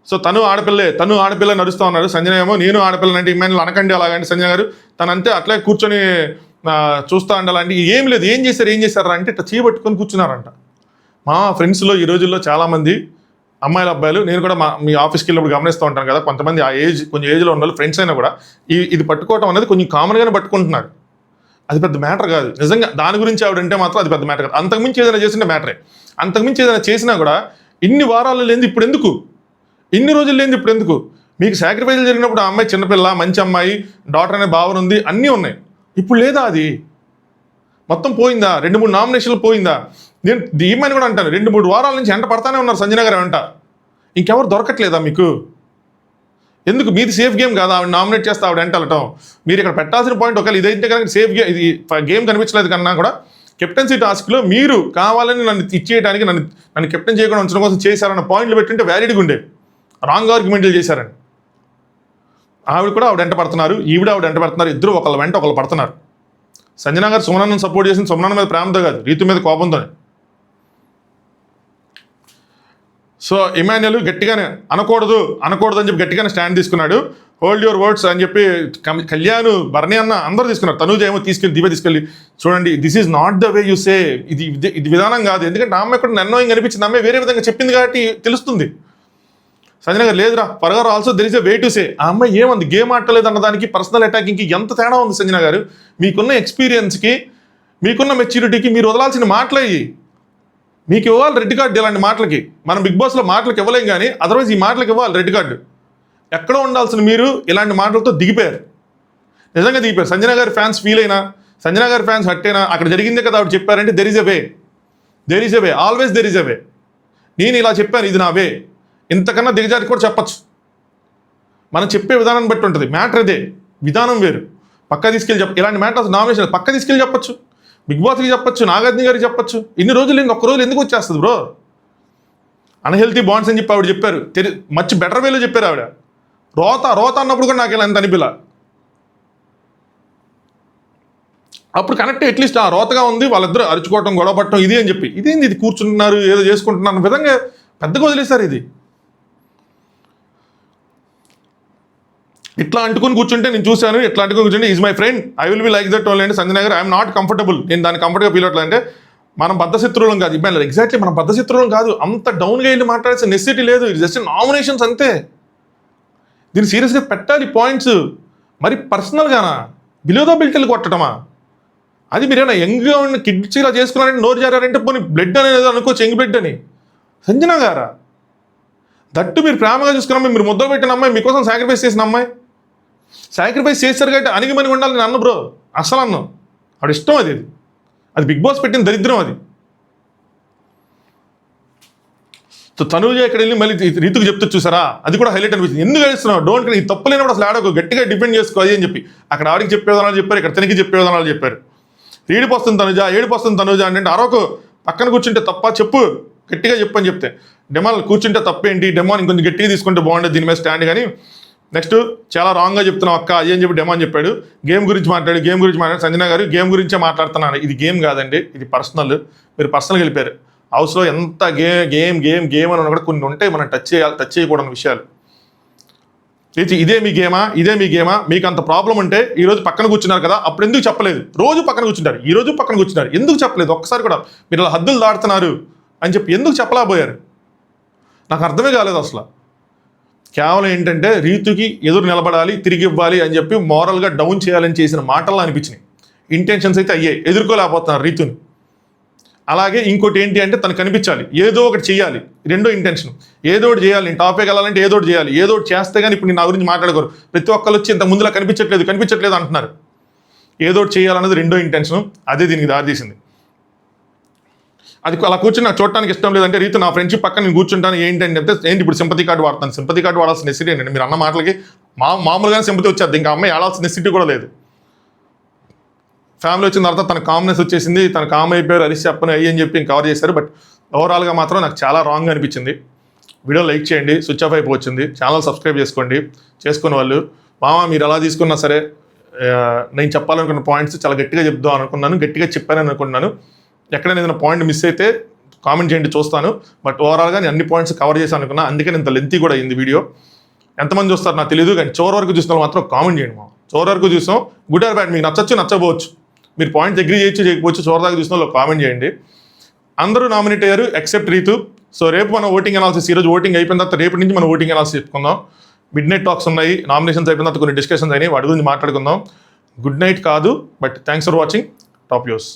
సో తను ఆడపిల్ల నడుస్తూ ఉన్నాడు. సంజన ఏమో నేను ఆడపిల్ల అంటే ఇమాన్యుల్ అనకండి అలాగంటే సంజన గారు తనంతే అట్లే కూర్చొని చూస్తూ ఉండాలంటే ఏం లేదు. ఏం చేశారా అంటే ఇట్లా చేయబట్టుకొని కూర్చున్నారంట. మా ఫ్రెండ్స్లో ఈ రోజుల్లో చాలామంది అమ్మాయిల అబ్బాయిలు, నేను కూడా మీ ఆఫీస్కి వెళ్ళినప్పుడు గమనిస్తూ ఉంటాను కదా, కొంతమంది ఆ కొంచెం ఏజ్లో ఉన్న వాళ్ళు ఫ్రెండ్స్ అయినా కూడా ఇది పట్టుకోవటం అనేది కొంచెం కామన్గానే పట్టుకుంటున్నారు. అది పెద్ద మ్యాటర్ కాదు నిజంగా. దాని గురించి ఆవిడంటే మాత్రం అది పెద్ద మ్యాటర్ కాదు. అంతకుమించి ఏదైనా చేసిండే మ్యాటరే. అంతకుమించి ఏదైనా చేసినా కూడా ఇన్ని వారాలు లేని ఇప్పుడు ఎందుకు, ఇన్ని రోజులు లేని ఇప్పుడు ఎందుకు? మీకు సాక్రిఫైజులు జరిగినప్పుడు ఆ అమ్మాయి చిన్నపిల్ల, మంచి అమ్మాయి, డాటర్ అనే భావన ఉంది, అన్నీ ఉన్నాయి. ఇప్పుడు లేదా? అది మొత్తం పోయిందా? 2-3 నామినేషన్లు పోయిందా? నేను దీమని కూడా అంటాను, 2-3 వారాల నుంచి ఎంట పడతానే ఉన్నారు సంజన గారు వెంట. ఇంకెవరు దొరకట్లేదా మీకు? ఎందుకు? మీది సేఫ్ గేమ్ కాదా? ఆవిడ నామినేట్ చేస్తే ఆవిడ ఎంట వెళ్ళటం. మీరు ఇక్కడ పెట్టాల్సిన పాయింట్ ఒకవేళ ఇదైతే కనుక సేఫ్ గేమ్, ఇది గేమ్ కనిపించలేదు కన్నా కూడా కెప్టెన్సీ టాస్క్లో మీరు కావాలని నన్ను ఇచ్చేయడానికి, నన్ను కెప్టెన్ చేయకుండా ఉంచడం కోసం చేశారన్న పాయింట్లు పెట్టుంటే వ్యాలిడ్గా ఉండేది. రాంగ్ ఆర్గ్యుమెంట్లు చేశారని. ఆవిడ ఎంట పడుతున్నారు, ఆవిడ ఎంట పడుతున్నారు. ఇద్దరు ఒకళ్ళ వెంట ఒకళ్ళు పడుతున్నారు. సంజన గారు సుమనను సపోర్ట్ చేసిన సుమనన్న మీద ప్రేమతో కాదు, రీతు మీద కోపంతోనే. సో ఇమాన్యుల్ గట్టిగానే అనకూడదు అని చెప్పి గట్టిగానే స్టాండ్ తీసుకున్నాడు. హోల్డ్ యువర్ వర్డ్స్ అని చెప్పి కళ్యాణ్, భరణి అన్న అందరూ తీసుకున్నారు. తనూజ ఏమో దివ్య తీసుకెళ్ళి చూడండి, this is not the way you say, ఇది విధానం కాదు. ఎందుకంటే ఆ అమ్మాయి కూడా అన్నోయింగ్ అనిపించింది, అమ్మాయి వేరే విధంగా చెప్పింది కాబట్టి తెలుస్తుంది. సంజన గారు లేదురా, further also there is a way to say. ఆ అమ్మాయి ఏమంది గేమ్ ఆడలేదు అన్నదానికి పర్సనల్ అటాకింగ్కి ఎంత తేడా ఉంది సంజన గారు? మీకున్న ఎక్స్పీరియన్స్కి, మీకున్న మెచ్యూరిటీకి మీరు వదలాల్సిన మాటలయ్యి. మీకు ఇవ్వాలి రెడ్ కార్డు ఇలాంటి మాటలకి. మనం బిగ్ బాస్లో మాటలకు ఇవ్వలేం కానీ అదర్వైజ్ ఈ మాటలకు ఇవ్వాలి రెడ్ కార్డు. ఎక్కడో ఉండాల్సిన మీరు ఇలాంటి మాటలతో దిగిపోయారు, నిజంగా దిగిపోయారు. సంజన గారి ఫ్యాన్స్ ఫీల్ అయినా, సంజన గారి ఫ్యాన్స్ హట్ అయినా, అక్కడ జరిగిందే కదా ఆవిడ చెప్పారంటే there is a way, always there is a way. నేను ఇలా చెప్పాను, ఇది నా వే. ఇంతకన్నా దిగజారి కూడా చెప్పచ్చు. మనం చెప్పే విధానాన్ని బట్టి ఉంటుంది. మ్యాటర్ ఇదే, విధానం వేరు. పక్క తీసుకెళ్ళి ఇలాంటి మ్యాటర్స్ నామినేషన్ పక్క తీసుకెళ్ళి చెప్పచ్చు, బిగ్ బాస్కి చెప్పచ్చు, నాగార్జున గారికి చెప్పచ్చు. ఇన్ని రోజులు ఒక్క రోజులు ఎందుకు వచ్చేస్తుంది బ్రో? అన్హెల్తీ బాండ్స్ అని చెప్పి ఆవిడ చెప్పారు, మచ్ బెటర్ వేలో చెప్పారు ఆవిడ. రోత అన్నప్పుడు కూడా నాకు ఇలా ఎంత అనిపిలా. అప్పుడు కనెక్ట్ అట్లీస్ట్ ఆ రోతగా ఉంది, వాళ్ళిద్దరూ అరుచుకోవటం, గొడవ పట్టడం ఇది అని చెప్పి. ఇదేంది ఇది కూర్చుంటున్నారు ఏదో చేసుకుంటున్నారు అన్న విధంగా పెద్దగా వదిలేశారు. ఇది ఇట్లా అంటుకుని కూర్చుంటే నేను చూశాను, ఇట్లా అంటుకుని కూర్చుంటే is my friend, I will be like that only అంటే సంజన గారు ఐఎమ్ నాట్ కంఫర్టబుల్, నేను దాన్ని కంఫర్ట్గా ఫీల్ అవ్వట్లేదు అంటే మనం బద్ధశత్రువులం కాదు. ఇబ్బంది ఎగ్జాక్ట్లీ మనం బద్ధశత్రువులం కాదు. అంత డౌన్గా వెళ్ళి మాట్లాడాల్సిన నెసెసిటీ లేదు. ఇది జస్ట్ నామినేషన్స్ అంతే. దీన్ని సీరియస్గా పెట్టాలి పాయింట్స్. మరి పర్సనల్గానా బిలో ద బెల్ట్ కొట్టడమా? అది మీరేనా యంగ్గా ఉన్న కిడ్స్ ఇలా చేసుకున్నారంటే, నోరు జారంటే పోనీ బ్లడ్ అనేది అనుకోవచ్చు, యంగ్ బ్లడ్ అని. సంజన గారా దట్టు మీరు ప్రేమగా చూసుకున్న అమ్మాయి, మీరు ముద్ద పెట్టిన అమ్మాయి, మీకోసం సాక్రిఫైస్ చేసిన అమ్మాయి. సాక్రిఫైస్ చేశారు కాబట్టి అణిగిమని ఉండాలి నేను అన్న బ్రో, అసలు అన్నాను. వాడు ఇష్టం అది బిగ్ బాస్ పెట్టిన దరిద్రం అది. సో తనూజ ఇక్కడ వెళ్ళి మళ్ళీ రీతుకు చెప్తే చూసారా, అది కూడా హైలైట్ అనిపించింది. ఎందుకు ఏడుస్తున్నావు, డోంట్ ఈ తప్పు లేనప్పుడు అసలు ఆడకు, గట్టిగా డిపెండ్ చేసుకో అది అని చెప్పి. అక్కడ ఆడికి చెప్పే విధానాలు చెప్పారు, ఇక్కడ తనకి చెప్పే విధానాలు చెప్పారు. ఏడిపోస్తుంది తనుజ అంటే అరవకు, పక్కన కూర్చుంటే తప్ప చెప్పు, గట్టిగా చెప్పని చెప్తే డెమాన్ కూర్చుంటే తప్పేంటి, డెమాన్ ఇంకొంచెం గట్టిగా తీసుకుంటే బాగుండేది దీని మీద స్టాండ్. కానీ నెక్స్ట్ చాలా రాంగ్గా చెప్తున్నావు అక్క అది అని చెప్పి డెమాన్ చెప్పాడు. గేమ్ గురించి మాట్లాడు సంజన గారు గేమ్ గురించే మాట్లాడుతున్నాను. ఇది గేమ్ కాదండి, ఇది పర్సనల్. మీరు పర్సనల్గా వెళ్ళిపోయారు. హౌస్లో ఎంత గేమ్ అని కూడా కొన్ని ఉంటాయి మనం టచ్ చేయకూడని విషయాలు. ఇదే మీ గేమా మీకు అంత ప్రాబ్లం ఉంటే ఈ రోజు పక్కన కూర్చున్నారు కదా, అప్పుడు ఎందుకు చెప్పలేదు? రోజు పక్కన కూర్చుంటారు, ఈ రోజు పక్కన కూర్చున్నారు, ఎందుకు చెప్పలేదు? ఒక్కసారి కూడా మీరు ఇలా హద్దులు దాడుతున్నారు అని చెప్పి ఎందుకు చెప్పలేకపోయారు? నాకు అర్థమే కాలేదు అసలు. కేవలం ఏంటంటే రీతుకి ఎదురు నిలబడాలి, తిరిగి ఇవ్వాలి అని చెప్పి మోరల్గా డౌన్ చేయాలని చేసిన మాటల్లో అనిపించినాయి. ఇంటెన్షన్స్ అయితే అయ్యాయి, ఎదుర్కోలేకపోతున్నారు రీతుని. అలాగే ఇంకోటి ఏంటి అంటే తను కనిపించాలి, ఏదో ఒకటి చేయాలి. రెండో ఇంటెన్షన్, ఏదో ఒకటి చేయాలి. నేను టాపిక్ వెళ్ళాలంటే ఏదో ఒకటి చేయాలి, ఏదో ఒకటి చేస్తే కానీ ఇప్పుడు నేను నా గురించి మాట్లాడుకోరు. ప్రతి ఒక్కరు వచ్చి ఇంత ముందులా కనిపించట్లేదు అంటున్నారు. ఏదో ఒకటి చేయాలన్నది రెండో ఇంటెన్షన్, అదే దీనికి దారితీసింది. అది అలా కూర్చొని నాకు చూడటానికి ఇష్టం లేదంటే రీతు నా ఫ్రెండ్షిప్ పక్కన నేను కూర్చుంటాను ఏంటి అని చెప్తే ఏంటి ఇప్పుడు సింపతి కార్డు వాడతాను. సింపతి కార్డు వాడాల్సిన నెసిటీ ఏంటంటే మీరు అన్న మాటలకి మామూలుగానే సింపతి వచ్చేది, ఇంకా అమ్మాయి ఆడాల్సిన నెసిటీ కూడా లేదు. ఫ్యామిలీ వచ్చిన తర్వాత తన కామ్నెస్ వచ్చేసింది, తన కామ్ అయిపోయారు, అరిసి చెప్పని అయ్యి అని చెప్పి కవర్ చేశారు. బట్ ఓవరాల్గా మాత్రం నాకు చాలా రాంగ్ అనిపించింది. వీడియో లైక్ చేయండి, స్విచ్ ఆఫ్ అయిపోవచ్చింది. ఛానల్ సబ్స్క్రైబ్ చేసుకోండి చేసుకున్న వాళ్ళు. మీరు ఎలా తీసుకున్నా సరే నేను చెప్పాలనుకున్న పాయింట్స్ చాలా గట్టిగా చెప్దాం అనుకున్నాను, గట్టిగా చెప్పానని అనుకున్నాను. ఎక్కడైనా ఏదైనా పాయింట్ మిస్ అయితే కామెంట్ చేయండి, చూస్తాను. బట్ ఓవరాల్గా నేను అన్ని పాయింట్స్ కవర్ చేశాను అనుకున్నా, అందుకే ఇంత లెంతీ కూడా అయింది వీడియో. ఎంతమంది చూస్తారు నాకు తెలియదు, కానీ చివరి వరకు చూసిన వాళ్ళు మాత్రం కామెంట్ చేయండి. చివరి వరకు చూసాం, గుడ్ ఆర్ బ్యాడ్, మీకు నచ్చకపోవచ్చు, మీరు పాయింట్ అగ్రీ చేయకపోవచ్చు, చివరిదాకా చూసిన వాళ్ళు కామెంట్ చేయండి. అందరూ నామినేట్ అయ్యారు ఎక్సెప్ట్ రీతు. సో రేపు మనం ఓటింగ్ అనాలిసిస్, ఈరోజు ఓటింగ్ అయిపోయిన తర్వాత రేపు నుంచి మనం ఓటింగ్ అనాలిసిస్ చెప్పుకుందాం. మిడ్ నైట్ టాక్స్ ఉన్నాయి, నామినేషన్స్ అయిపోయిన తర్వాత కొన్ని డిస్కషన్స్ అయినాయి, వాటి గురించి మాట్లాడుకుందాం. గుడ్ నైట్ కాదు, but thanks for watching. Top news.